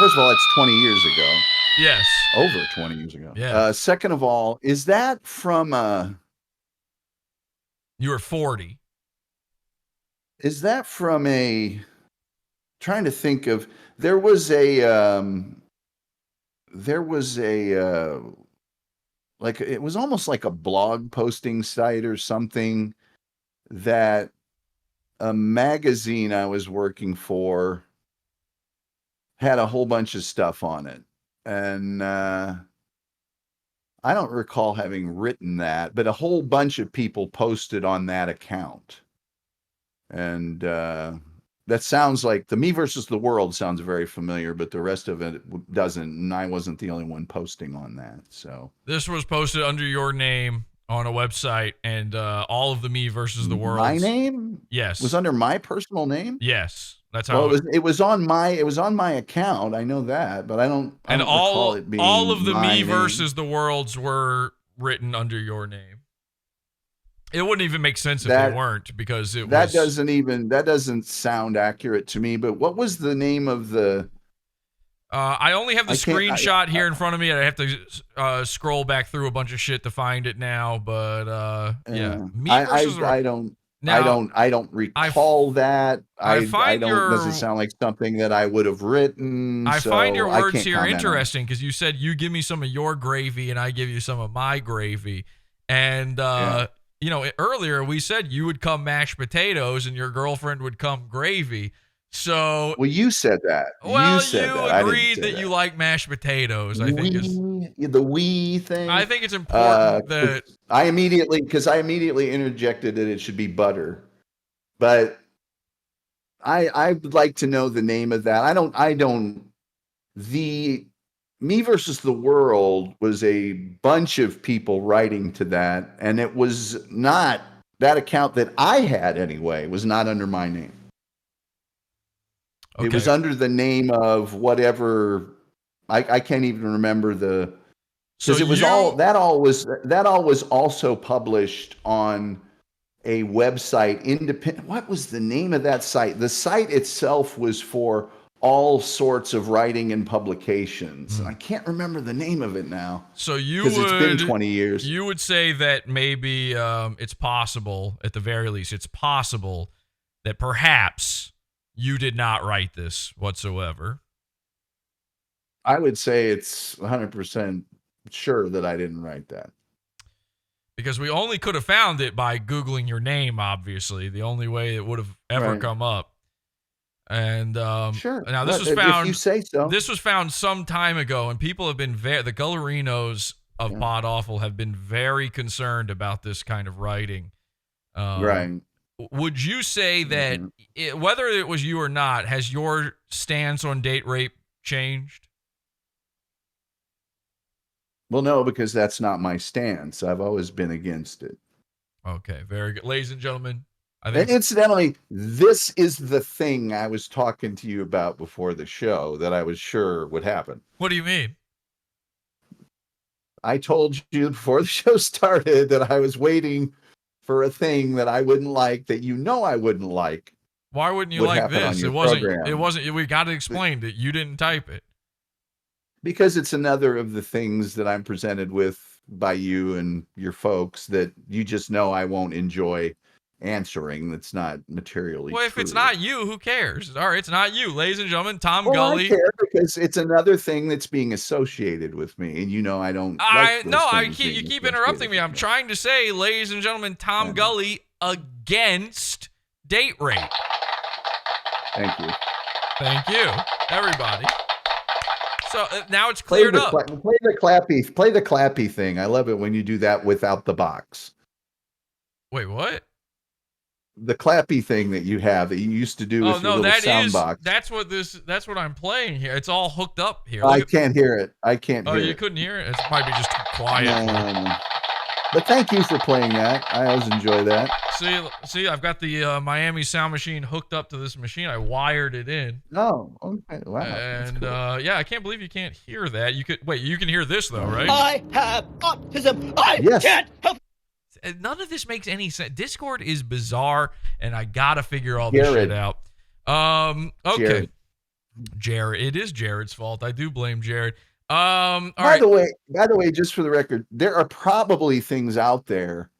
First of all, it's 20 years ago. Yes. Over 20 years ago. Yeah. Second of all, is that from You were 40. Is that from a? Trying to think of. There was a. Like it was almost like a blog posting site or something that a magazine I was working for had a whole bunch of stuff on it. And I don't recall having written that, but a whole bunch of people posted on that account. And that sounds like the Me versus the World sounds very familiar, but the rest of it doesn't. And I wasn't the only one posting on that. So this was posted under your name on a website, and all of the Me versus the World. My name? Yes. Was under my personal name? Yes. That's Well, how. it was on my account. I know that, but I don't And recall it being all of the my me name. versus the worlds were written under your name. It wouldn't even make sense if That- they weren't, because it That was. that doesn't sound accurate to me. But what was the name of the? I only have the I can't- screenshot here in front of me. I have to scroll back through a bunch of shit to find it now. But yeah, me versus I don't. Now, I don't recall that. I find doesn't sound like something that I would have written. I so find your I words can't here comment on it. interesting, because you said you give me some of your gravy and I give you some of my gravy. And, you know, earlier we said you would come mashed potatoes and your girlfriend would come gravy. So, Well, you said that. well, you said you that. I didn't agreed say that you like mashed potatoes. I think is the we thing. I think it's important that I immediately interjected that it should be butter, but I would like to know the name of that. I don't. The Me versus the World was a bunch of people writing to that, and it was not that account that I had anyway. Was not under my name. Okay. It was under the name of whatever. I can't even remember the. Because it was that all was also published on a website independent. What was the name of that site? The site itself was for all sorts of writing and publications. I can't remember the name of it now. So you because would, it's been 20 years. You would say that maybe it's possible, at the very least, it's possible that perhaps you did not write this whatsoever. I would say it's 100% sure that I didn't write that. Because we only could have found it by Googling your name, obviously. The only way it would have ever come up. And sure. Now this was If found. you say so. This was found some time ago, and people have been the Gullerinos of PodAWFUL have been very concerned about this kind of writing. Right. Would you say that whether it was you or not, has your stance on date rape changed? Well, no, because that's not my stance. I've always been against it. Okay, very good. Ladies and gentlemen, I And think incidentally, this is the thing I was talking to you about before the show that I was sure would happen. What do you mean? I told you before the show started that I was waiting for a thing that I wouldn't like, that I wouldn't like. Why wouldn't you like this? It program. wasn't, we got to explain that you didn't type it. Because it's another of the things that I'm presented with by you and your folks that you just know I won't enjoy answering. That's not materially Well, if true. it's not you, who cares? All right, it's not you. Ladies and gentlemen, Tom Well, Gulley. I care because it's another thing that's being associated with me, and you know I don't. You keep interrupting me. I'm trying to say, ladies and gentlemen, Tom Gulley against date rape. Thank you. Thank you, everybody. So now it's cleared up. Play the clappy thing. I love it when you do that without the box. Wait, what? The clappy thing that you have that you used to do with your little sound box. That's what I'm playing here. It's all hooked up here. I can't hear it. I can't hear it. Oh, you couldn't hear it? It might be just too quiet. No. But thank you for playing that. I always enjoy that. See, I've got the Miami sound machine hooked up to this machine. I wired it in. Oh, okay. Wow. And yeah, I can't believe you can't hear that. You can hear this though, right? I have autism. I Yes. can't help. None of this makes any sense. Discord is bizarre, and I gotta figure all this shit out. Okay. Jared. It is Jared's fault. I do blame Jared. By the way, just for the record, there are probably things out there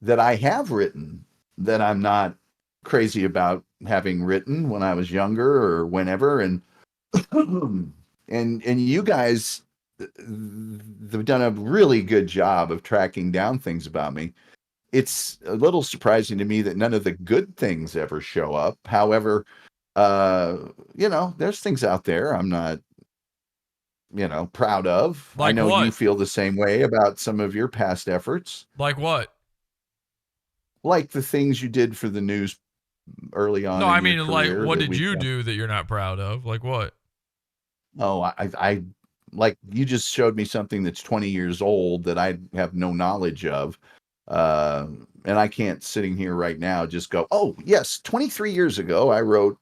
that I have written that I'm not crazy about having written when I was younger or whenever, and and you guys have done a really good job of tracking down things about me. It's a little surprising to me that none of the good things ever show up. However, there's things out there I'm not proud of. Like I know what? you feel the same way about some of your past efforts. Like what? Like the things you did for the news early on. No, in I your mean, like, career what that did you do that you're not proud of? Like what? Oh, I like you just showed me something that's 20 years old that I have no knowledge of. And I can't sitting here right now just go, oh yes, 23 years ago I wrote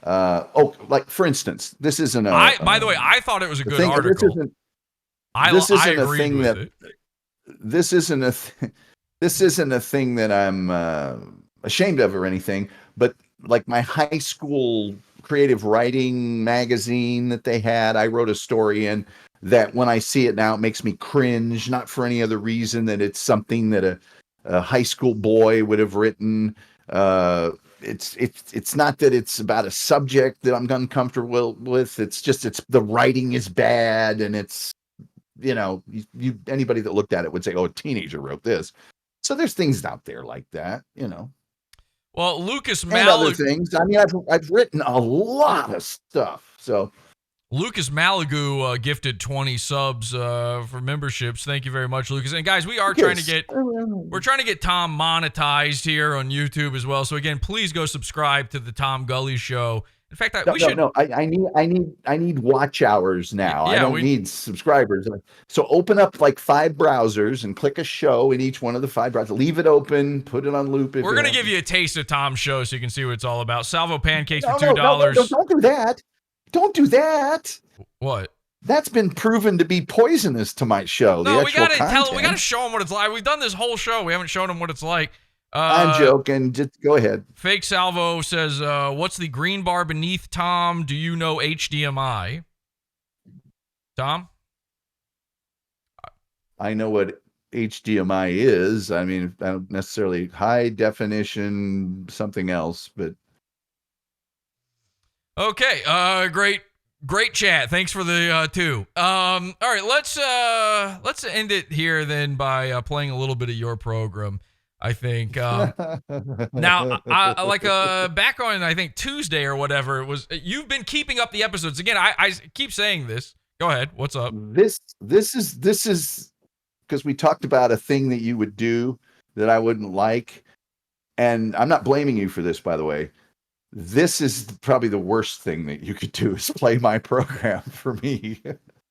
Like for instance, this isn't a. By the way, I thought it was a good thing, article. This isn't I a agreed thing with that. it. This isn't a. This isn't a thing that I'm ashamed of or anything. But like my high school creative writing magazine that they had, I wrote a story in that when I see it now, it makes me cringe. Not for any other reason that it's something that a high school boy would have written. It's not that it's about a subject that I'm uncomfortable with. It's just the writing is bad, and it's you anybody that looked at it would say, "Oh, a teenager wrote this." So there's things out there like that, Well, Lucas and other Malagu, things. I mean, I've written a lot of stuff, so. Lucas Malagu gifted 20 subs for memberships. Thank you very much, Lucas. And guys, we're trying to get Tom monetized here on YouTube as well. So again, please go subscribe to the Tom Gulley Show. In fact, I need watch hours now. Yeah, I don't need subscribers. So open up like 5 browsers and click a show in each one of the 5 browsers. Leave it open, put it on loop. We're going to give you a taste of Tom's show so you can see what it's all about. Salvo pancakes for $2. No, don't do that. Don't do that. What? That's been proven to be poisonous to my show. No, we got to show them what it's like. We've done this whole show. We haven't shown them what it's like. I'm joking. Just go ahead. Fake Salvo says, what's the green bar beneath Tom? Do you know HDMI? Tom? I know what HDMI is. I mean, I don't necessarily high definition something else, but. Okay. Great chat. Thanks for the 2. All right, let's end it here then by playing a little bit of your program. I think now, back on I think Tuesday or whatever it was. You've been keeping up the episodes again. I keep saying this. Go ahead. What's up? This is because we talked about a thing that you would do that I wouldn't like, and I'm not blaming you for this, by the way. This is probably the worst thing that you could do is play my program for me.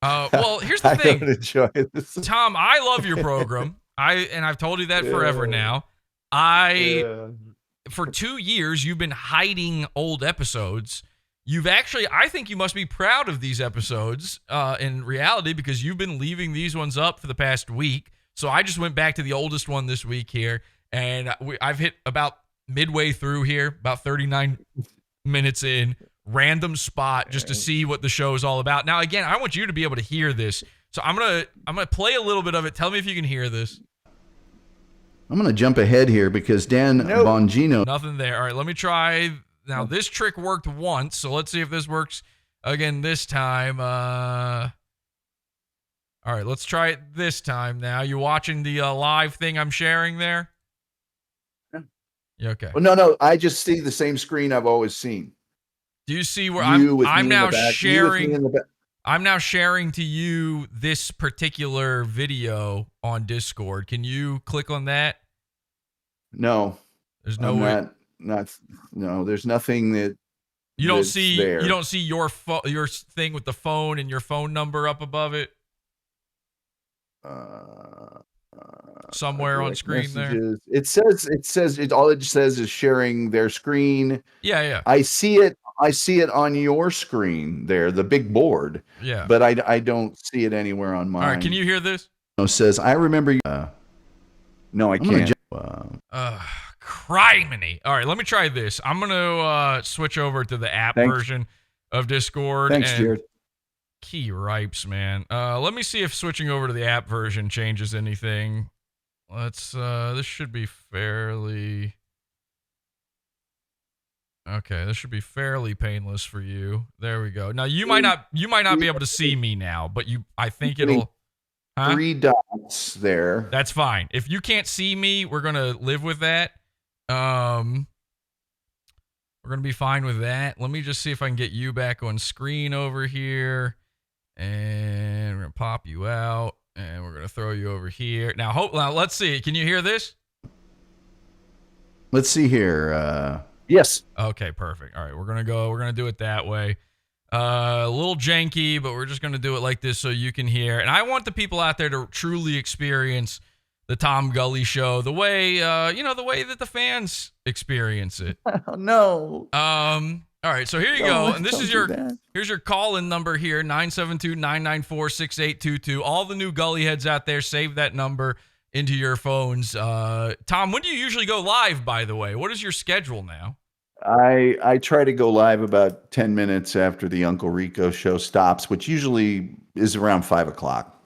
Well, here's the thing. I don't enjoy this. Tom, I love your program. I've told you that forever now. For 2 years, you've been hiding old episodes. I think you must be proud of these episodes in reality because you've been leaving these ones up for the past week. So I just went back to the oldest one this week here, and I've hit about midway through here, about 39 minutes in, random spot just to see what the show is all about. Now, again, I want you to be able to hear this. So I'm gonna play a little bit of it. Tell me if you can hear this. I'm gonna jump ahead here because Dan Bongino. Nothing there. All right, let me try. Now this trick worked once, so let's see if this works again this time. All right, let's try it this time. Now you watching the live thing I'm sharing there? Yeah, okay. Well, no. I just see the same screen I've always seen. Do you see where I'm now sharing? I'm now sharing to you this particular video on Discord. Can you click on that? No. There's no way. No, there's nothing that you don't see there. You don't see your thing with the phone and your phone number up above it? Somewhere on screen messages. There. It says all it says is sharing their screen. Yeah. I see it on your screen there, the big board. Yeah. But I don't see it anywhere on mine. All right, can you hear this? It says, I remember you. No, I can't. Criminy. All right, let me try this. I'm going to switch over to the app version of Discord. Thanks, Jared. Key ripes, man. Let me see if switching over to the app version changes anything. This should be fairly... Okay, this should be fairly painless for you. There we go. Now you might not be able to see me now, but I think it'll 3 dots there. That's fine. If you can't see me, we're gonna live with that. We're gonna be fine with that. Let me just see if I can get you back on screen over here, and we're gonna pop you out, and we're gonna throw you over here. Now, let's see. Can you hear this? Let's see here. Yes. Okay, perfect. All right, we're gonna do it that way. A little janky, but we're just gonna do it like this so you can hear. And I want the people out there to truly experience the Tom Gulley Show the way the way that the fans experience it. Oh, no. All All right, so here you No, go. And this don't is do your that. here's your call-in number here, 972-994-6822. All the new Gully heads out there, save that number into your phones. Tom, when do you usually go live, by the way? What is your schedule now? I try to go live about 10 minutes after the Uncle Rico show stops, which usually is around 5 o'clock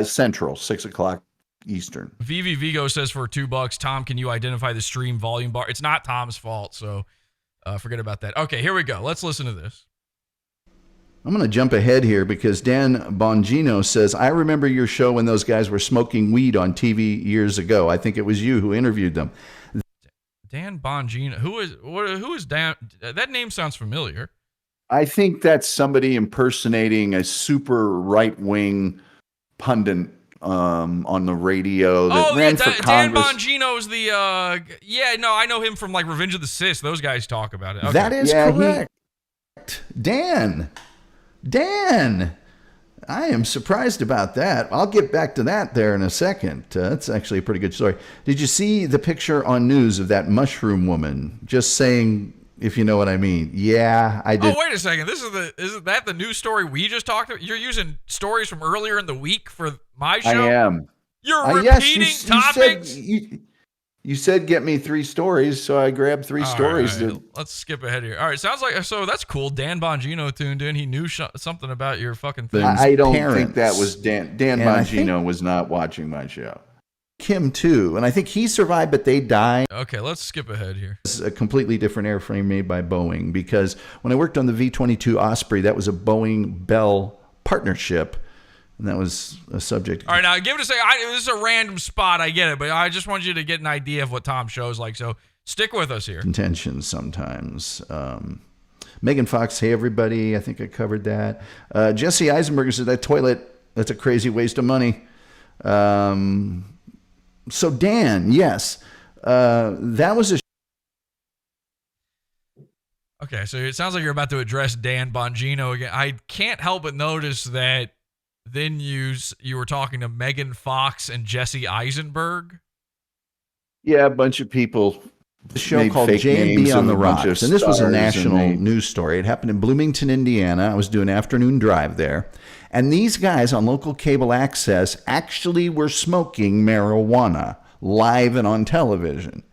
Central, 6 o'clock Eastern. VV Vigo says for $2, Tom, can you identify the stream volume bar? It's not Tom's fault, so forget about that. Okay, here we go. Let's listen to this. I'm going to jump ahead here because Dan Bongino says, I remember your show when those guys were smoking weed on TV years ago. I think it was you who interviewed them. Dan Bongino. Who is Dan? That name sounds familiar. I think that's somebody impersonating a super right-wing pundit on the radio that ran for Dan Congress. Bongino's the I know him from like Revenge of the Sis. Those guys talk about it. Okay. That is correct. Dan, I am surprised about that. I'll get back to that there in a second. That's actually a pretty good story. Did you see the picture on news of that mushroom woman just saying, if you know what I mean? Yeah, I did. Oh, wait a second. Isn't that the news story we just talked about? You're using stories from earlier in the week for my show? I am. You're repeating topics? You said get me 3 stories, so I grabbed 3 stories. Right. Let's skip ahead here. All right, sounds like so. That's cool. Dan Bongino tuned in. He knew something about your fucking thing. I don't think that was Dan. Dan Bongino was not watching my show. Kim too, and I think he survived, but they died. Okay, let's skip ahead here. It's a completely different airframe made by Boeing because when I worked on the V-22 Osprey, that was a Boeing Bell partnership. And that was a subject. All right, now give it a second. This is a random spot. I get it, but I just want you to get an idea of what Tom's show's like. So stick with us here. Intentions sometimes. Megan Fox, hey everybody. I think I covered that. Jesse Eisenberger said that toilet, that's a crazy waste of money. So Dan, yes, that was a. Okay, so it sounds like you're about to address Dan Bongino again. I can't help but notice that. Then you were talking to Megan Fox and Jesse Eisenberg. Yeah, a bunch of people. A show called J&B on the Rocks, and this was a national news story. It happened in Bloomington, Indiana. I was doing an afternoon drive there, and these guys on local cable access actually were smoking marijuana live and on television,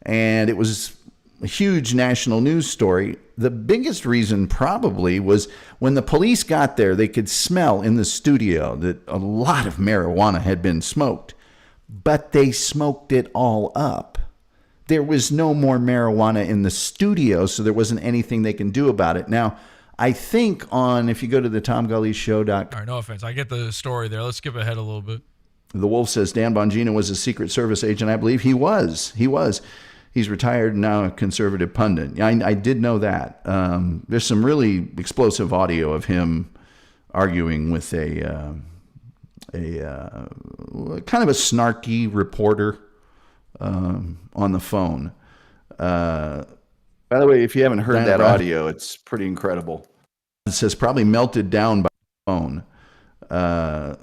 and it was a huge national news story. The biggest reason probably was when the police got there, they could smell in the studio that a lot of marijuana had been smoked, but they smoked it all up. There was no more marijuana in the studio, so there wasn't anything they can do about it. Now, I think if you go to the TomGulleyShow.com. All right, no offense. I get the story there. Let's skip ahead a little bit. The Wolf says Dan Bongino was a Secret Service agent. I believe he was. He's retired and now a conservative pundit. I did know that. There's some really explosive audio of him arguing with a kind of a snarky reporter on the phone. By the way, if you haven't heard that audio, it's pretty incredible. It says probably melted down by the phone.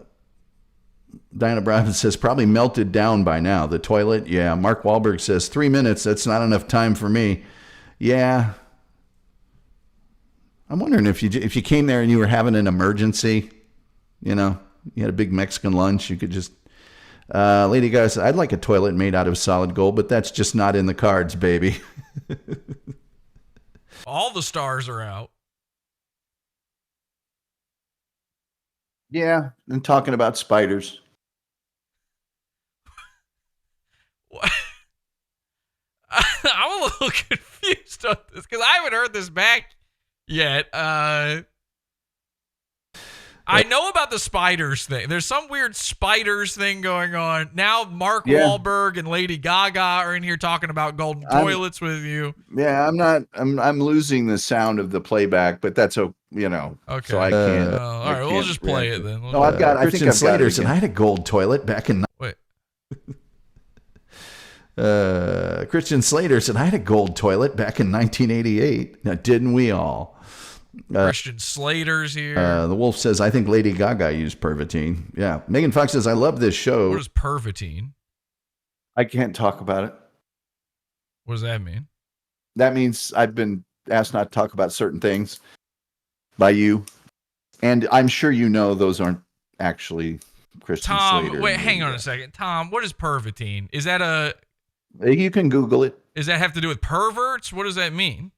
Diana Brown says probably melted down by now. The toilet, yeah. Mark Wahlberg says 3 minutes. That's not enough time for me. Yeah. I'm wondering if you came there and you were having an emergency, you had a big Mexican lunch, you could just. Lady Gaga said, I'd like a toilet made out of solid gold, but that's just not in the cards, baby. All the stars are out. Yeah, and talking about spiders. I'm a little confused on this because I haven't heard this back yet. I know about the spiders thing. There's some weird spiders thing going on. Now Mark Wahlberg and Lady Gaga are in here talking about golden toilets with you. Yeah, I'm losing the sound of the playback, but that's okay. So I can't. All right, we'll just play it then. No, I've got. I think I've Slater got it said I had a gold toilet back in. Wait. Christian Slater said I had a gold toilet back in 1988. Now, didn't we all? Christian Slater's here. The Wolf says I think Lady Gaga used Pervitin. Yeah. Megan Fox says I love this show. What is Pervitin? I can't talk about it. What does that mean? That means I've been asked not to talk about certain things by you. And I'm sure you know those aren't actually Christian Tom, Slater. wait, hang on a second. Tom, what is pervitine? Is that You can Google it. Does that have to do with perverts? What does that mean?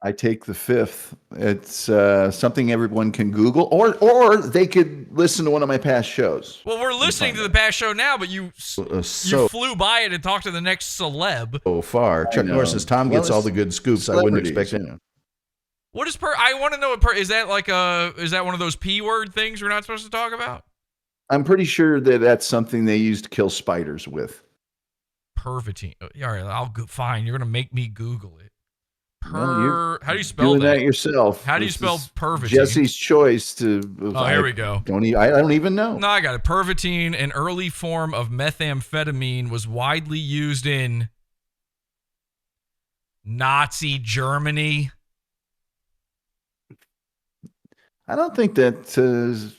I take the fifth. It's something everyone can Google, or they could listen to one of my past shows. Well, we're listening to the past show now, but you flew by it and talked to the next celeb. So far, Chuck Norris says Tom gets all the good scoops. I wouldn't expect it. What is I want to know what is that like is that one of those P word things we're not supposed to talk about? I'm pretty sure that that's something they used to kill spiders with. Pervitine. All right, I'll go. Fine. You're gonna make me Google it. How do you spell that yourself? How do you spell pervitine? Jesse's choice to. Oh, here we go. I don't even know. No, I got it. Pervitine, an early form of methamphetamine, was widely used in Nazi Germany. I don't think that.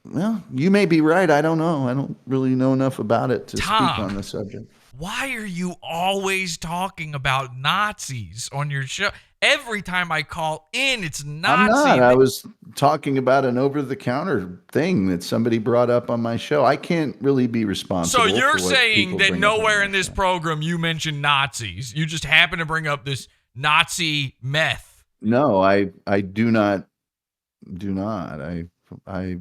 Well, you may be right. I don't know. I don't really know enough about it to speak on the subject. Why are you always talking about Nazis on your show? Every time I call in, it's Nazi. I'm not. I was talking about an over-the-counter thing that somebody brought up on my show. I can't really be responsible. So you're for what saying that bring nowhere in this program you mentioned Nazis. You just happen to bring up this Nazi meth. No, I do not. I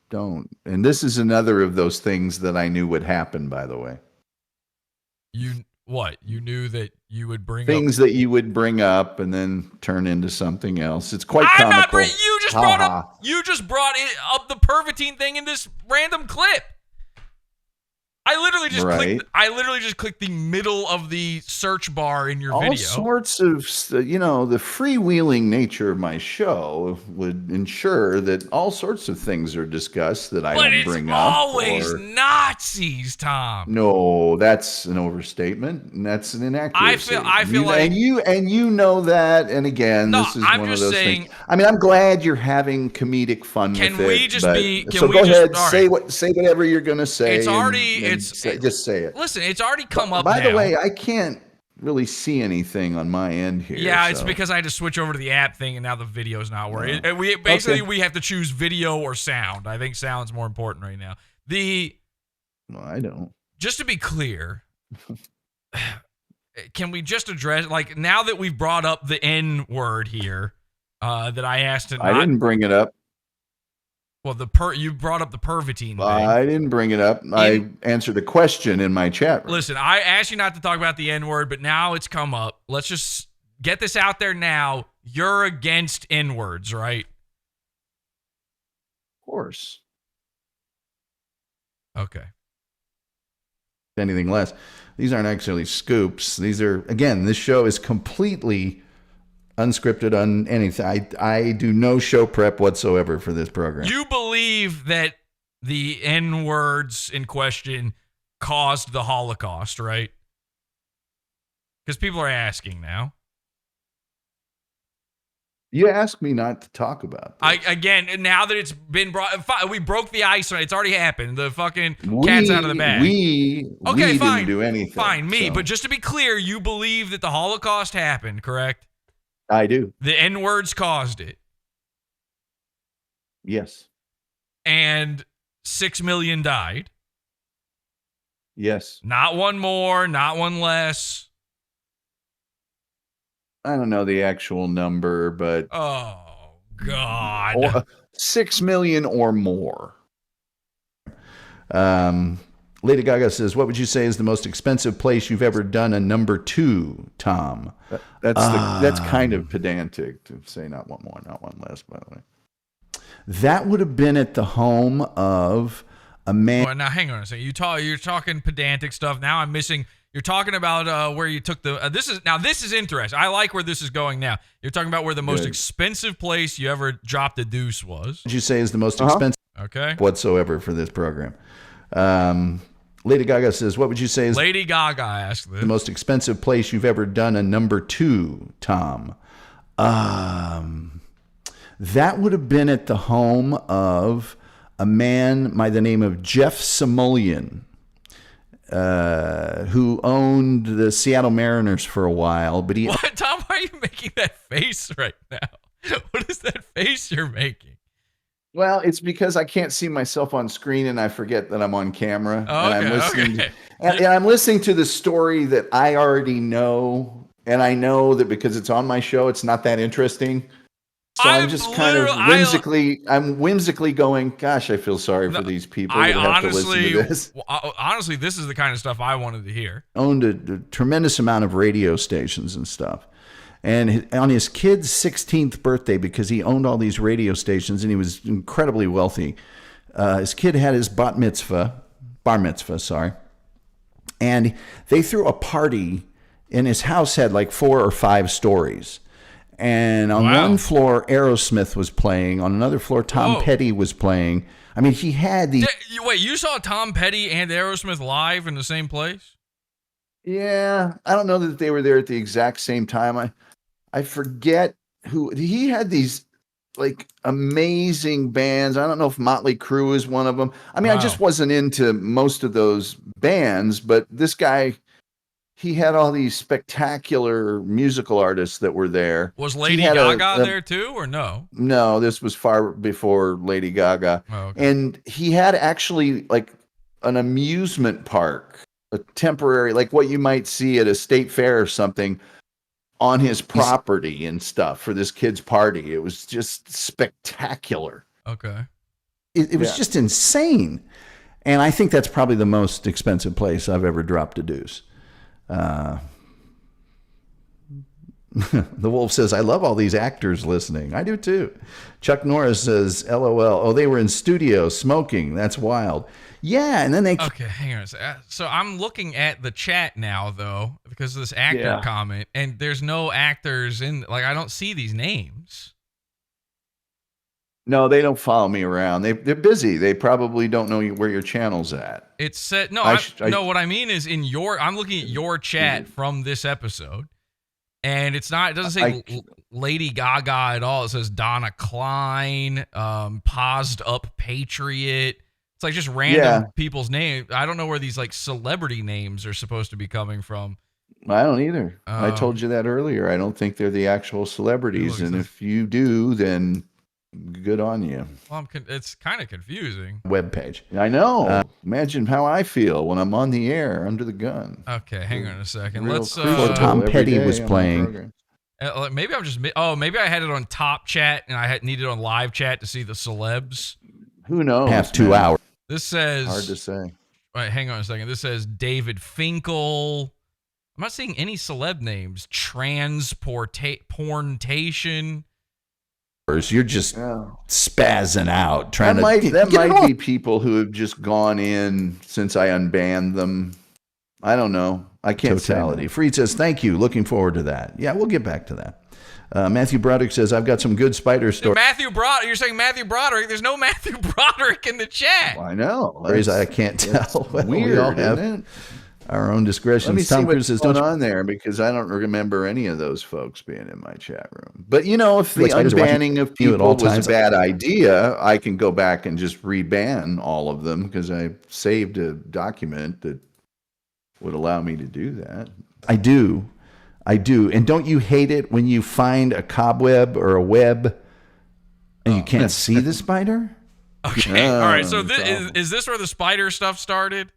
don't. And this is another of those things that I knew would happen, by the way. You knew that you would bring things that you would bring up and then turn into something else. It's quite comical. You just brought up the pervitine thing in this random clip. I literally just clicked the middle of the search bar in your video. All sorts of, the freewheeling nature of my show would ensure that all sorts of things are discussed that I don't bring up. But it's always Nazis, Tom. No, that's an overstatement, and that's an inaccuracy. I feel like, and you know that. And again, this is one of those things. I mean, I'm glad you're having comedic fun with it. Can we just be? So go ahead, say whatever you're going to say. It's already. Just say it. Listen, it's already come up. By the way, I can't really see anything on my end here. Yeah, it's because I had to switch over to the app thing, and now the video's not working. And we have to choose video or sound. I think sound's more important right now. Well, I don't. Just to be clear, can we just address now that we've brought up the N word here? That I asked to. I didn't bring it up. Well, you brought up the pervitine thing. I didn't bring it up. I answered a question in my chat room. Listen, I asked you not to talk about the N-word, but now it's come up. Let's just get this out there now. You're against N-words, right? Of course. Okay. Anything less. These aren't actually scoops. These are, again, this show is completely unscripted on anything. I do no show prep whatsoever for this program. You believe that the N-words in question caused the Holocaust, right? Because people are asking now. You asked me not to talk about this. Again, now that it's been brought, we broke the ice on it. It's already happened. The fucking cat's out of the bag. We didn't do anything. Fine, but just to be clear, you believe that the Holocaust happened, correct? I do. The N-words caused it. Yes. And 6 million died. Yes. Not one more, not one less. I don't know the actual number, but... Oh, God. 6 million or more. Lady Gaga says, what would you say is the most expensive place you've ever done a number 2, Tom? That's kind of pedantic to say not one more, not one less, by the way. That would have been at the home of a man. Well, now, hang on a second. You're talking pedantic stuff. Now I'm missing. You're talking about where you took the. This is interesting. I like where this is going now. You're talking about where the most expensive place you ever dropped a deuce was. What would you say is the most expensive whatsoever for this program? Lady Gaga says, what would you say is Lady Gaga asked this. The most expensive place you've ever done a number 2, Tom? That would have been at the home of a man by the name of Jeff Samulian. who owned the Seattle Mariners for a while. But What, Tom? Why are you making that face right now? What is that face you're making? Well, it's because I can't see myself on screen and I forget that I'm on camera. Oh, and I'm listening okay. and I'm listening to the story that I already know. And I know that because it's on my show, it's not that interesting. So I'm just kind of whimsically going, gosh, I feel sorry for these people that have to listen to this. Honestly, this is the kind of stuff I wanted to hear. Owned a tremendous amount of radio stations and stuff. And on his kid's 16th birthday, because he owned all these radio stations and he was incredibly wealthy, his kid had his bar mitzvah, and they threw a party, and his house had like 4 or 5 stories. And on one floor, Aerosmith was playing. On another floor, Tom Petty was playing. I mean, he had these... Wait, you saw Tom Petty and Aerosmith live in the same place? Yeah, I don't know that they were there at the exact same time. I forget who... He had these like amazing bands. I don't know if Motley Crue is one of them. I mean, I just wasn't into most of those bands, but this guy... He had all these spectacular musical artists that were there. Was Lady Gaga there too, or no? No, this was far before Lady Gaga. Oh, okay. And he had actually like an amusement park, a temporary, like what you might see at a state fair or something, on his property and stuff for this kid's party. It was just spectacular. Okay. It was just insane. And I think that's probably the most expensive place I've ever dropped a deuce. The Wolf says, I love all these actors listening. I do too. Chuck Norris says, LOL. Oh, they were in studio smoking. That's wild. Yeah, and then they... Okay, hang on a second. So I'm looking at the chat now, though, because of this actor comment, and there's no actors in... Like, I don't see these names. No, they don't follow me around. They're busy. They probably don't know where your channel's at. It's set... No, no, what I mean is in your... I'm looking at your chat from this episode, and it's not... It doesn't say Lady Gaga at all. It says Donna Klein, Paused Up Patriot... It's like just random people's names. I don't know where these like celebrity names are supposed to be coming from. I don't either. I told you that earlier. I don't think they're the actual celebrities. And if you do, then good on you. Well, it's kind of confusing. Webpage. I know. Imagine how I feel when I'm on the air under the gun. Okay, hang on a second. Let's. Tom Petty was playing. Maybe I'm just. Oh, maybe I had it on top chat and I needed it on live chat to see the celebs. Who knows? Have 2 hours. This says... Hard to say. All right, hang on a second. This says David Finkel. I'm not seeing any celeb names. Porntation. You're just spazzing out. Trying that might be people who have just gone in since I unbanned them. I don't know. I can't Totality. Freed says, thank you. Looking forward to that. Yeah, we'll get back to that. Matthew Broderick says, I've got some good spider stories. You're saying Matthew Broderick. There's no Matthew Broderick in the chat. Well, I know. I can't tell. Weird, we all have isn't it? our own discretion. Let me see what's going on there, because I don't remember any of those folks being in my chat room. But, you know, if the unbanning of people was a bad idea, I can go back and just reban all of them, because I saved a document that would allow me to do that. I do. And don't you hate it when you find a cobweb or a web and you can't see the spider? Okay. All right. So is this where the spider stuff started?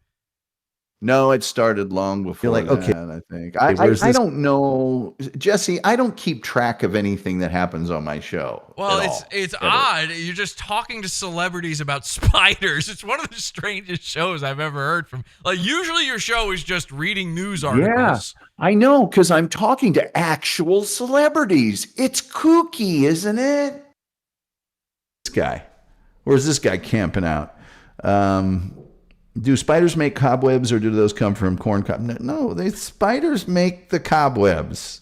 No, it started long before that, I think. I don't know. Jesse, I don't keep track of anything that happens on my show. Well, it's odd. You're just talking to celebrities about spiders. It's one of the strangest shows I've ever heard from. Like, usually your show is just reading news articles. Yeah, I know, because I'm talking to actual celebrities. It's kooky, isn't it? This guy. Where's this guy camping out? Do spiders make cobwebs, or do those come from corn cob? No, spiders make the cobwebs.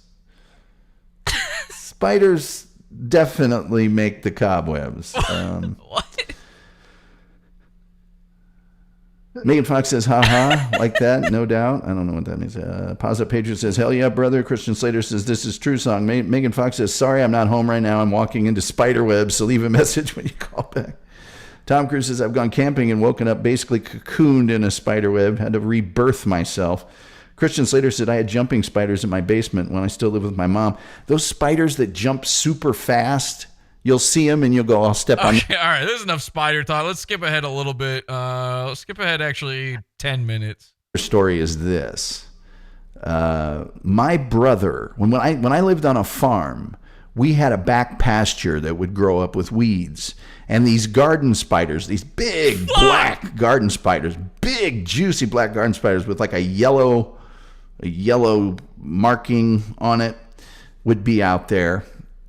Spiders definitely make the cobwebs. What? Megan Fox says, haha, like that, no doubt. I don't know what that means. Positive Patriot says, hell yeah, brother. Christian Slater says, this is true song. Megan Fox says, sorry, I'm not home right now. I'm walking into spider webs, so leave a message when you call back. Tom Cruise says, I've gone camping and woken up basically cocooned in a spider web, had to rebirth myself. Christian Slater said, I had jumping spiders in my basement when I still lived with my mom. Those spiders that jump super fast, you'll see them and you'll go, I'll step on. Okay, all right, there's enough spider talk. Let's skip ahead a little bit. Let's skip ahead actually 10 minutes. The story is this. My brother, when I lived on a farm, we had a back pasture that would grow up with weeds. And these garden spiders, these big black garden spiders, big juicy black garden spiders with like a yellow marking on it would be out there.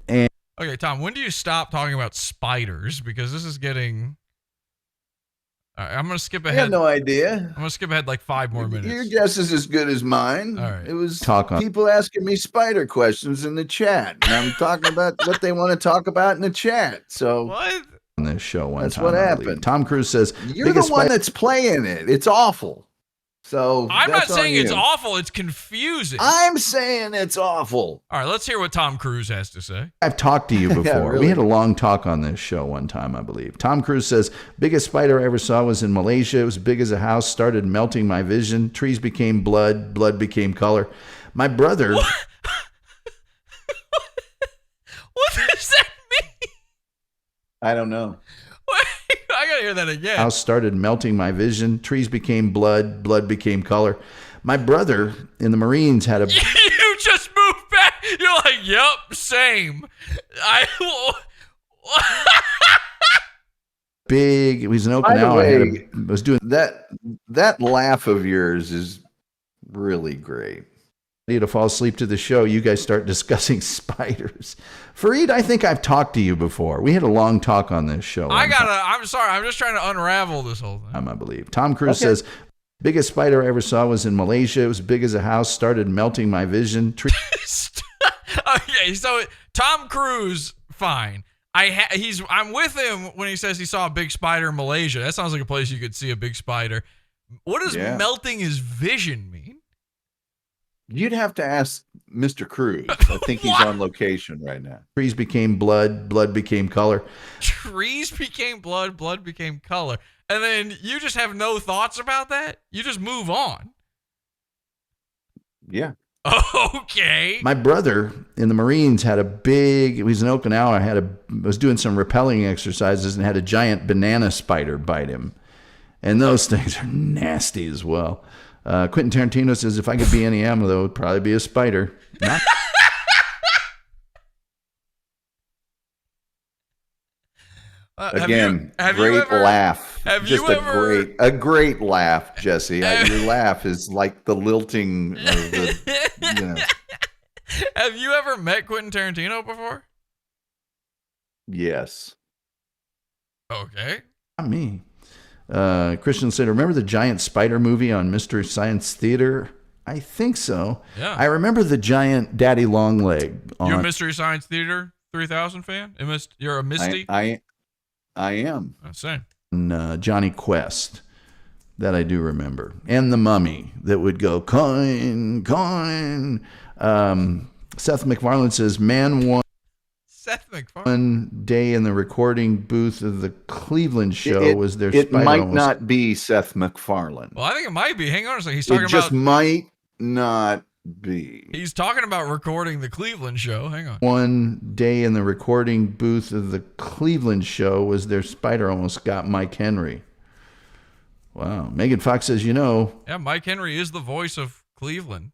And okay, Tom, when do you stop talking about spiders? Because this is getting... I'm going to skip ahead. I have no idea. I'm going to skip ahead like 5 more minutes. Your guess is as good as mine. All right. It was Talk on. people asking me spider questions in the chat. And I'm talking about what they want to talk about in the chat. So what? On this show one That's time, what I believe. happened. Tom Cruise says, you're the one that's playing it. It's awful. So I'm not that's on saying it's you. awful. It's confusing. I'm saying it's awful. All right, let's hear what Tom Cruise has to say. I've talked to you before. Yeah, really. We had a long talk on this show one time, I believe. Tom Cruise says, biggest spider I ever saw was in Malaysia. It was big as a house, started melting my vision. Trees became blood, blood became color. My brother... What does that mean? I don't know. Wait, I gotta hear that again. House started melting my vision. Trees became blood, blood became color. My brother in the Marines had a... You just moved back. You're like, yep, same. big... He was in By the Okinawa. way, was doing... That laugh of yours is really great. To fall asleep to the show, you guys start discussing spiders. Fareed, I think I've talked to you before. We had a long talk on this show. I'm sorry. I'm just trying to unravel this whole thing. I believe. Tom Cruise says, biggest spider I ever saw was in Malaysia. It was big as a house, started melting my vision. Okay, so Tom Cruise, fine. I'm with him when he says he saw a big spider in Malaysia. That sounds like a place you could see a big spider. What does melting his vision mean? You'd have to ask Mr. Cruz. I think he's on location right now. Trees became blood, blood became color. Trees became blood, blood became color. And then you just have no thoughts about that? You just move on. Yeah. Okay. My brother in the Marines had a big, he was in Okinawa, was doing some rappelling exercises and had a giant banana spider bite him. And those things are nasty as well. Quentin Tarantino says, if I could be any animal, though, it would probably be a spider. Again, great laugh. Just a great laugh, Jesse. Your laugh is like the lilting of the, Have you ever met Quentin Tarantino before? Yes. Okay. Not me. Christian said, remember the giant spider movie on Mystery Science Theater? I think so. Yeah. I remember the giant Daddy Longleg. You're a Mystery Science Theater 3000 fan? You're a Misty? I am. Same. And, Johnny Quest. That I do remember. And the Mummy that would go, coin, coin. Seth MacFarlane says, man won. Seth MacFarlane. One day in the recording booth of the Cleveland show was their It spider might almost... not be Seth MacFarlane. Well, I think it might be. Hang on a second. He's talking It just about... might not be. He's talking about recording the Cleveland show. Hang on. One day in the recording booth of the Cleveland show was their spider almost got Mike Henry. Wow. Megan Fox says, Yeah, Mike Henry is the voice of Cleveland.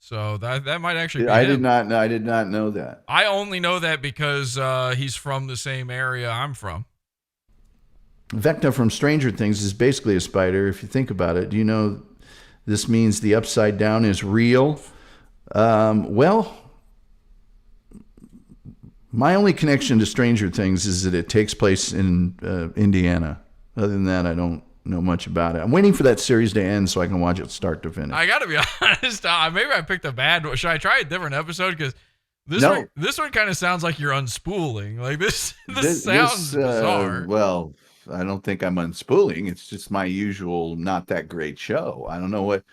So that might actually be I him. I did not know that. I only know that because he's from the same area I'm from. Vecna from Stranger Things is basically a spider, if you think about it. Do you know this means the upside down is real? Well, my only connection to Stranger Things is that it takes place in Indiana. Other than that, I don't know much about it. I'm waiting for that series to end so I can watch it start to finish. I got to be honest. Maybe I picked a bad one. Should I try a different episode? Because this one kind of sounds like you're unspooling. Like this sounds bizarre. Well, I don't think I'm unspooling. It's just my usual not that great show. I don't know what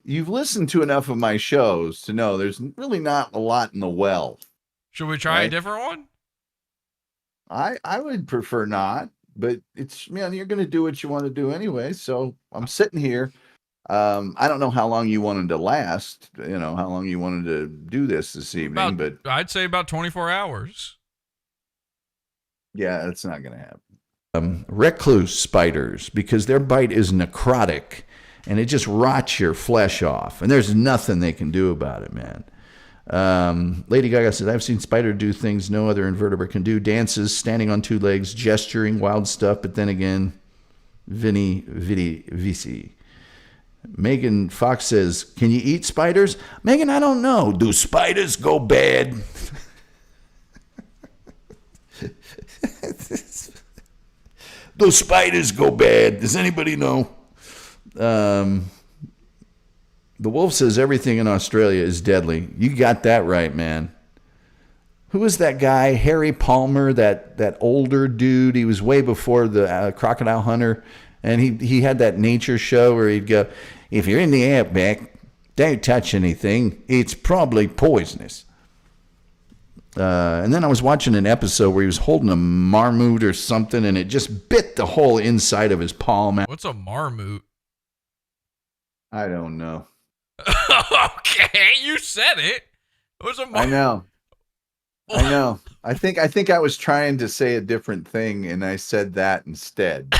you've listened to enough of my shows to know there's really not a lot in the well. Should we try a different one? I would prefer not, but it's, man, you're going to do what you want to do anyway. So I'm sitting here. I don't know how long you wanted to last, how long you wanted to do this evening, but I'd say about 24 hours. Yeah, it's not going to happen. Recluse spiders, because their bite is necrotic and it just rots your flesh off, and there's nothing they can do about it, man. Lady Gaga says, I've seen spider do things no other invertebrate can do, dances, standing on two legs, gesturing, wild stuff, but then again, Vici. Megan Fox says, can you eat spiders? Megan, I don't know. Do spiders go bad? Do spiders go bad? Does anybody know? The Wolf says everything in Australia is deadly. You got that right, man. Who is that guy? Harry Palmer, that older dude. He was way before the Crocodile Hunter. And he had that nature show where he'd go, if you're in the outback, don't touch anything. It's probably poisonous. And then I was watching an episode where he was holding a marmot or something, and it just bit the whole inside of his palm out. What's a marmot? I don't know. Okay, you said it. What's a marmot? I know. I think I was trying to say a different thing, and I said that instead.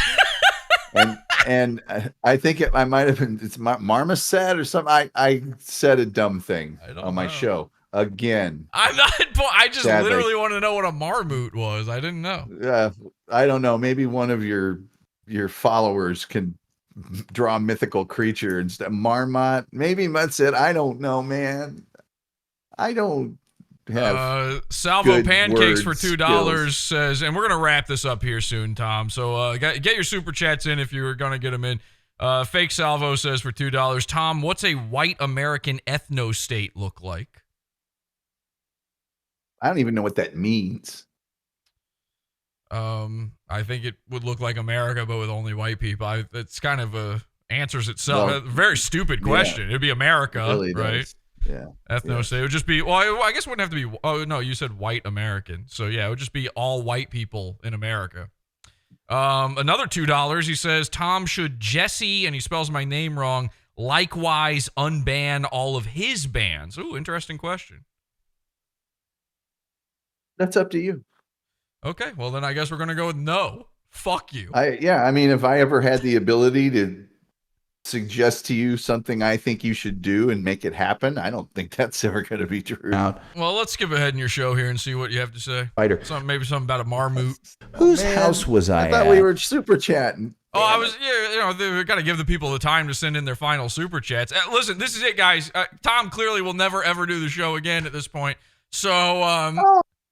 and I think I might have been, it's marmoset or something. I said a dumb thing on my show. Again, I'm not. I just sadly. literally want to know what a marmot was. I didn't know. I don't know. Maybe one of your followers can draw a mythical creature instead. Marmot. Maybe that's it. I don't know, man. I don't have. Salvo Pancakes for $2 skills. says, and we're gonna wrap this up here soon, Tom. So get your super chats in if you're gonna get them in. Fake Salvo says for $2, Tom, what's a white American ethno state look like? I don't even know what that means. I think it would look like America, but with only white people. It's kind of answers itself. Well, a very stupid question. yeah. It'd be America, It really right? does. Yeah. Ethno state. It would just be, well, I guess it wouldn't have to be, oh, no, you said white American. So, yeah, it would just be all white people in America. Another $2, he says, Tom, should Jesse, and he spells my name wrong, likewise unban all of his bands? Ooh, interesting question. That's up to you. Okay, well, then I guess we're going to go with no. Fuck you. I mean, if I ever had the ability to suggest to you something I think you should do and make it happen, I don't think that's ever going to be true. Well, let's skip ahead in your show here and see what you have to say. Spider. Maybe something about a marmot. Whose house was I thought at? we were super chatting. Oh, I was, we got to give the people the time to send in their final super chats. Listen, this is it, guys. Tom clearly will never, ever do the show again at this point. So,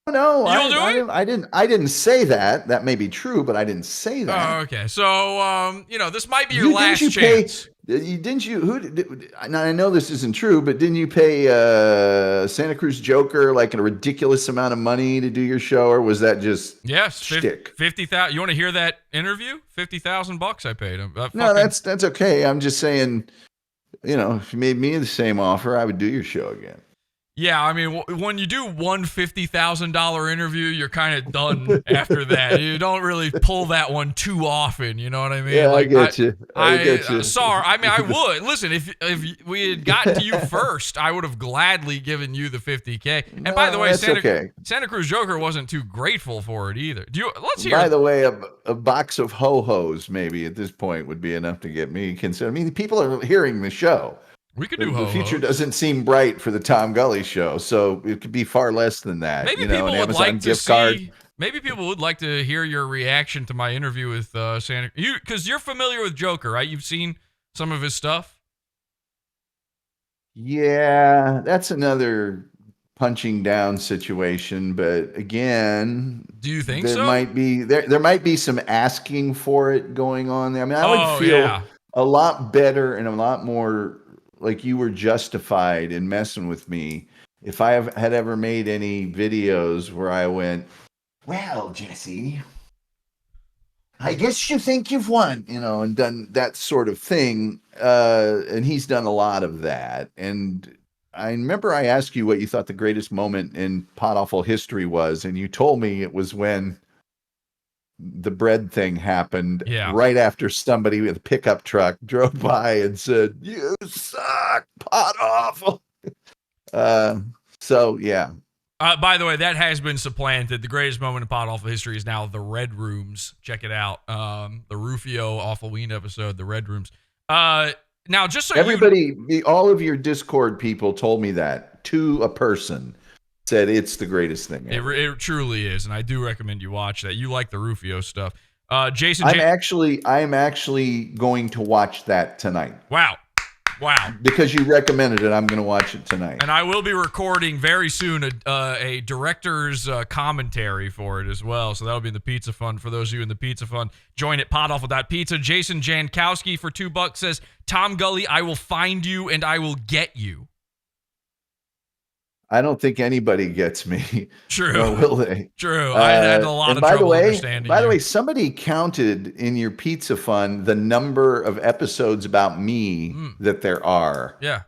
No, You'll do it? I didn't say that. That may be true, but I didn't say that. Oh, okay. So, this might be your last chance. Didn't you? Now I know this isn't true, but didn't you pay Santa Cruz Joker like a ridiculous amount of money to do your show, or was that just shtick? 50,000. You want to hear that interview? $50,000 I paid him. No, that's okay. I'm just saying, if you made me the same offer, I would do your show again. Yeah, I mean, when you do one $50,000 interview, you're kind of done after that. You don't really pull that one too often. You know what I mean? Yeah, I get you. I get you. Sorry, I mean, I would. Listen, if we had gotten to you first, I would have gladly given you the $50K. And by the way, Santa Cruz Joker wasn't too grateful for it either. Let's hear. By the way, a box of ho-hos maybe at this point would be enough to get me considered. I mean, people are hearing the show. We could do the future doesn't seem bright for the Tom Gulley Show, so it could be far less than that. Maybe people would like to see. Maybe people would like to hear your reaction to my interview with Santa. Because you're familiar with Joker, right? You've seen some of his stuff. Yeah, that's another punching down situation. But again, do you think there so? There might be some asking for it going on there. I mean, I would feel a lot better and a lot more like you were justified in messing with me if I had ever made any videos where I went, well, Jesse, I guess you think you've won, and done that sort of thing. And he's done a lot of that. And I remember I asked you what you thought the greatest moment in PODAWFUL history was, and you told me it was when the bread thing happened Yeah. right after somebody with a pickup truck drove by and said, "You suck, pot awful." So yeah. By the way, that has been supplanted. The greatest moment in PODAWFUL history is now the Red Rooms. Check it out. The Rufio Awful Ween episode, the Red Rooms. Now, just so all of your Discord people told me that to a person. Said it's the greatest thing ever. It truly is, and I do recommend you watch that. You like the Rufio stuff. Jason, I'm actually going to watch that tonight. Wow. Because you recommended it, I'm going to watch it tonight. And I will be recording very soon a director's commentary for it as well. So that'll be in the Pizza Fund. For those of you in the Pizza Fund, join at podawful.pizza. Jason Jankowski for $2 says, Tom Gulley, I will find you and I will get you. I don't think anybody gets me. True. Or will they? True. I had a lot of trouble understanding. By the way, somebody counted in your Pizza Fund the number of episodes about me that there are. Yeah.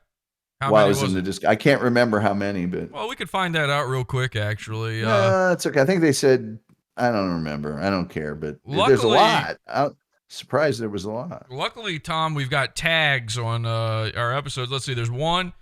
While I was in the disc, I can't remember how many, but well, we could find that out real quick. Actually, it's okay. I think they said I don't remember. I don't care, but there's a lot. I'm surprised there was a lot. Luckily, Tom, we've got tags on our episodes. Let's see. There's 1,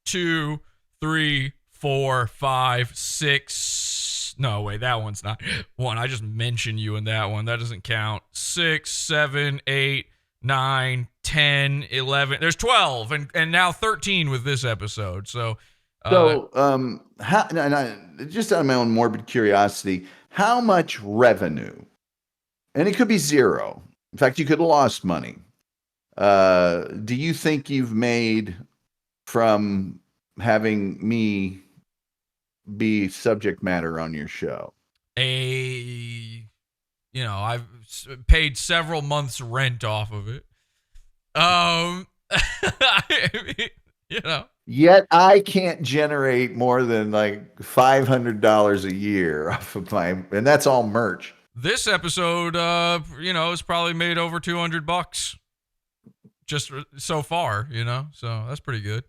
2, 3, 4, 5, 6. No, wait, that one's not one. I just mentioned you in that one. That doesn't count. 6, 7, 8, 9, 10, 11. There's 12 and now 13 with this episode. So, how, just out of my own morbid curiosity, how much revenue, and it could be zero. In fact, you could have lost money. Do you think you've made from having me be subject matter on your show? I've paid several months rent off of it. Yet I can't generate more than like $500 a year off of and that's all merch. This episode, it's probably made over $200 just so far, so that's pretty good.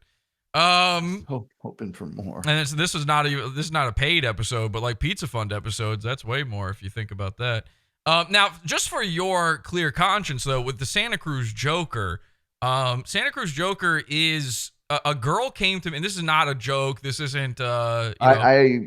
Hoping for more. And this is not a paid episode, but like Pizza Fund episodes, that's way more if you think about that. Now, just for your clear conscience, though, with the Santa Cruz Joker, Santa Cruz Joker is a girl came to me, and this is not a joke. This isn't. I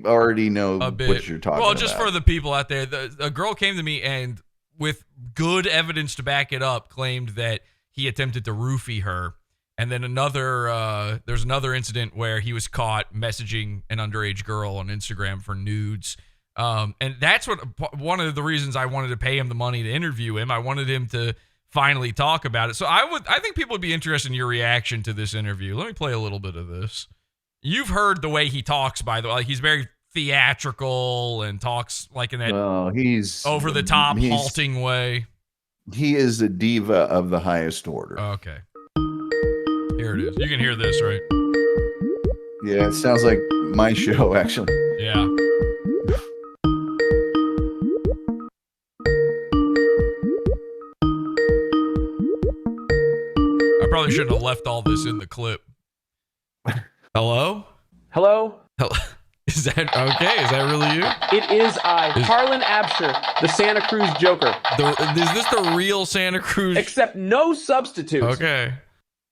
already know what you're talking about. Well, just for the people out there, a girl came to me and, with good evidence to back it up, claimed that he attempted to roofie her. And then there's another incident where he was caught messaging an underage girl on Instagram for nudes. And that's one of the reasons I wanted to pay him the money to interview him. I wanted him to finally talk about it. So I think people would be interested in your reaction to this interview. Let me play a little bit of this. You've heard the way he talks, by the way. Like, he's very theatrical and talks like in that he's over the top, halting way. He is a diva of the highest order. Okay. Here it is. You can hear this, right? Yeah, it sounds like my show, actually. Yeah. I probably shouldn't have left all this in the clip. Hello? Hello? Is that okay? Is that really you? It is I, Harlan Absher, the Santa Cruz Joker. Is this the real Santa Cruz? Except no substitutes. Okay.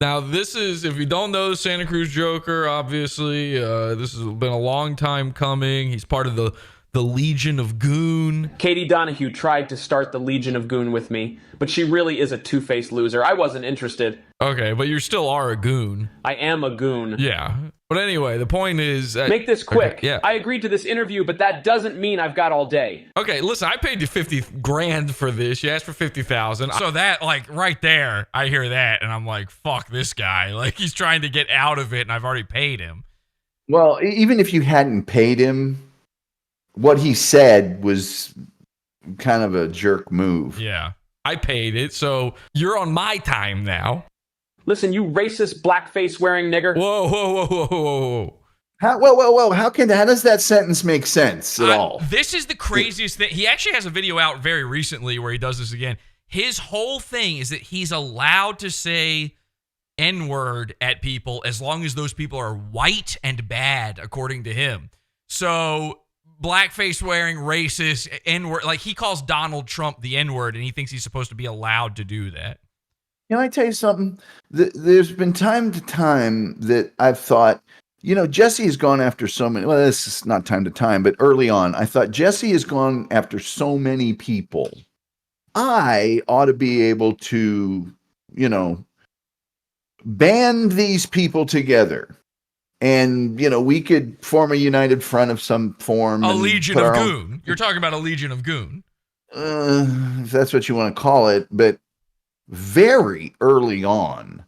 Now, this is, if you don't know the Santa Cruz Joker, obviously, this has been a long time coming. He's part of the Legion of Goon. Katie Donahue tried to start the Legion of Goon with me, but she really is a two-faced loser. I wasn't interested. Okay, but you still are a goon. I am a goon. Yeah. But anyway, the point is... Make this quick. Okay, yeah. I agreed to this interview, but that doesn't mean I've got all day. Okay, listen, I paid you $50,000 for this. You asked for $50,000. So that, like, right there, I hear that, and I'm like, fuck this guy. Like, he's trying to get out of it, and I've already paid him. Well, even if you hadn't paid him, what he said was kind of a jerk move. Yeah, I paid it, so you're on my time now. Listen, you racist blackface wearing nigger. Whoa. How does that sentence make sense at all? This is the craziest thing. He actually has a video out very recently where he does this again. His whole thing is that he's allowed to say N-word at people as long as those people are white and bad, according to him. So blackface wearing, racist, N-word. Like, he calls Donald Trump the N-word, and he thinks he's supposed to be allowed to do that. Can I tell you something? There's been time to time that I've thought, Jesse has gone after so many. Well, this is not time to time, but early on, I thought Jesse has gone after so many people. I ought to be able to, band these people together. And, we could form a united front of some form. A Legion of Goon. You're talking about a Legion of Goon. If that's what you want to call it. But very early on,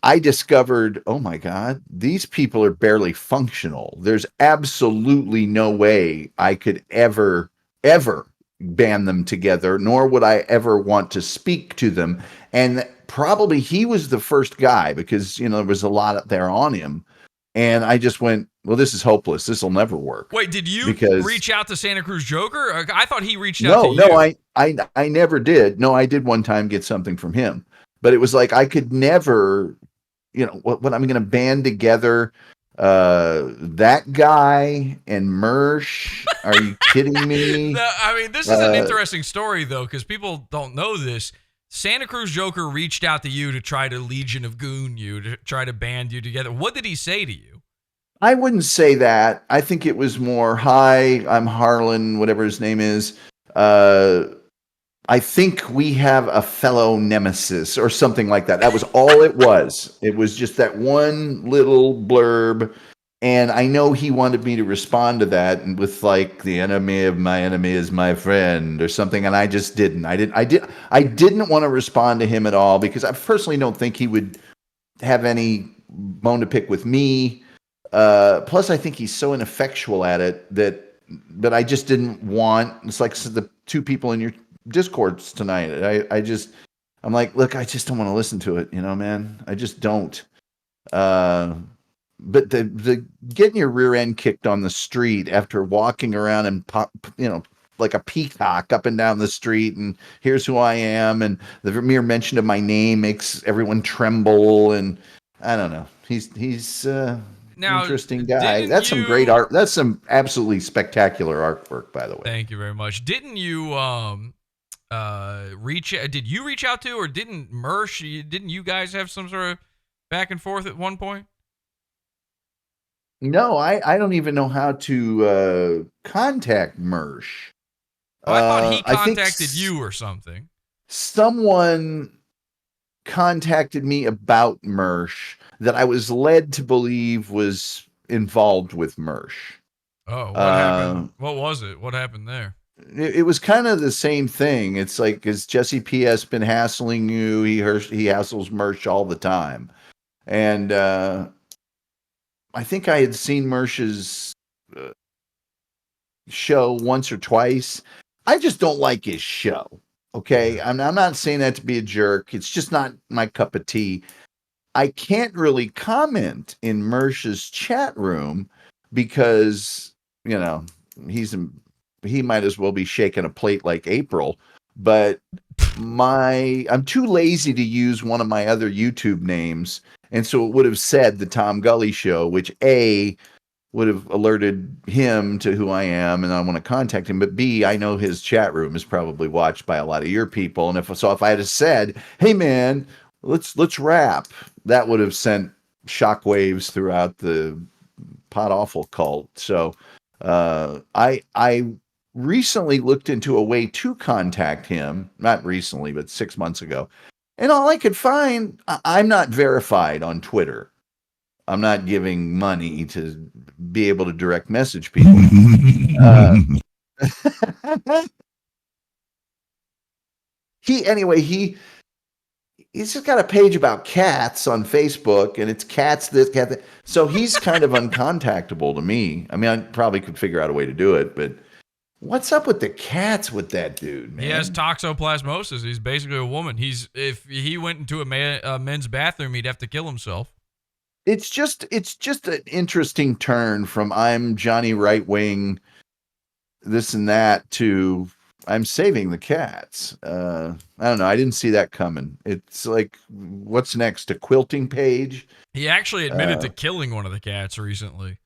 I discovered, oh my God, these people are barely functional. There's absolutely no way I could ever band them together, nor would I ever want to speak to them. And probably he was the first guy because, there was a lot up there on him. And I just went, well, this is hopeless. This will never work. Wait, did you reach out to Santa Cruz Joker? I thought he reached out to you. No, I never did. No, I did one time get something from him. But it was like I could never, what I'm going to band together that guy and Mersh. Are you kidding me? This is an interesting story, though, because people don't know this. Santa Cruz Joker reached out to you to try to Legion of Goon you, to try to band you together. What did he say to you? I wouldn't say that. I think it was more, hi, I'm Harlan, whatever his name is. I think we have a fellow nemesis or something like that. That was all it was. It was just that one little blurb. And I know he wanted me to respond to that with like, the enemy of my enemy is my friend or something. And I just didn't. I didn't want to respond to him at all because I personally don't think he would have any bone to pick with me. Plus I think he's so ineffectual at it that I just didn't want. It's like the two people in your Discords tonight. I'm like, look, I just don't want to listen to it, man. I just don't. But the getting your rear end kicked on the street after walking around and like a peacock up and down the street, and here's who I am, and the mere mention of my name makes everyone tremble, and I don't know. He's now, interesting guy. That's some great art. That's some absolutely spectacular artwork, by the way. Thank you very much. Didn't you did you reach out to, or didn't Mersh? Didn't you guys have some sort of back and forth at one point? No, I don't even know how to contact Mersh. I thought he contacted you or something. Someone contacted me about Mersh that I was led to believe was involved with Mersh. Oh, what happened? What was it? What happened there? It was kind of the same thing. It's like, has Jesse P.S. been hassling you? He hassles Mersh all the time. And I think I had seen Mersh's show once or twice. I just don't like his show. Okay. I'm not saying that to be a jerk. It's just not my cup of tea. I can't really comment in Mersh's chat room because, he might as well be shaking a plate like April. But I'm too lazy to use one of my other YouTube names. And so it would have said the Tom Gulley Show, which A, would have alerted him to who I am and I want to contact him. But B, I know his chat room is probably watched by a lot of your people. And if I had said, hey man, let's rap, that would have sent shockwaves throughout the PODAWFUL cult. So I recently looked into a way to contact him. Not recently, but 6 months ago. And all I could find, I'm not verified on Twitter. I'm not giving money to be able to direct message people. He's just got a page about cats on Facebook, and it's cats this, cat that. So he's kind of uncontactable to me. I mean, I probably could figure out a way to do it, but what's up with the cats with that dude, man? He has toxoplasmosis. He's basically a woman. If he went into a men's bathroom, he'd have to kill himself. It's just an interesting turn from I'm Johnny Right Wing, this and that, to I'm saving the cats. I don't know. I didn't see that coming. It's like, what's next? A quilting page? He actually admitted to killing one of the cats recently.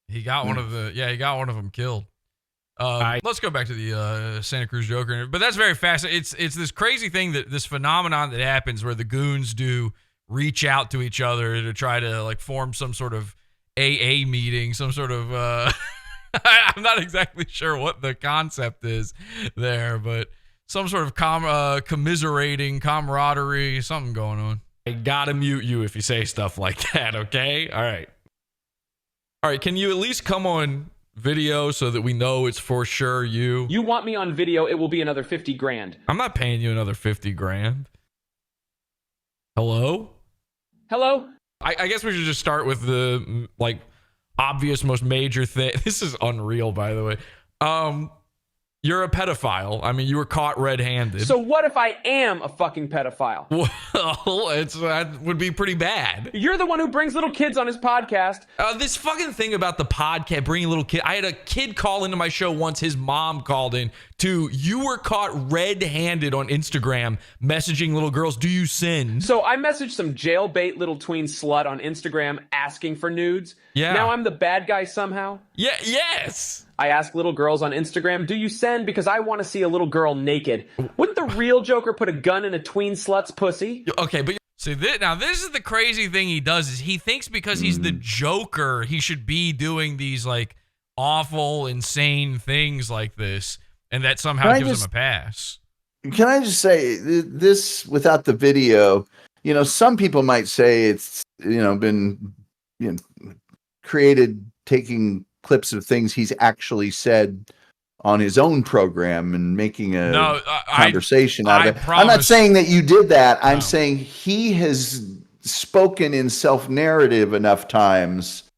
He got one of the he got one of them killed. Let's go back to the Santa Cruz Joker. But that's very fascinating. It's this crazy thing, that this phenomenon that happens where the goons do reach out to each other to try to like form some sort of AA meeting, some sort of I'm not exactly sure what the concept is there, but some sort of commiserating, camaraderie, something going on. I gotta mute you if you say stuff like that, okay? All right. Can you at least come on video so that we know it's for sure you? You want me on video, it will be another 50 grand. I'm not paying you another 50 grand. Hello? Hello? I guess we should just start with the, like, obvious, most major thing. This is unreal, by the way. You're a pedophile. I mean, you were caught red-handed. So what if I am a fucking pedophile? Well, that would be pretty bad. You're the one who brings little kids on his podcast. This fucking thing about the podcast, bringing little kids. I had a kid call into my show once. His mom called in to, you were caught red-handed on Instagram messaging little girls. Do you sin? So I messaged some jailbait little tween slut on Instagram asking for nudes. Yeah. Now I'm the bad guy somehow? Yeah. Yes. I ask little girls on Instagram, do you send? Because I want to see a little girl naked. Wouldn't the real Joker put a gun in a tween slut's pussy? Okay, but see, this is the crazy thing he does, is he thinks because he's the Joker, he should be doing these like awful, insane things like this, and that somehow gives him a pass. Can I just say this without the video? You know, some people might say it's been created taking clips of things he's actually said on his own program and making a conversation out of it. I'm not saying that you did that. I'm saying he has spoken in self-narrative enough times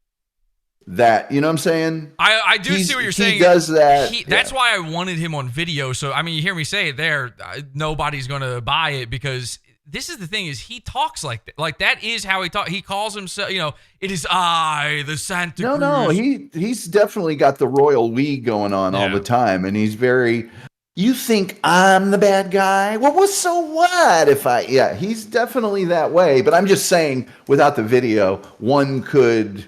that, you know what I'm saying? I do see what you're saying. He does that. That's why I wanted him on video. So, I mean, you hear me say it there. Nobody's going to buy it, because this is the thing, is he talks like that. Like, that is how he talks. He calls himself, it is I, the Santa Cruz. No, he's definitely got the royal we going on all the time. And he's very, you think I'm the bad guy? Well, so what if he's definitely that way. But I'm just saying, without the video, one could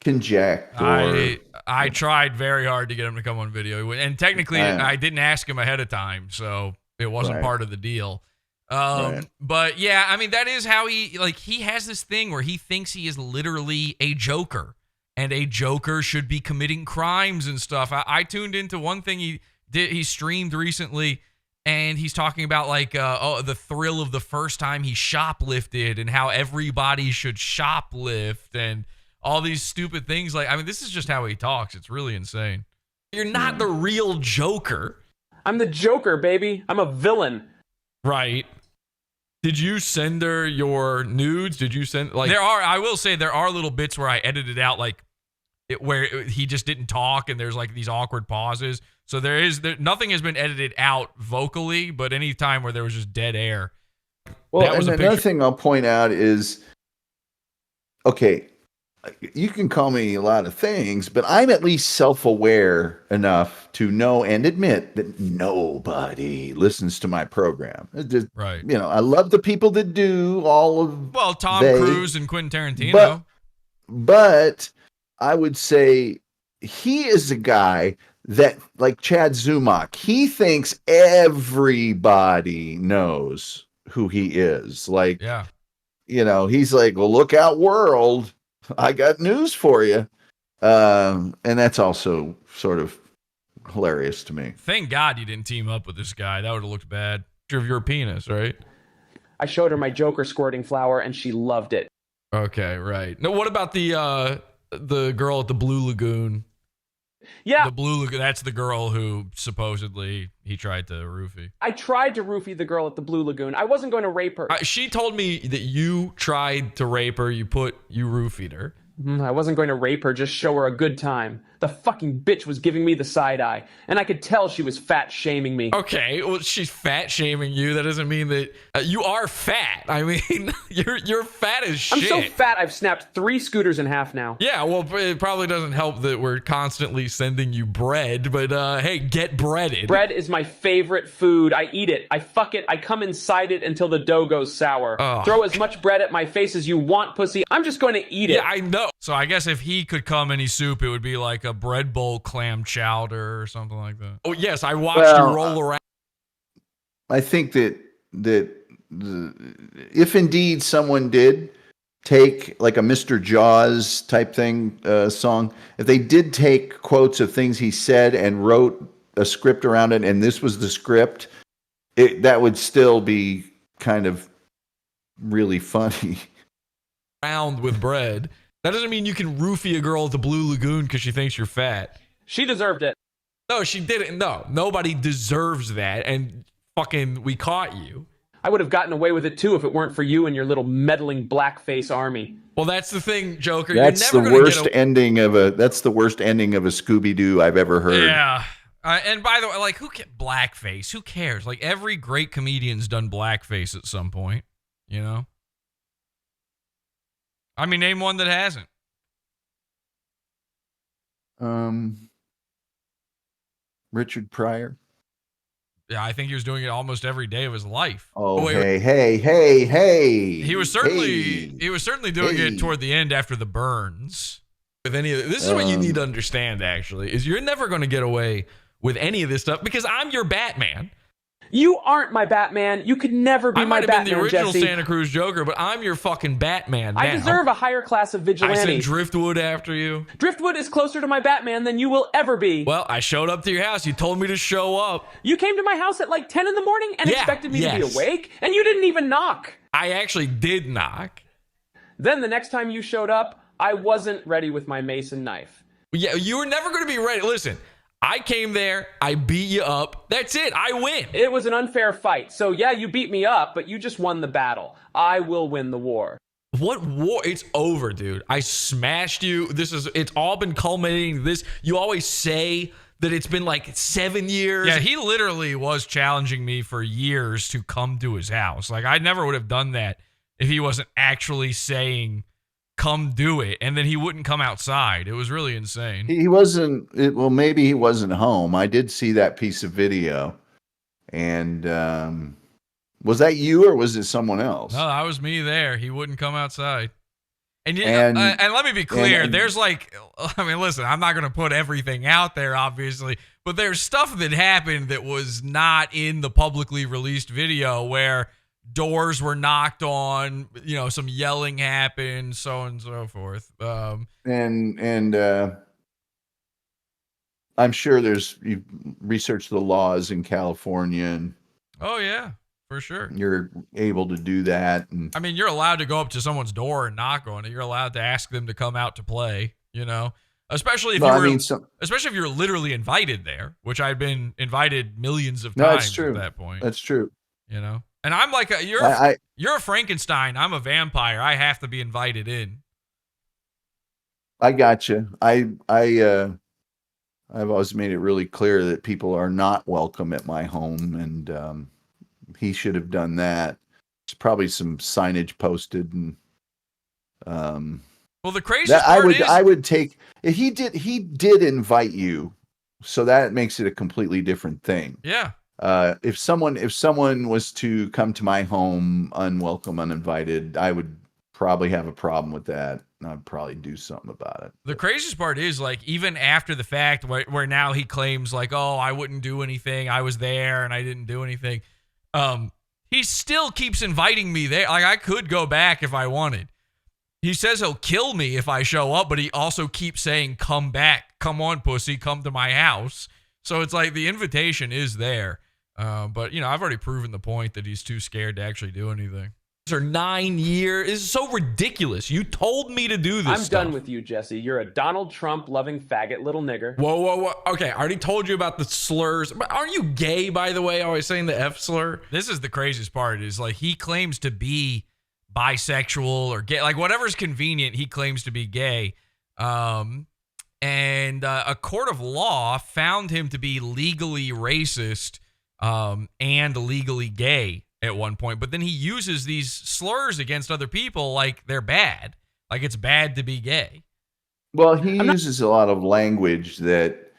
conject. I tried very hard to get him to come on video. And technically, I didn't ask him ahead of time. So it wasn't part of the deal. But yeah, I mean, that is how he has this thing where he thinks he is literally a Joker, and a Joker should be committing crimes and stuff. I tuned into one thing he streamed recently, and he's talking about like the thrill of the first time he shoplifted and how everybody should shoplift and all these stupid things. Like, I mean, this is just how he talks. It's really insane. You're not the real Joker. I'm the Joker, baby. I'm a villain. Right. Did you send her your nudes? Did you send I will say there are little bits where I edited out where he just didn't talk, and there's like these awkward pauses. So nothing has been edited out vocally, but any time where there was just dead air. Well, and another thing I'll point out is, okay, you can call me a lot of things, but I'm at least self-aware enough to know and admit that nobody listens to my program. Right. I love the people that do all of. Well, Tom Cruise and Quentin Tarantino. But I would say he is a guy that, like Chad Zumach, he thinks everybody knows who he is. Like, he's like, well, look out, world. I got news for you. And that's also sort of hilarious to me. Thank God you didn't team up with this guy. That would have looked bad. Of your penis, right? I showed her my Joker squirting flower, and she loved it. Okay, right. No, what about the girl at the Blue Lagoon? Yeah. The Blue Lagoon, that's the girl who supposedly he tried to roofie. I tried to roofie the girl at the Blue Lagoon. I wasn't going to rape her. She told me that you tried to rape her. You roofied her. I wasn't going to rape her, just show her a good time. The fucking bitch was giving me the side eye, and I could tell she was fat shaming me. Okay, well, she's fat shaming you. That doesn't mean that you are fat. I mean, you're fat as shit. I'm so fat I've snapped 3 scooters in half now. Yeah, well, it probably doesn't help that we're constantly sending you bread, but hey, get breaded. Bread is my favorite food. I eat it. I fuck it. I come inside it until the dough goes sour. Throw as much bread at my face as you want, pussy. I'm just going to eat it. Yeah, I know. So I guess if he could come any soup, it would be like a bread bowl clam chowder or something like that. Oh yes, I watched you roll around. I think that if indeed someone did take like a Mr. Jaws type thing song, if they did take quotes of things he said and wrote a script around it, and this was the script, that would still be kind of really funny. Round with bread. That doesn't mean you can roofie a girl at the Blue Lagoon because she thinks you're fat. She deserved it. No, she didn't. No, nobody deserves that. And fucking, we caught you. I would have gotten away with it too if it weren't for you and your little meddling blackface army. Well, that's the thing, Joker. That's the worst ending of a Scooby-Doo I've ever heard. Yeah. And by the way, like, blackface? Who cares? Like, every great comedian's done blackface at some point, you know? I mean, name one that hasn't. Richard Pryor. Yeah, I think he was doing it almost every day of his life. Oh, hey. He was certainly doing it toward the end after the burns. With any of this is what you need to understand, actually, is you're never going to get away with any of this stuff because I'm your Batman. You aren't my Batman. You could never be my Batman, I might have been the original Jesse. Santa Cruz Joker, but I'm your fucking Batman now. I deserve a higher class of vigilante. I sent Driftwood after you. Driftwood is closer to my Batman than you will ever be. Well, I showed up to your house. You told me to show up. You came to my house at like 10 in the morning and expected me to be awake, and you didn't even knock. I actually did knock. Then the next time you showed up, I wasn't ready with my mace and knife. Yeah, you were never going to be ready. Listen, I came there, I beat you up. That's it, I win. It was an unfair fight. So yeah, you beat me up, but you just won the battle. I will win the war. What war? It's over, dude. I smashed you. It's all been culminating this. You always say that it's been like 7 years. Yeah, he literally was challenging me for years to come to his house. Like, I never would have done that if he wasn't actually saying, come do it, and then he wouldn't come outside. It was really insane. He wasn't. Well, maybe he wasn't home. I did see that piece of video, and was that you or was it someone else? No, that was me there. He wouldn't come outside. And let me be clear. There's like, I mean, listen, I'm not going to put everything out there, obviously, but there's stuff that happened that was not in the publicly released video where doors were knocked on, some yelling happened, so on and so forth. And I'm sure you've researched the laws in California, and oh yeah, for sure, you're able to do that. And I mean, you're allowed to go up to someone's door and knock on it. You're allowed to ask them to come out to play. Especially if especially if you're literally invited there, which I've been invited millions of times at that point. That's true. And I'm like, you're a Frankenstein. I'm a vampire. I have to be invited in. I got you. I've always made it really clear that people are not welcome at my home, and he should have done that. There's probably some signage posted, and well, the craziest part is I would take if he did invite you, so that makes it a completely different thing. Yeah. If someone was to come to my home unwelcome, uninvited, I would probably have a problem with that. And I'd probably do something about it. The craziest part is, like, even after the fact, where now he claims, like, oh, I wouldn't do anything. I was there and I didn't do anything. He still keeps inviting me there. Like, I could go back if I wanted. He says he'll kill me if I show up, but he also keeps saying, come back. Come on, pussy. Come to my house. So it's like the invitation is there. But, I've already proven the point that he's too scared to actually do anything. For 9 years. This is so ridiculous. You told me to do this I'm done with you, Jesse. You're a Donald Trump-loving faggot little nigger. Whoa. Okay, I already told you about the slurs. But aren't you gay, by the way, always saying the F slur? This is the craziest part, is like he claims to be bisexual or gay. Like, whatever's convenient, he claims to be gay. And a court of law found him to be legally racist and legally gay at one point, but then he uses these slurs against other people like they're bad, like it's bad to be gay. Well, he uses a lot of language that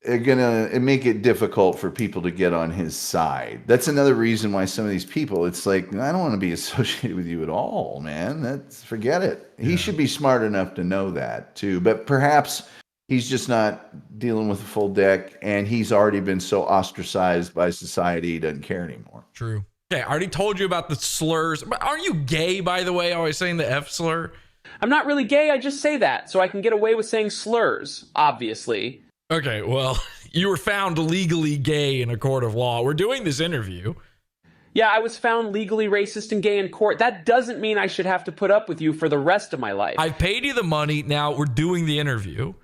gonna make it difficult for people to get on his side. That's another reason why some of these people, it's like, I don't want to be associated with you at all, man. Forget it. He should be smart enough to know that too, but perhaps he's just not dealing with a full deck, and he's already been so ostracized by society he doesn't care anymore. True. Okay, I already told you about the slurs. But aren't you gay, by the way, always saying the F slur? I'm not really gay, I just say that, so I can get away with saying slurs, obviously. Okay, well, you were found legally gay in a court of law. We're doing this interview. Yeah, I was found legally racist and gay in court. That doesn't mean I should have to put up with you for the rest of my life. I paid you the money, now we're doing the interview.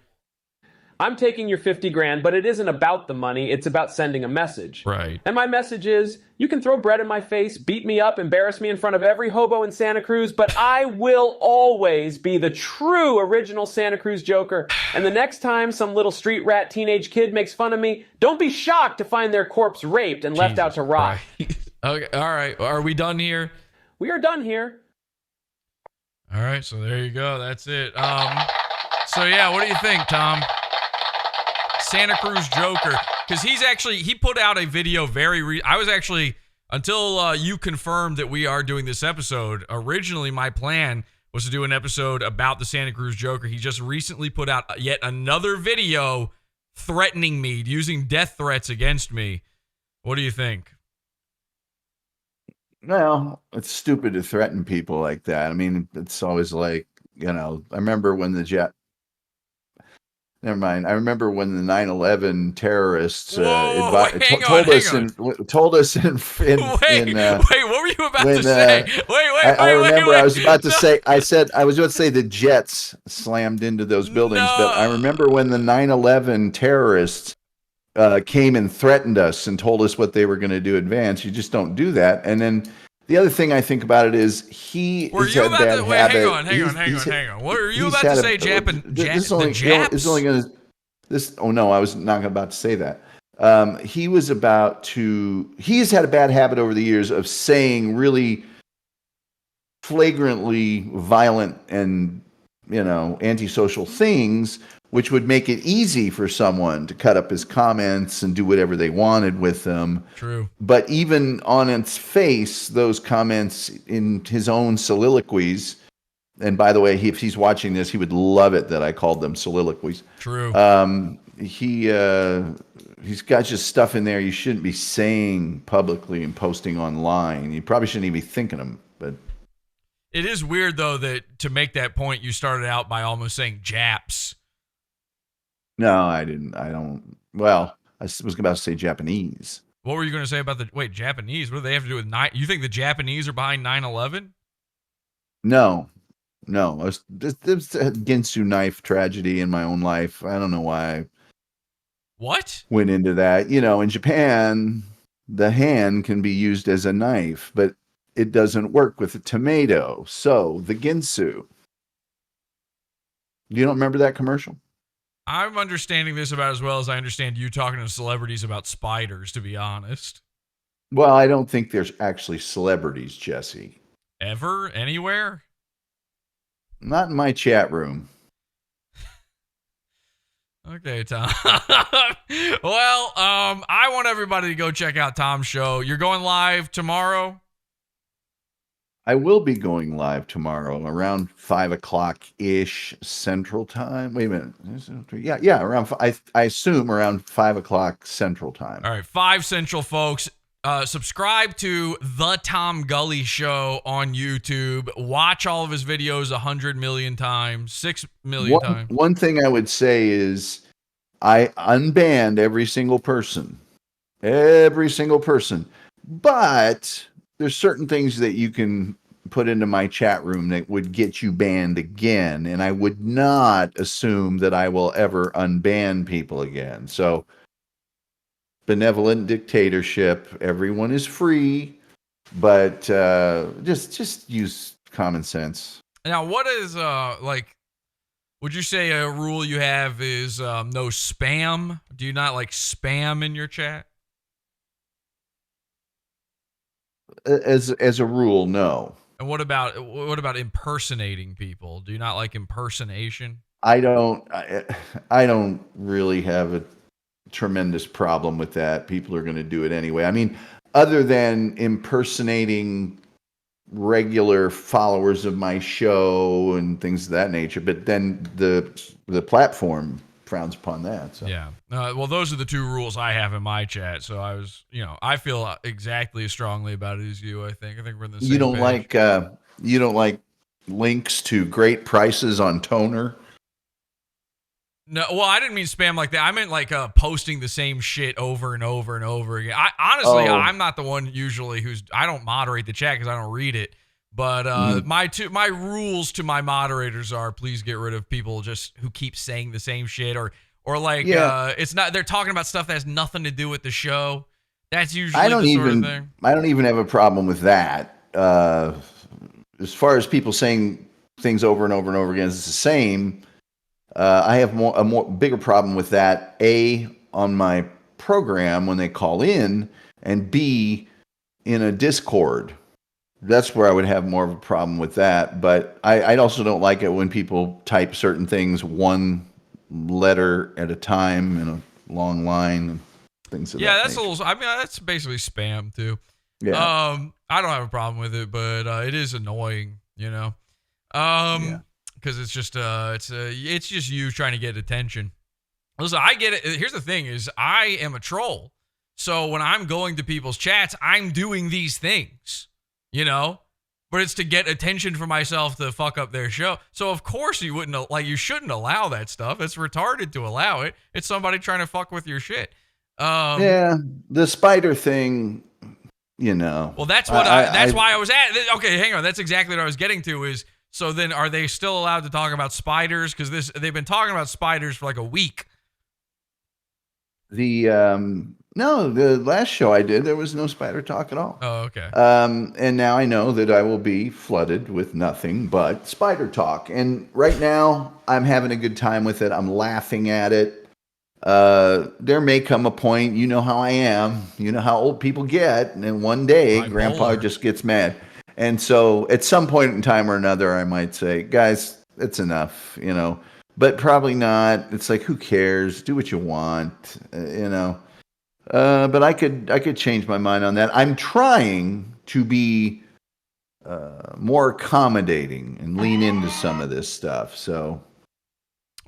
I'm taking your 50 grand, but it isn't about the money, it's about sending a message. Right. And my message is, you can throw bread in my face, beat me up, embarrass me in front of every hobo in Santa Cruz, but I will always be the true original Santa Cruz Joker. And the next time some little street rat teenage kid makes fun of me, don't be shocked to find their corpse raped and left out to rot. Okay, all right. Are we done here? We are done here. All right, so there you go. That's it. So yeah, what do you think, Tom? Santa Cruz Joker, because he put out a video I was actually, until you confirmed that we are doing this episode, originally my plan was to do an episode about the Santa Cruz Joker. He just recently put out yet another video threatening me, using death threats against me. What do you think? Well, it's stupid to threaten people like that. I mean, it's always like, I remember when Never mind. I remember when the 9/11 terrorists told us. Wait, what were you about to say? I remember I was about to say. I was about to say the jets slammed into those buildings, but I remember when the 9/11 terrorists came and threatened us and told us what they were going to do. Advance. You just don't do that. And then the other thing I think about it is hang on. What are you about to say, Oh no, I was not about to say that. He's had a bad habit over the years of saying really flagrantly violent and, antisocial things, which would make it easy for someone to cut up his comments and do whatever they wanted with them. True. But even on its face, those comments in his own soliloquies, and by the way, if he's watching this, he would love it that I called them soliloquies. True. He's got just stuff in there you shouldn't be saying publicly and posting online. You probably shouldn't even be thinking them, but it is weird though that to make that point, you started out by almost saying Japs. No, I didn't. I don't. Well, I was about to say Japanese. What were you going to say about Japanese? What do they have to do with You think the Japanese are behind 9/11? No. There's a Ginsu knife tragedy in my own life. I don't know why I went into that. In Japan, the hand can be used as a knife, but it doesn't work with a tomato. So the Ginsu. You don't remember that commercial? I'm understanding this about as well as I understand you talking to celebrities about spiders, to be honest. Well, I don't think there's actually celebrities, Jesse. Ever? Anywhere? Not in my chat room. Okay, Tom. Well, I want everybody to go check out Tom's show. You're going live tomorrow? I will be going live tomorrow around 5:00-ish Central Time. Wait a minute. Yeah, around. I assume around 5:00 Central Time. All right, 5 Central, folks. Subscribe to the Tom Gulley Show on YouTube. Watch all of his videos 100 million times, 6 million times. One thing I would say is I unbanned every single person. But there's certain things that you can put into my chat room that would get you banned again. And I would not assume that I will ever unban people again. So benevolent dictatorship. Everyone is free, but just use common sense. Now, what is would you say a rule you have is no spam? Do you not like spam in your chat? As a rule, no. And what about impersonating people? Do you not like impersonation? I don't really have tremendous problem with that. People are going to do it anyway. I mean, other than impersonating regular followers of my show and things of that nature, but then the platform frowns upon that. So. Yeah. Well, those are the two rules I have in my chat. So I feel exactly as strongly about it as you. I think we're in the same You don't page. you don't like links to great prices on toner? No, well, I didn't mean spam like that. I meant like posting the same shit over and over and over again. Honestly, I'm not the one usually I don't moderate the chat because I don't read it. But my rules to my moderators are please get rid of people just who keep saying the same shit or like it's not they're talking about stuff that has nothing to do with the show. That's usually the sort of thing. I don't even have a problem with that. As far as people saying things over and over and over again, it's the same. I have a bigger problem with that, A, on my program when they call in, and B, in a Discord. That's where I would have more of a problem with that. But I also don't like it when people type certain things one letter at a time in a long line and things of that that's nature. a little. I mean, that's basically spam too. Yeah. I don't have a problem with it, but it is annoying, because it's just it's just you trying to get attention. Listen, I get it. Here's the thing: is I am a troll, so when I'm going to people's chats, I'm doing these things, but it's to get attention for myself to fuck up their show. So of course you shouldn't allow that stuff. It's retarded to allow it. It's somebody trying to fuck with your shit. The spider thing, Well, that's what that's why I was at. Okay, hang on. That's exactly what I was getting to is, so then are they still allowed to talk about spiders? Because they've been talking about spiders for like a week. No, the last show I did, there was no spider talk at all. Oh, okay. And now I know that I will be flooded with nothing but spider talk. And right now, I'm having a good time with it. I'm laughing at it. There may come a point, you know how I am, you know how old people get, and then one day Grandpa just gets mad. And so at some point in time or another, I might say, guys, it's enough, but probably not. It's like, who cares? Do what you want, but I could change my mind on that. I'm trying to be more accommodating and lean into some of this stuff. So,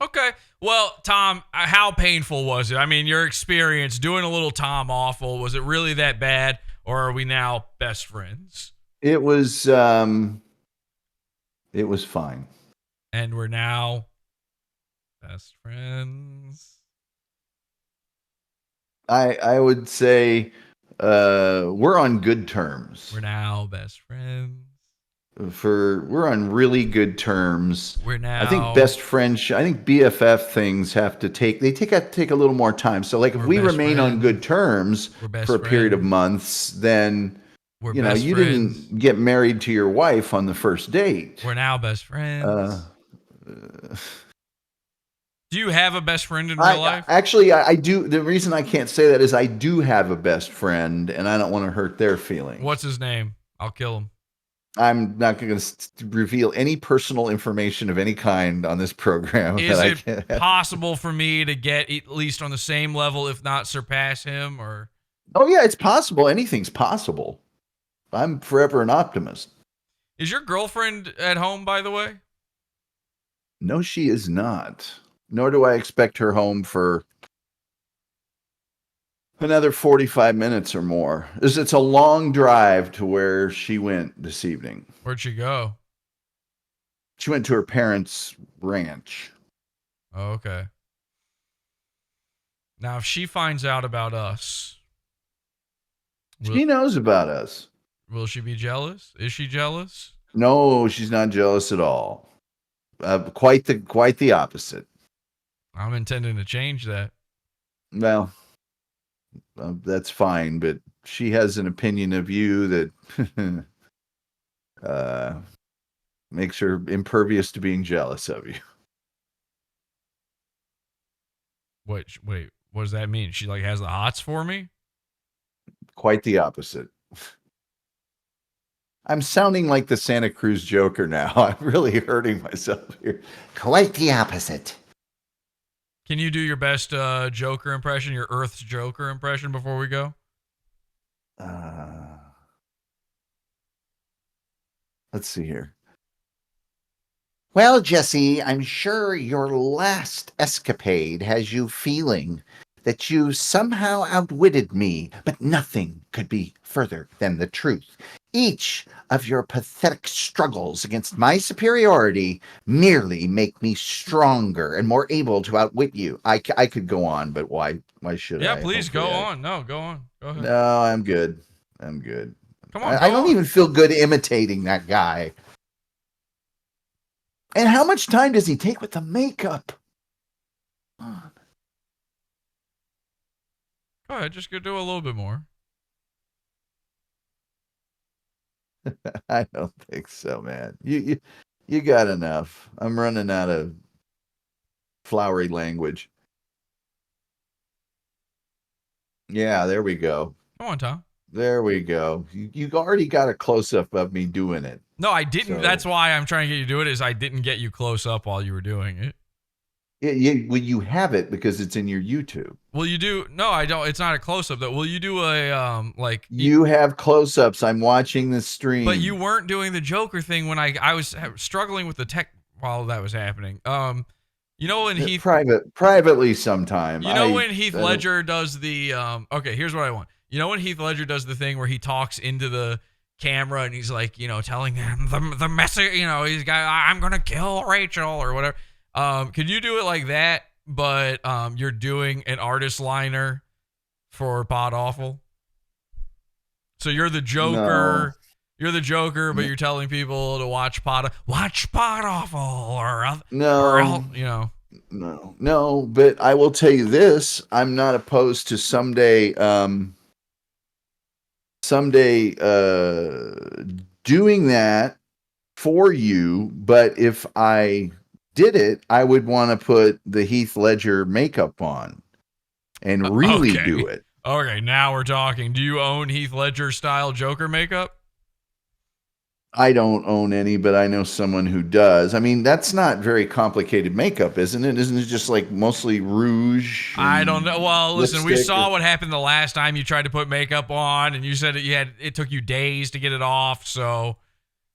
okay. Well, Tom, how painful was it? I mean, your experience doing a little Tom Awful, was it really that bad, or are we now best friends? It was fine. And we're now best friends. I would say we're on good terms. We're now best friends. We're on really good terms. We're now. I think best friends. I think BFF things have to take a little more time. So like if we remain on good terms for a period of months, then you didn't get married to your wife on the first date. We're now best friends. Do you have a best friend in real life? Actually, I do. The reason I can't say that is I do have a best friend, and I don't want to hurt their feelings. What's his name? I'll kill him. I'm not going to reveal any personal information of any kind on this program. Is it possible for me to get at least on the same level, if not surpass him? Or? Oh, yeah, it's possible. Anything's possible. I'm forever an optimist. Is your girlfriend at home, by the way? No, she is not. Nor do I expect her home for another 45 minutes or more. It's a long drive to where she went this evening. Where'd she go? She went to her parents' ranch. Oh, okay. Now, if she finds out about us... She knows about us. Will she be jealous? Is she jealous? No, she's not jealous at all. Quite the opposite. I'm intending to change that. Well, that's fine, but she has an opinion of you that makes her impervious to being jealous of you. Wait, what does that mean? She has the hots for me? Quite the opposite. I'm sounding like the Santa Cruz Joker now. I'm really hurting myself here. Quite the opposite. Can you do your best Joker impression, your Earth's Joker impression before we go? Let's see here. Well, Jesse, I'm sure your last escapade has you feeling that you somehow outwitted me, but nothing could be further than the truth. Each of your pathetic struggles against my superiority merely make me stronger and more able to outwit you. I could go on, but why should I? Yeah, please go Hopefully on. No, go on. Go ahead. No, I'm good. I'm good. Come on, I don't even feel good imitating that guy. And how much time does he take with the makeup? Go ahead, just go do a little bit more. I don't think so, man. You got enough. I'm running out of flowery language. Yeah, there we go. Come on, Tom. There we go. You already got a close-up of me doing it. No, I didn't. So, that's why I'm trying to get you to do it, is I didn't get you close up while you were doing it. Well, you have it because it's in your YouTube. Will you do? No, I don't. It's not a close up though. Will you do a like? You have close-ups. I'm watching the stream. But you weren't doing the Joker thing when I was struggling with the tech while that was happening. You know when Heath privately sometime. You know when Heath Ledger does the okay, here's what I want. You know when Heath Ledger does the thing where he talks into the camera and he's like, you know, telling them the message, you know, he's got, I'm gonna kill Rachel or whatever. Could you do it like that, but you're doing an artist liner for PodAWFUL? So you're the Joker. No. You're the Joker, but you're telling people to watch PodAWFUL or you know. No, but I will tell you this: I'm not opposed to someday doing that for you. But if I did it, I would want to put the Heath Ledger makeup on and really do it. Okay, now we're talking. Do you own Heath Ledger style Joker makeup? I don't own any, but I know someone who does. I mean, that's not very complicated makeup, isn't it? Isn't it just like mostly rouge? I don't know. Well, listen, we saw what happened the last time you tried to put makeup on, and you said it took you days to get it off. So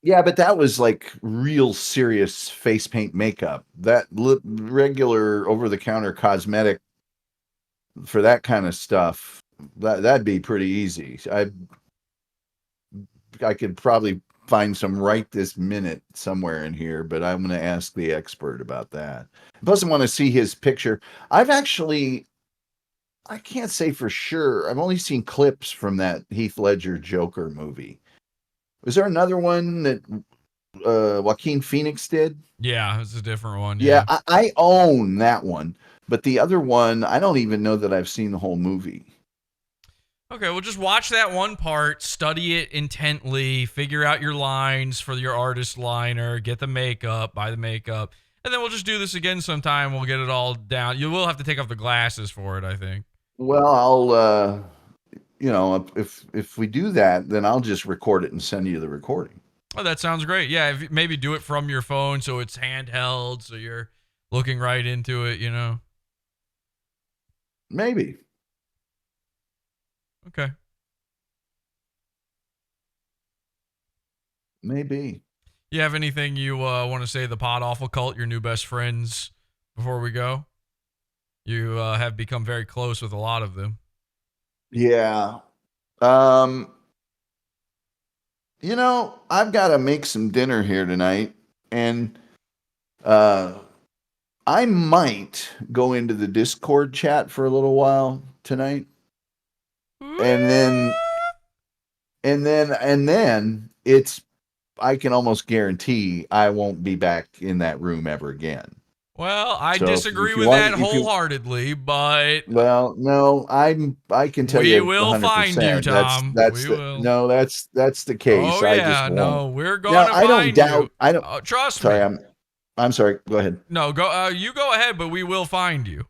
yeah, but that was like real serious face paint makeup. That regular over-the-counter cosmetic for that kind of stuff, that'd be pretty easy. I could probably find some right this minute somewhere in here, but I'm going to ask the expert about that. Plus, I want to see his picture. I can't say for sure. I've only seen clips from that Heath Ledger Joker movie. Was there another one that Joaquin Phoenix did? Yeah, it's a different one. Yeah, I own that one. But the other one, I don't even know that I've seen the whole movie. Okay, well, just watch that one part, study it intently, figure out your lines for your artist liner, get the makeup, buy the makeup, and then we'll just do this again sometime. We'll get it all down. You will have to take off the glasses for it, I think. Well, I'll, if we do that, then I'll just record it and send you the recording. Oh, that sounds great. Yeah, maybe do it from your phone so it's handheld, so you're looking right into it, you know? Maybe. Okay. Maybe. You have anything you want to say to the PodAWFUL cult, your new best friends, before we go? You have become very close with a lot of them. Yeah. I've got to make some dinner here tonight, and I might go into the Discord chat for a little while tonight. And then I can almost guarantee I won't be back in that room ever again. Well, I disagree with that wholeheartedly, but no, I can tell you we will find you, Tom. No, that's the case. Oh yeah, we're going to find you. I don't trust me. me. I'm sorry. Go ahead. No, go. You go ahead, but we will find you.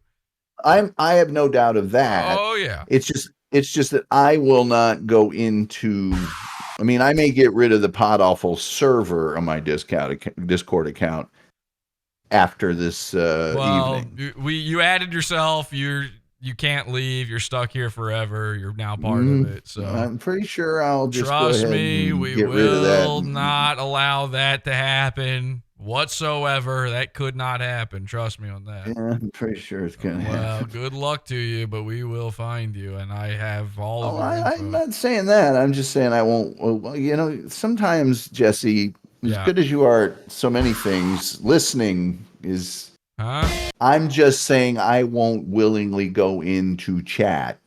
I have no doubt of that. Oh yeah. It's just that I will not go into. I mean, I may get rid of the PodAWFUL server on my Discord account, after this evening. You added yourself. You can't leave. You're stuck here forever. You're now part of it. So I'm pretty sure I'll just trust go ahead me. and We get rid of that. will not allow that to happen whatsoever. That could not happen. Trust me on that. Yeah, I'm pretty sure it's gonna happen. Well, good luck to you, but we will find you, and I have all of your info. I'm not saying that. I'm just saying I won't. Well, you know, sometimes, Jesse, as good as you are at so many things, listening is. Huh? I'm just saying I won't willingly go into chat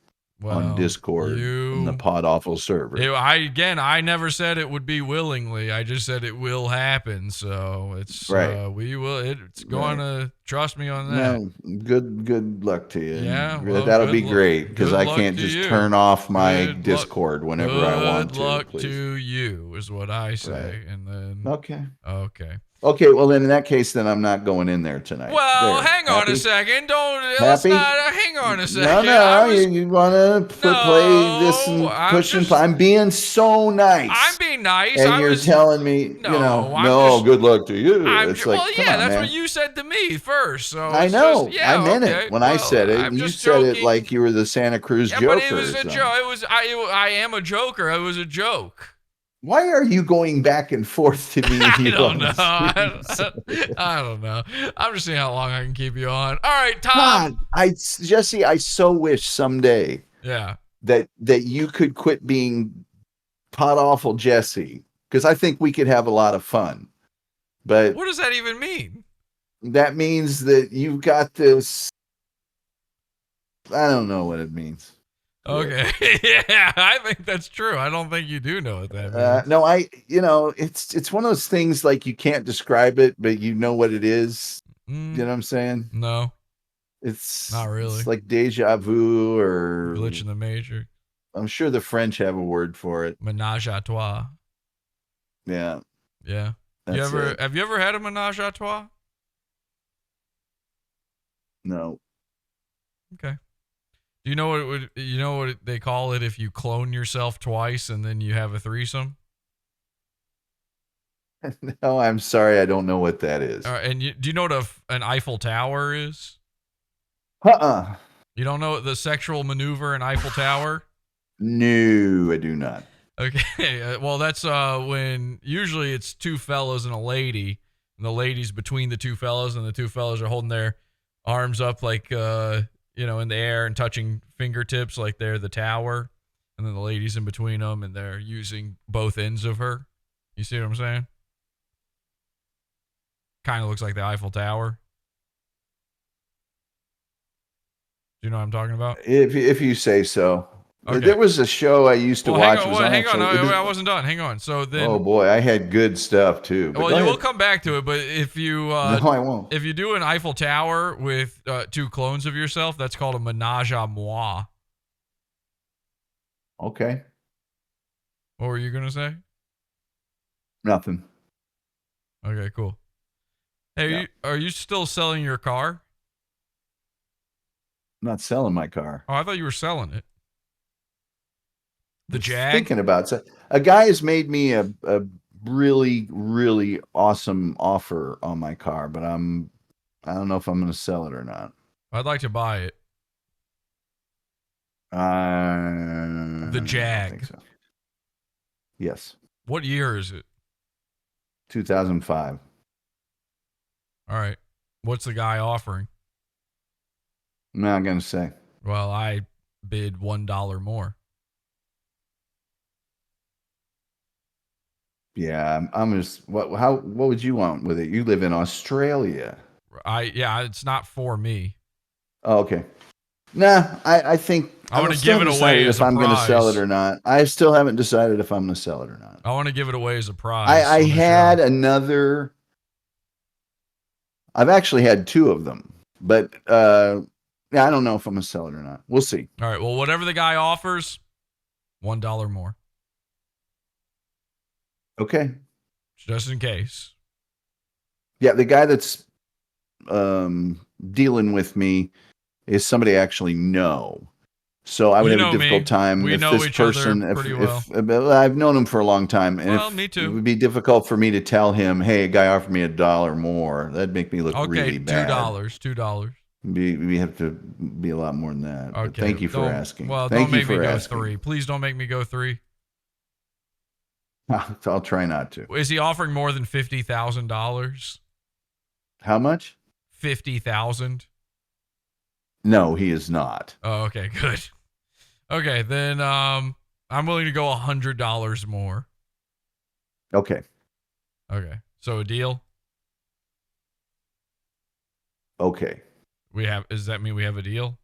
on Discord in the PodAWFUL server. I never said it would be willingly. I just said it will happen. So it's right. We will. It's going to trust me on that. No, good luck to you. Yeah, that'll be great because I can't just turn off my Discord whenever I want to. Good luck to you is what I say, and then okay. Okay, well then in that case, then I'm not going in there tonight. Well, hang on a second. Let's not. Hang on a second. No, you want to play this and push and play. I'm being so nice. I'm being nice. And you're telling me, good luck to you. It's like, that's what you said to me first. So I know. I meant it when I said it. You said it like you were the Santa Cruz Joker. But it was a joke. I am a joker. It was a joke. Why are you going back and forth to me? I don't know. I don't know. I'm just seeing how long I can keep you on. All right, Tom. Jesse, I so wish someday that you could quit being PodAWFUL Jesse, because I think we could have a lot of fun. But what does that even mean? That means that you've got this. I don't know what it means. Okay. Yeah, I think that's true. I don't think you do know what that means. No, it's one of those things like you can't describe it, but you know what it is. You know what I'm saying? No. It's not really. It's like deja vu or glitch in the matrix. I'm sure the French have a word for it. Menage a trois. Yeah. Yeah. Have you ever had a menage a trois? No. Okay. Do you know what they call it if you clone yourself twice and then you have a threesome? No, I'm sorry, I don't know what that is. All right, and do you know what an Eiffel Tower is? You don't know the sexual maneuver in Eiffel Tower? No, I do not. Okay, well that's when usually it's two fellows and a lady, and the lady's between the two fellows, and the two fellows are holding their arms up like in the air and touching fingertips like they're the tower, and then the lady's in between them and they're using both ends of her. You see what I'm saying? Kind of looks like the Eiffel Tower. Do you know what I'm talking about? If you say so. Okay. There was a show I used to watch. Hang on. I wasn't done. Hang on. So then. Oh boy, I had good stuff too. Well, you will come back to it, but if you no, I won't. If you do an Eiffel Tower with two clones of yourself, that's called a menage a moi. Okay. What were you gonna say? Nothing. Okay, cool. Hey, are you still selling your car? I'm not selling my car. Oh, I thought you were selling it. The Jag? Thinking about it. A guy has made me a really, really awesome offer on my car, but I don't know if I'm going to sell it or not. I'd like to buy it. The Jag. I think so. Yes. What year is it? 2005. All right. What's the guy offering? I'm not going to say. Well, I bid $1 more. Yeah, I'm just. What would you want with it? You live in Australia. It's not for me. Oh, okay. Nah, I think I want to give it away as if I'm going to sell it or not. I still haven't decided if I'm going to sell it or not. I want to give it away as a prize. I had another. I've actually had two of them, but I don't know if I'm going to sell it or not. We'll see. All right. Well, whatever the guy offers, $1 more. Okay. Just in case. Yeah, the guy that's dealing with me is somebody I actually know. So I would You have a know difficult me. time We if know this each other person, pretty if I've known him for a long time, and Well, if me too. it would be difficult for me to tell him, hey, a guy offered me $1 more. That'd make me look really bad. $2. We have to be a lot more than that. But Okay. thank you for asking. Well, Thank don't you make me for go asking. 3. Please don't make me go 3. I'll try not to. Is he offering more than $50,000? How much? 50,000. No, he is not. Oh, okay, good. Okay, then I'm willing to go $100 more. Okay. Okay, so a deal. Okay. Does that mean we have a deal?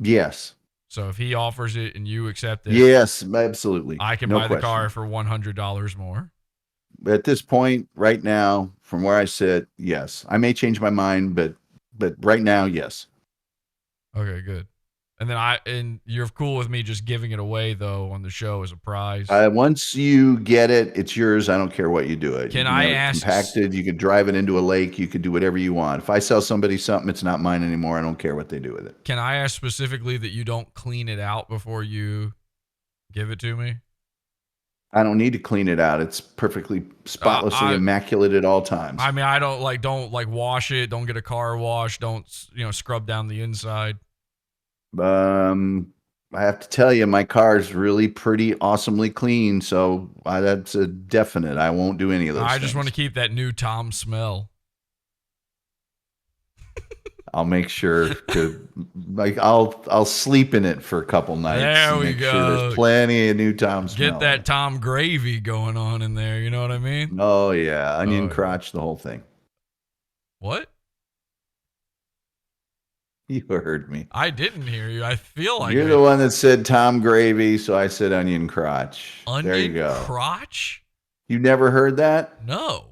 Yes. So if he offers it and you accept it, Yes, absolutely. I can No buy the question. car for $100 more. At this point, right now, from where I sit, yes. I may change my mind, but right now, yes. Okay, good. And then and you're cool with me just giving it away though on the show as a prize. Once you get it, it's yours. I don't care what you do it. Can you I have it ask- compacted? You could drive it into a lake. You could do whatever you want. If I sell somebody something, it's not mine anymore. I don't care what they do with it. Can I ask specifically that you don't clean it out before you give it to me? I don't need to clean it out. It's perfectly spotlessly immaculate at all times. I mean, I don't wash it. Don't get a car wash. Don't scrub down the inside. I have to tell you, my car is really pretty awesomely clean. So that's a definite. I won't do any of those. I just things. want to keep that new Tom smell. I'll make sure to I'll sleep in it for a couple nights. There and we make go. Sure there's plenty of new Tom smell. Get that Tom gravy going on in there. You know what I mean? Oh yeah, onion crotch, the whole thing. What? You heard me. I didn't hear you. I feel like You're the one that said Tom gravy, so I said onion crotch. There you go. Onion crotch? You never heard that? No.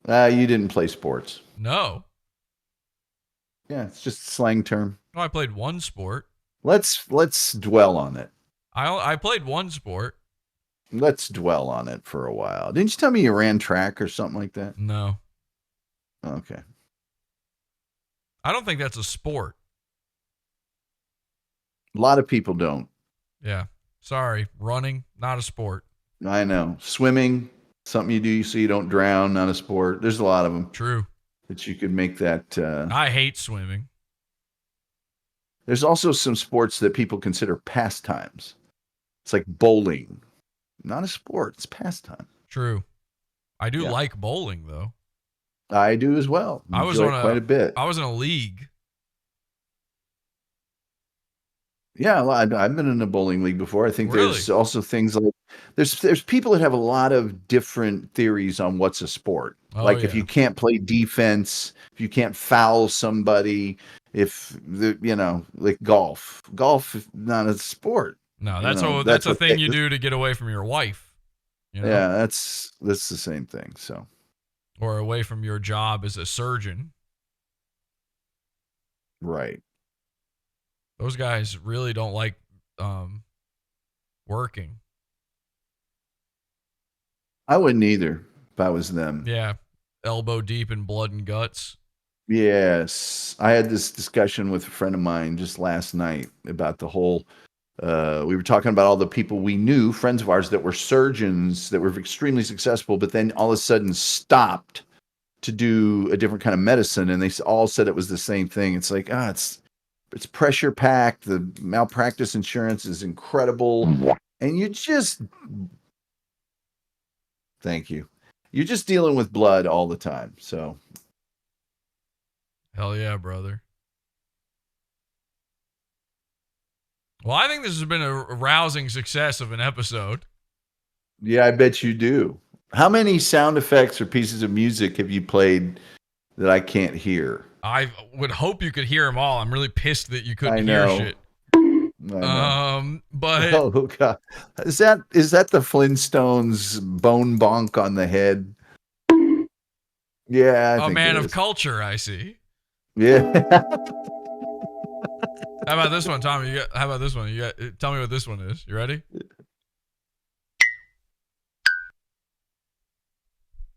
You didn't play sports. No. Yeah, it's just a slang term. No, I played one sport. Let's dwell on it. I played one sport. Let's dwell on it for a while. Didn't you tell me you ran track or something like that? No. Okay. I don't think that's a sport. A lot of people don't. Yeah. Sorry. Running, not a sport. I know. Swimming, something you do so you don't drown, not a sport. There's a lot of them. True. That you could make that. I hate swimming. There's also some sports that people consider pastimes. It's like bowling. Not a sport. It's pastime. True. I do Yeah. like bowling, though. I do as well. I was Enjoy on quite a bit. I was in a league. Yeah, well, I've been in a bowling league before. I think Really? there's also things like there's people that have a lot of different theories on what's a sport. Oh, Like if yeah. you can't play defense, if you can't foul somebody, like golf. Golf is not a sport. No, You that's know, a thing you do to get away from your wife. You know? Yeah, that's the same thing. So Or away from your job as a surgeon. right. Those guys really don't like working. I wouldn't either if I was them. Yeah. Elbow deep in blood and guts. Yes. I had this discussion with a friend of mine just last night about the whole we were talking about all the people we knew, friends of ours that were surgeons that were extremely successful, but then all of a sudden stopped to do a different kind of medicine, and they all said it was the same thing. It's like, it's pressure packed. The malpractice insurance is incredible, and thank you. You're just dealing with blood all the time. So, Hell yeah, brother. Well, I think this has been a rousing success of an episode. yeah, I bet you do. How many sound effects or pieces of music have you played that I can't hear? I would hope you could hear them all. I'm really pissed that you couldn't I know. hear shit. I know. But Oh god, is that the Flintstones bone bonk on the head? Yeah, I a think man it of is. culture, I see. Yeah. How about this one, Tommy? How about this one? Tell me what this one is. You ready?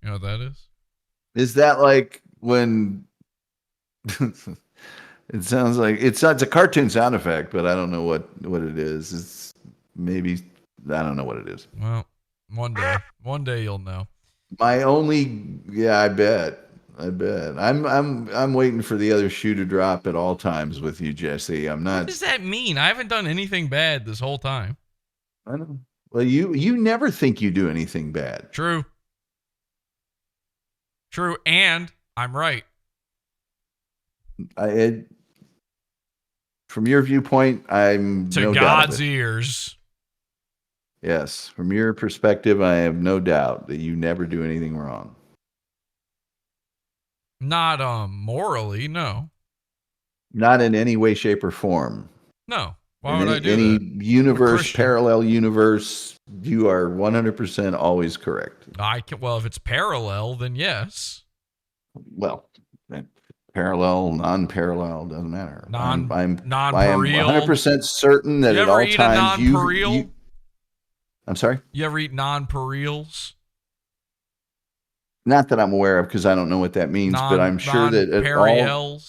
You know what that is? Is that like when It sounds like it's a cartoon sound effect, but I don't know what it is. It's maybe I don't know what it is. Well, one day you'll know. I bet. I'm waiting for the other shoe to drop at all times with you, Jesse. I'm not. What does that mean? I haven't done anything bad this whole time. I know. Well, you never think you do anything bad. True, and I'm right. From your viewpoint, I'm to no God's doubt ears. Yes, from your perspective, I have no doubt that you never do anything wrong. Not morally, no. Not in any way, shape, or form. No. Why would I do any that? universe, parallel universe, you are 100% always correct. Well, if it's parallel, then yes. Well, parallel, non-parallel, doesn't matter. Non-per I am 100% certain that you at ever all eat times a non-per-eel? I'm sorry? You ever eat non-per-eels? Not that I'm aware of, because I don't know what that means, but I'm sure that at all,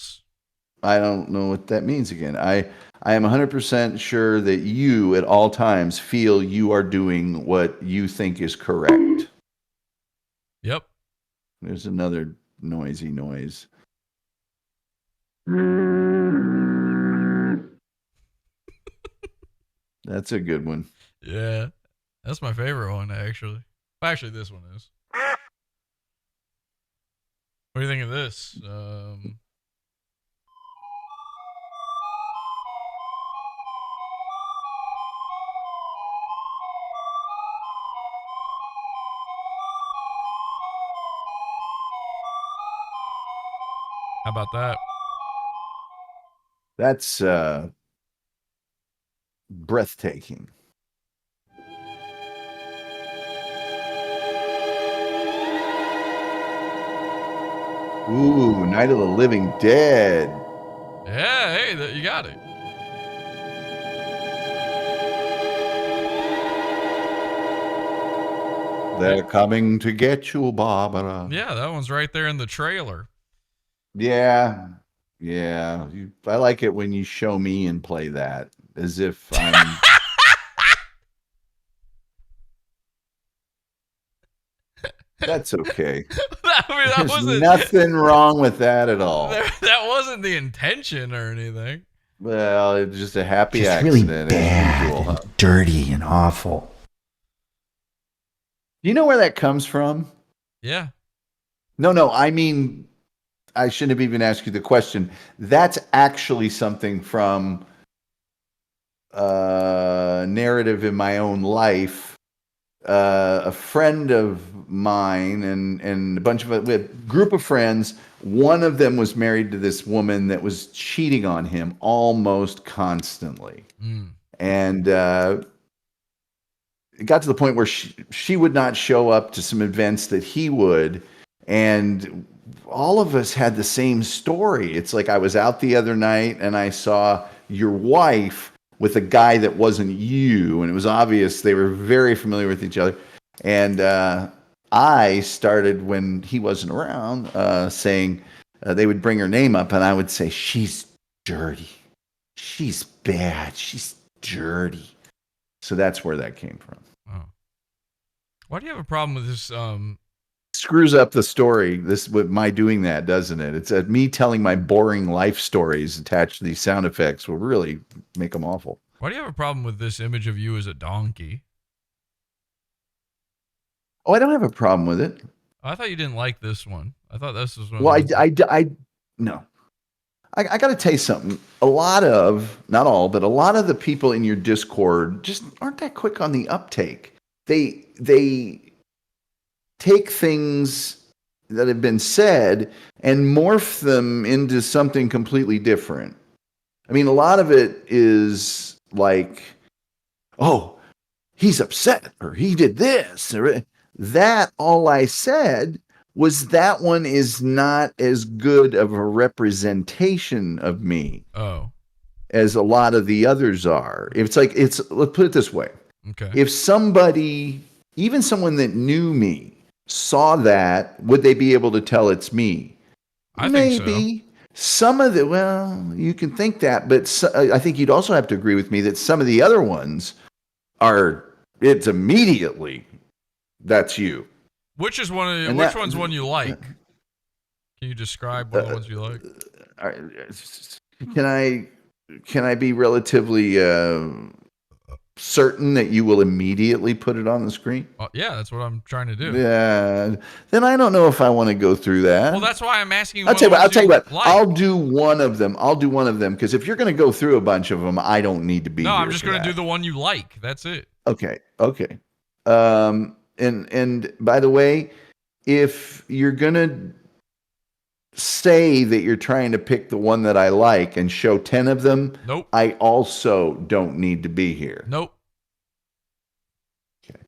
I don't know what that means again. I am 100% sure that you at all times feel you are doing what you think is correct. Yep. There's another noisy noise. That's a good one. Yeah. That's my favorite one, actually. Actually, this one is. What do you think of this? How about that? That's breathtaking. Ooh, Night of the Living Dead. Yeah, hey, you got it. They're coming to get you, Barbara. Yeah, that one's right there in the trailer. Yeah. I like it when you show me and play that as if I'm. That's okay. There's nothing wrong with that at all. That wasn't the intention or anything. Well, it's just a happy Just accident. really bad, and dirty, and awful. Do you know where that comes from? Yeah. No. I mean, I shouldn't have even asked you the question. That's actually something from a narrative in my own life. A friend of mine and a bunch of a group of friends. One of them was married to this woman that was cheating on him almost constantly, and it got to the point where she would not show up to some events that he would, and all of us had the same story. It's like I was out the other night and I saw your wife with a guy that wasn't you, and it was obvious they were very familiar with each other. And I started, when he wasn't around, saying they would bring her name up, and I would say, she's dirty. She's bad. She's dirty. So that's where that came from. Oh. Why do you have a problem with this? Screws up the story. This with my doing that, doesn't it? It's me telling my boring life stories attached to these sound effects will really make them awful. Why do you have a problem with this image of you as a donkey? Oh, I don't have a problem with it. I thought you didn't like this one. I thought this was one. Well, no. I got to tell you something. A lot of, not all, but a lot of the people in your Discord just aren't that quick on the uptake. They take things that have been said and morph them into something completely different. I mean, a lot of it is like, oh, he's upset, or he did this, or that. All I said was that one is not as good of a representation of me as a lot of the others are. Let's put it this way. Okay. If somebody, even someone that knew me, saw that, would they be able to tell it's me? I think so. Some of the, well, you can think that, but I think you'd also have to agree with me that some of the other ones are, it's immediately, that's you. Which is which one's one you like? Can you describe one of the ones you like? Can I be relatively certain that you will immediately put it on the screen? Yeah, that's what I'm trying to do. Yeah. Then I don't know if I want to go through that. Well, that's why I'm asking. I'll tell you what. Like. I'll do one of them. Because if you're going to go through a bunch of them, I don't need to be. No, here I'm just going to do the one you like. That's it. Okay. And by the way, if you're going to say that you're trying to pick the one that I like and show 10 of them, nope. I also don't need to be here. Nope. Okay.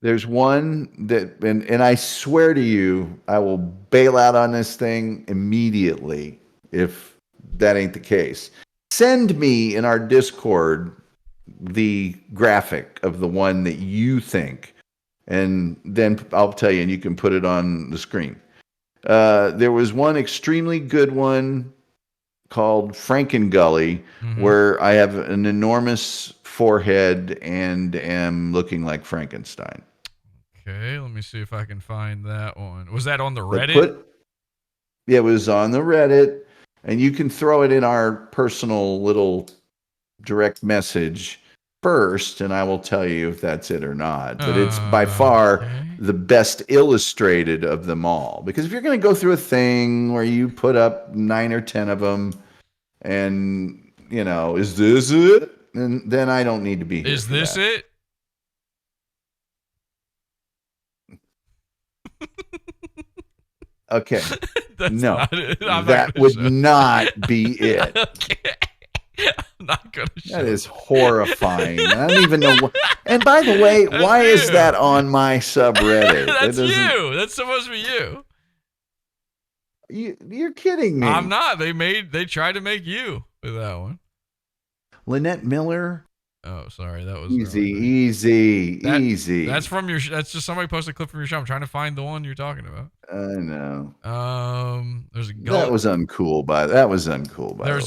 There's one that, and I swear to you, I will bail out on this thing immediately if that ain't the case. Send me in our Discord the graphic of the one that you think, and then I'll tell you, and you can put it on the screen. There was one extremely good one called Frankengully, where I have an enormous forehead and am looking like Frankenstein. Okay, let me see if I can find that one. Was that on the Reddit? It was on the Reddit, and you can throw it in our personal little direct message first, and I will tell you if that's it or not. But it's by far the best illustrated of them all. Because if you're going to go through a thing where you put up 9 or 10 of them, and, you know, is this it? And then I don't need to be here. Is this it? Okay. No, that would not be it. Okay. I'm not gonna show that is horrifying. I don't even know what. And by the way, why is that on my subreddit? That's you. That's supposed to be you. You're kidding me. I'm not. They tried to make you with that one. Lynette Miller. Oh, sorry. That was easy. That's from your. That's just somebody posted a clip from your show. I'm trying to find the one you're talking about. I know. There's a Gully. That was uncool. By the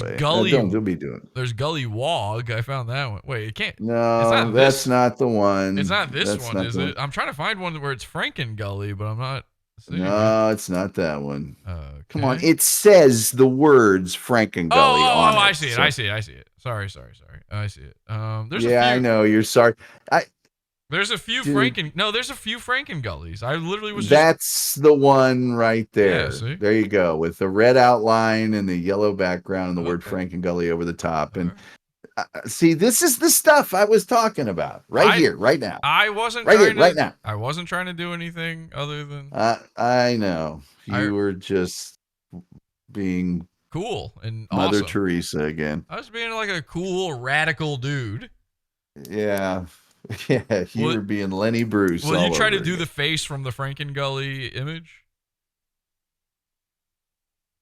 way. Gully. Don't be doing. There's Gully Wog. I found that one. Wait, it can't. No, that's not the one. It's not this one, is it? I'm trying to find one where it's Frankengully, but I'm not. No, it's not that one. Okay. Come on, it says the words Frankengully on it. I see it. I see it. Sorry. I see it. There's a few, I know. You're sorry. There's a few there's a few Frankengullies. I literally was. That's the one right there. Yeah, see? There you go, with the red outline and the yellow background and the word Frankengully over the top. And see, this is the stuff I was talking about here, right now. I wasn't right now. I wasn't trying to do anything other than. I know you were just being cool and Mother awesome. Teresa again. I was being like a cool radical dude. Yeah. Yeah, you were being Lenny Bruce. Will you try to do the face from the Frankengully image?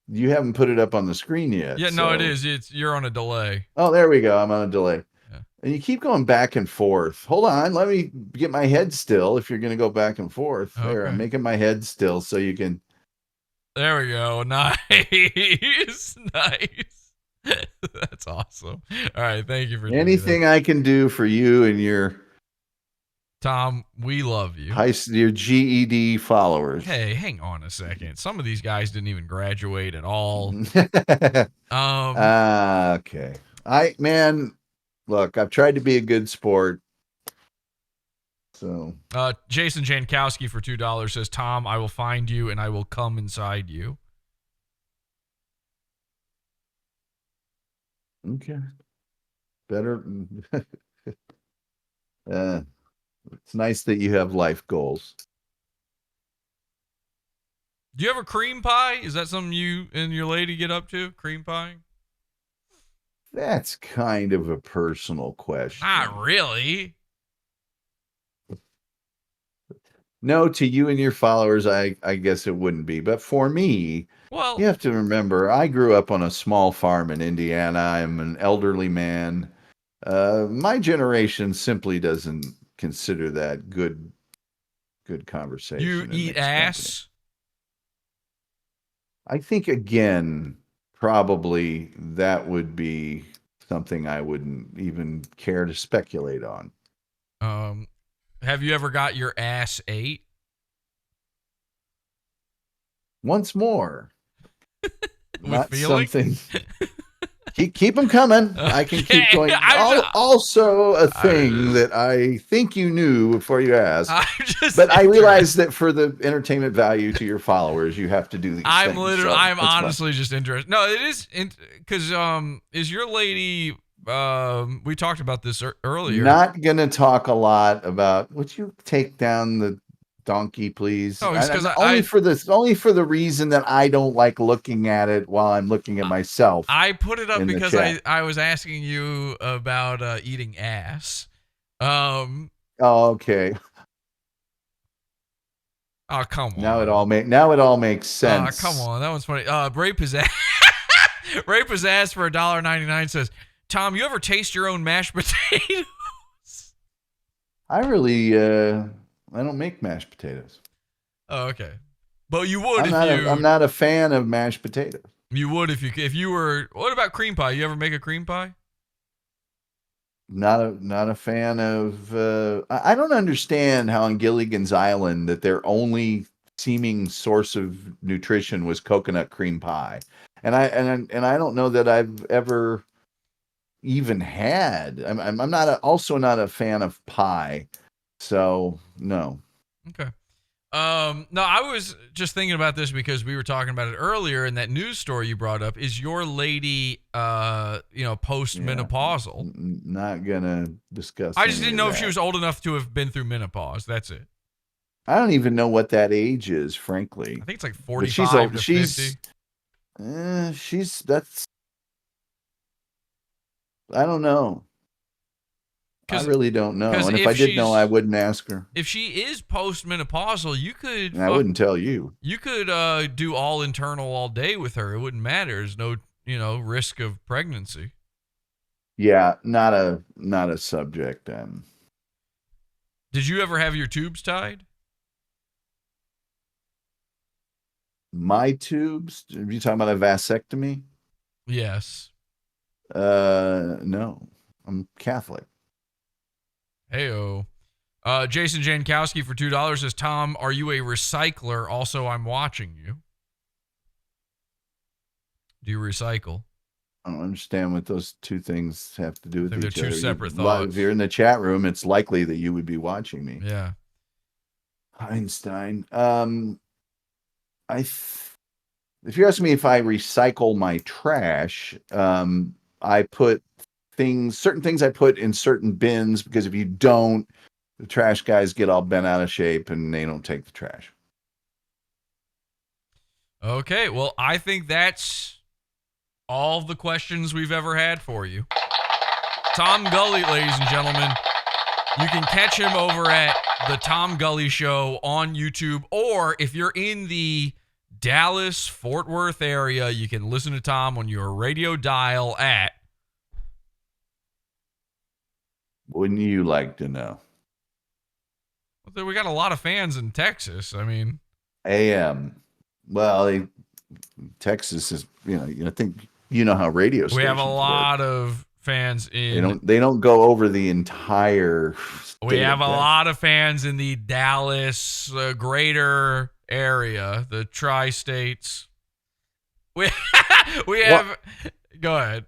You haven't put it up on the screen yet. Yeah, no, it is. You're on a delay. Oh, there we go. I'm on a delay. Yeah. And you keep going back and forth. Hold on. Let me get my head still if you're going to go back and forth. Okay. There, I'm making my head still so you can. There we go. Nice. Nice. That's awesome. All right. Thank you for anything I can do for you and your. Tom, we love you. Your GED followers. Hey, hang on a second. Some of these guys didn't even graduate at all. Okay. Look, I've tried to be a good sport. So Jason Jankowski for $2 says, Tom, I will find you and I will come inside you. Okay. Better. It's nice that you have life goals. Do you have a cream pie? Is that something you and your lady get up to? Cream pie? That's kind of a personal question. Not really. No, to you and your followers, I guess it wouldn't be. But for me, well, you have to remember, I grew up on a small farm in Indiana. I'm an elderly man. My generation simply doesn't consider that good conversation. You eat ass? I think, again, probably that would be something I wouldn't even care to speculate on. Have you ever got your ass ate? Once more. Not feeling? something. Keep them coming. I can keep going. Also, a thing that I think you knew before you asked, but I realize that for the entertainment value to your followers, you have to do these things. I'm honestly just interested. No, it is because is your lady? We talked about this earlier. Not gonna talk a lot about. Would you take down the donkey, please? Oh, it's because only for the reason that I don't like looking at it while I'm looking at myself. I put it up because I was asking you about eating ass. Oh, okay. Oh, come on. Now it all makes sense. Oh, come on. That one's funny. Rape his ass. Rape his ass for $1.99 says, Tom, you ever taste your own mashed potatoes? I really I don't make mashed potatoes. Oh, okay. But you would I'm not a fan of mashed potatoes. You would if you were. What about cream pie? You ever make a cream pie? Not a fan of. I don't understand how on Gilligan's Island that their only seeming source of nutrition was coconut cream pie, and I don't know that I've ever even had. I'm also not a fan of pie. So no. Okay. No, I was just thinking about this because we were talking about it earlier in that news story you brought up. Is your lady, post-menopausal? Not gonna discuss. I just didn't know if she was old enough to have been through menopause. That's it. I don't even know what that age is, frankly. I think it's like 45 to 50. I don't know. I really don't know. And if I did know, I wouldn't ask her. If she is post-menopausal, you could... I wouldn't tell you. You could do all internal all day with her. It wouldn't matter. There's no, risk of pregnancy. Yeah, not a subject then. Did you ever have your tubes tied? My tubes? Are you talking about a vasectomy? Yes. No. I'm Catholic. Heyo. Jason Jankowski for $2 says, Tom, are you a recycler? Also, I'm watching you. Do you recycle? I don't understand what those two things have to do with each other. They're two separate thoughts. If you're in the chat room, it's likely that you would be watching me. Yeah. Einstein. If you're asking me if I recycle my trash, I put certain things I put in certain bins, because if you don't, the trash guys get all bent out of shape and they don't take the trash. Okay, well, I think that's all the questions we've ever had for you. Tom Gulley, ladies and gentlemen. You can catch him over at the Tom Gulley Show on YouTube, or if you're in the Dallas, Fort Worth area, you can listen to Tom on your radio dial at... Wouldn't you like to know? Well, we got a lot of fans in Texas. I mean, AM. Well, Texas is, I think how radio stations we have a work. lot of fans in. They don't go over the entire. We have a lot of fans in the Dallas greater area, the tri-states. We have. Go ahead.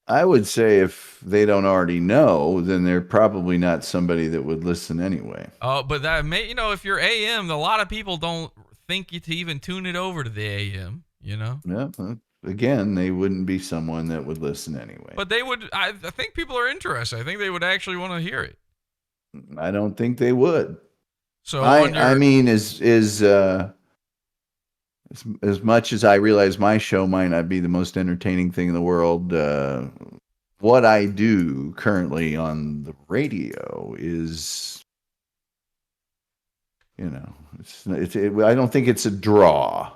I would say if they don't already know, then they're probably not somebody that would listen anyway. Oh, but that may, if you're AM, a lot of people don't think you to even tune it over to the AM, Yeah. Again, they wouldn't be someone that would listen anyway. But they would. I think people are interested. I think they would actually want to hear it. I don't think they would. So I mean, as much as I realize my show might not be the most entertaining thing in the world, what I do currently on the radio is, I don't think it's a draw.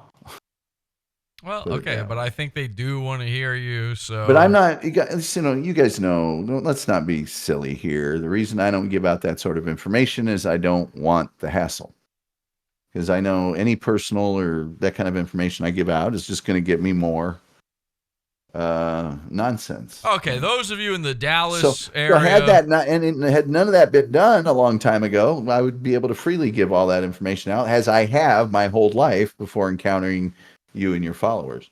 Well, okay, but I think they do want to hear you. So, but I'm not. You guys know. Let's not be silly here. The reason I don't give out that sort of information is I don't want the hassle. Because I know any personal or that kind of information I give out is just going to get me more nonsense. Okay, those of you in the Dallas So area. had that not, and had none of that been done a long time ago, I would be able to freely give all that information out, as I have my whole life before encountering you and your followers.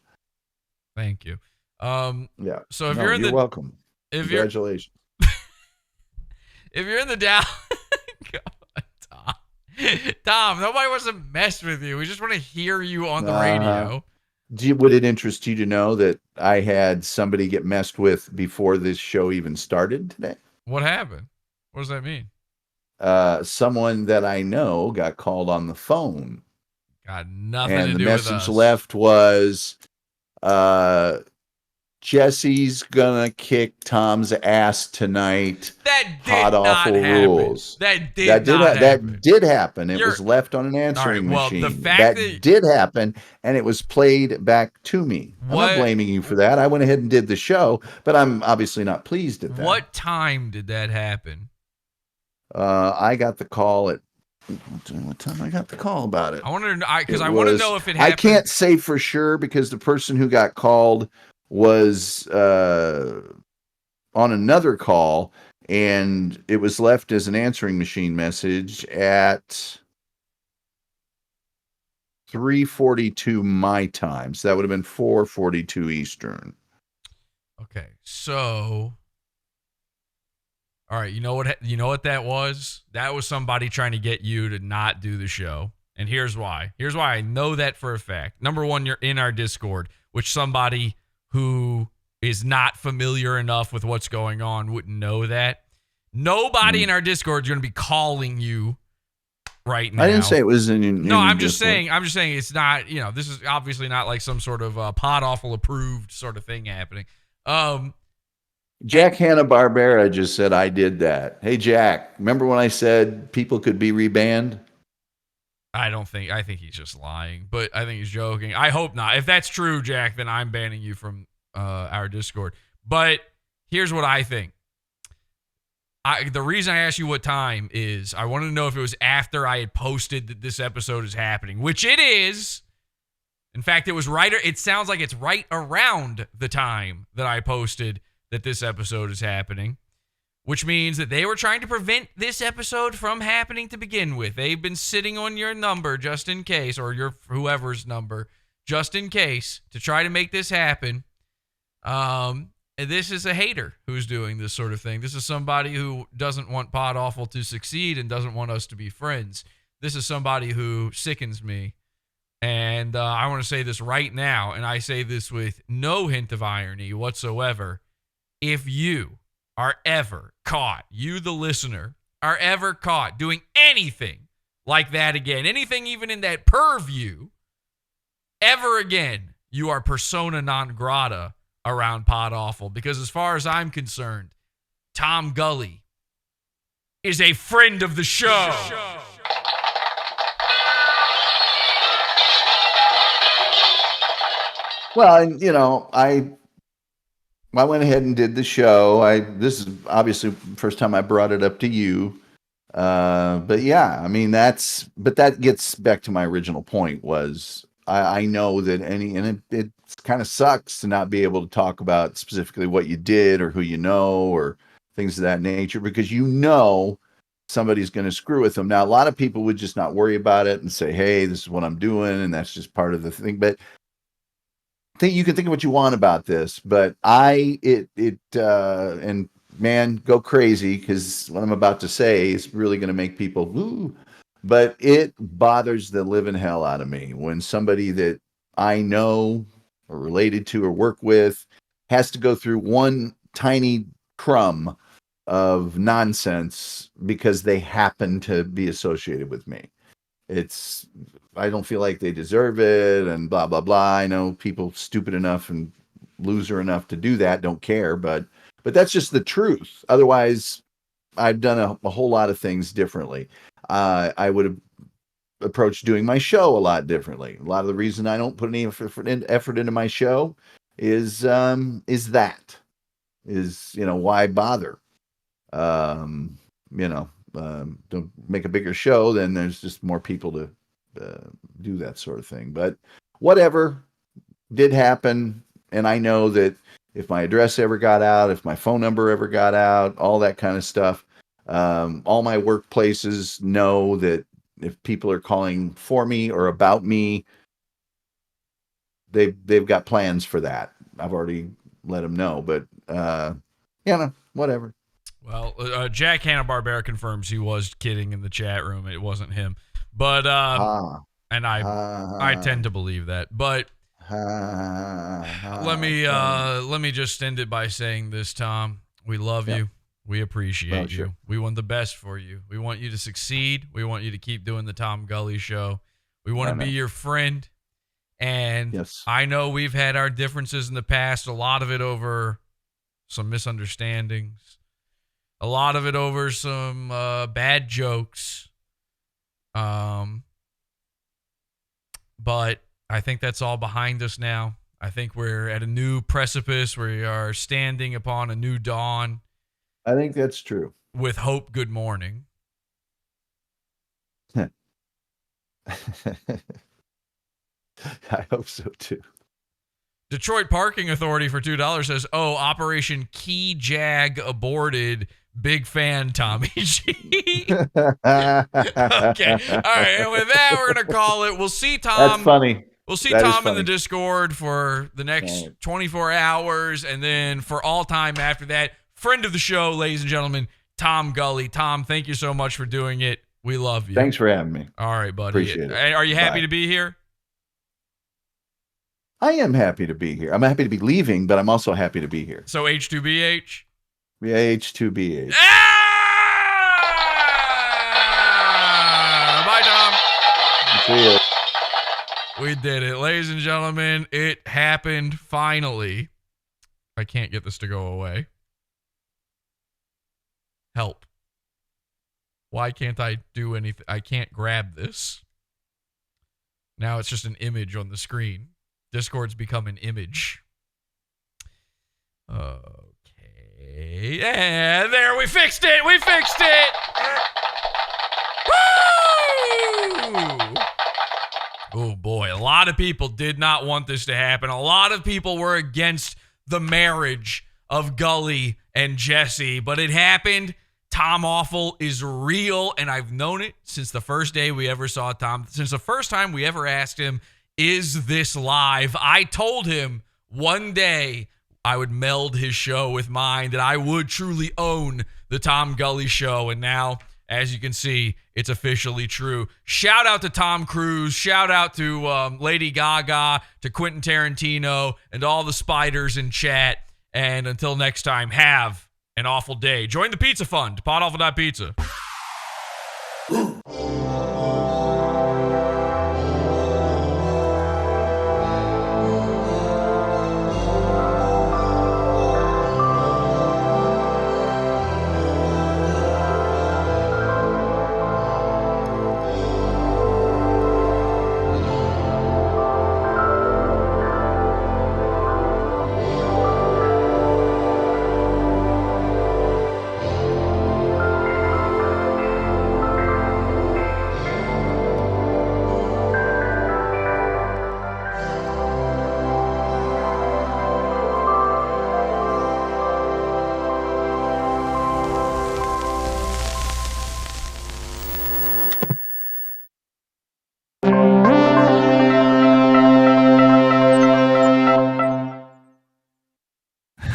Thank you. Yeah. So if you're welcome. Congratulations. If you're in the Dallas, Tom, nobody wants to mess with you. We just want to hear you on the radio. Would it interest you to know that I had somebody get messed with before this show even started today? What happened? What does that mean? Someone that I know got called on the phone. Got nothing and to the do with us. message left was, Jesse's gonna kick Tom's ass tonight. That did PODAWFUL not happen. rules. That did not happen. That did happen. It was left on an answering machine. The fact that did happen, and it was played back to me. I'm not blaming you for that. I went ahead and did the show, but I'm obviously not pleased at that. What time did that happen? I got the call at what time I got the call about it. I want to know if it happened. I can't say for sure because the person who got called was on another call, and it was left as an answering machine message at 3:42 my time. So that would have been 4:42 Eastern. Okay, so all right, you know what that was? That was somebody trying to get you to not do the show. And here's why. Here's why I know that for a fact. Number one, you're in our Discord, which somebody who is not familiar enough with what's going on wouldn't know that. Nobody in our Discord is going to be calling you right now. I didn't say it was in No, I'm just saying it's not, this is obviously not like some sort of PODAWFUL approved sort of thing happening. Jack Hanna-Barbera just said I did that. Hey, Jack, remember when I said people could be rebanned? I think he's just lying, but I think he's joking. I hope not. If that's true, Jack, then I'm banning you from our Discord. But here's what I think. The reason I asked you what time is I wanted to know if it was after I had posted that this episode is happening, which it is. In fact, it sounds like it's right around the time that I posted that this episode is happening, which means that they were trying to prevent this episode from happening to begin with. They've been sitting on your number just in case, or your whoever's number, just in case, to try to make this happen. And this is a hater who's doing this sort of thing. This is somebody who doesn't want PODAWFUL to succeed and doesn't want us to be friends. This is somebody who sickens me. And I want to say this right now, and I say this with no hint of irony whatsoever. If you are ever caught, you the listener, are ever caught doing anything like that again, anything even in that purview, ever again, you are persona non grata around PODAWFUL, because as far as I'm concerned, Tom Gulley is a friend of the show. Well, and I went ahead and did the show. This is obviously the first time I brought it up to you. But yeah, I mean, that gets back to my original point was I know that it kind of sucks to not be able to talk about specifically what you did or who you know or things of that nature, because somebody's going to screw with them. Now, a lot of people would just not worry about it and say, hey, this is what I'm doing, and that's just part of the thing. But you can think of what you want about this, but and man, go crazy, because what I'm about to say is really going to make people woo. But it bothers the living hell out of me when somebody that I know or related to or work with has to go through one tiny crumb of nonsense because they happen to be associated with me. I don't feel like they deserve it and blah, blah, blah. I know people stupid enough and loser enough to do that don't care, but that's just the truth. Otherwise, I've done a whole lot of things differently. I would have approached doing my show a lot differently. A lot of the reason I don't put any effort into my show is why bother? Don't make a bigger show, then there's just more people to do that sort of thing. But whatever did happen, and I know that if my address ever got out, if my phone number ever got out, all that kind of stuff, all my workplaces know that if people are calling for me or about me, they've got plans for that. I've already let them know, but whatever. Well, Jack Hanna-Barbera confirms he was kidding in the chat room. It wasn't him, but and I tend to believe that. But let me just end it by saying this, Tom. We love you. We appreciate you. We want the best for you. We want you to succeed. We want you to keep doing the Tom Gulley Show. We want to be your friend. And I know we've had our differences in the past, a lot of it over some misunderstandings, a lot of it over some bad jokes. But I think that's all behind us now. I think we're at a new precipice. We are standing upon a new dawn. I think that's true. With hope, good morning. I hope so too. Detroit Parking Authority for $2 says, "Oh, Operation Key Jag aborted. Big fan, Tommy G." Okay. All right. And with that, we're going to call it. We'll see Tom. That's funny. We'll see Tom in the Discord for the next 24 hours. And then for all time after that, friend of the show, ladies and gentlemen, Tom Gulley. Tom, thank you so much for doing it. We love you. Thanks for having me. All right, buddy. Appreciate it. Are you happy to be here? I am happy to be here. I'm happy to be leaving, but I'm also happy to be here. So H2BH? Yeah, H2BH. Bye, Tom. See ya. We did it. Ladies and gentlemen, it happened finally. I can't get this to go away. Help. Why can't I do anything? I can't grab this. Now it's just an image on the screen. Discord's become an image. Okay. And there, we fixed it. We fixed it. Woo! Oh, boy. A lot of people did not want this to happen. A lot of people were against the marriage of Gulley and Jesse, but it happened. Tom Awful is real, and I've known it since the first day we ever saw Tom. Since the first time we ever asked him, is this live? I told him one day I would meld his show with mine, that I would truly own the Tom Gulley Show, and now, as you can see, it's officially true. Shout out to Tom Cruise. Shout out to Lady Gaga, to Quentin Tarantino, and all the spiders in chat. And until next time, have an awful day. Join the Pizza Fund, PODAWFUL.pizza.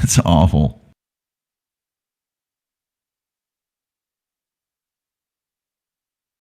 It's awful.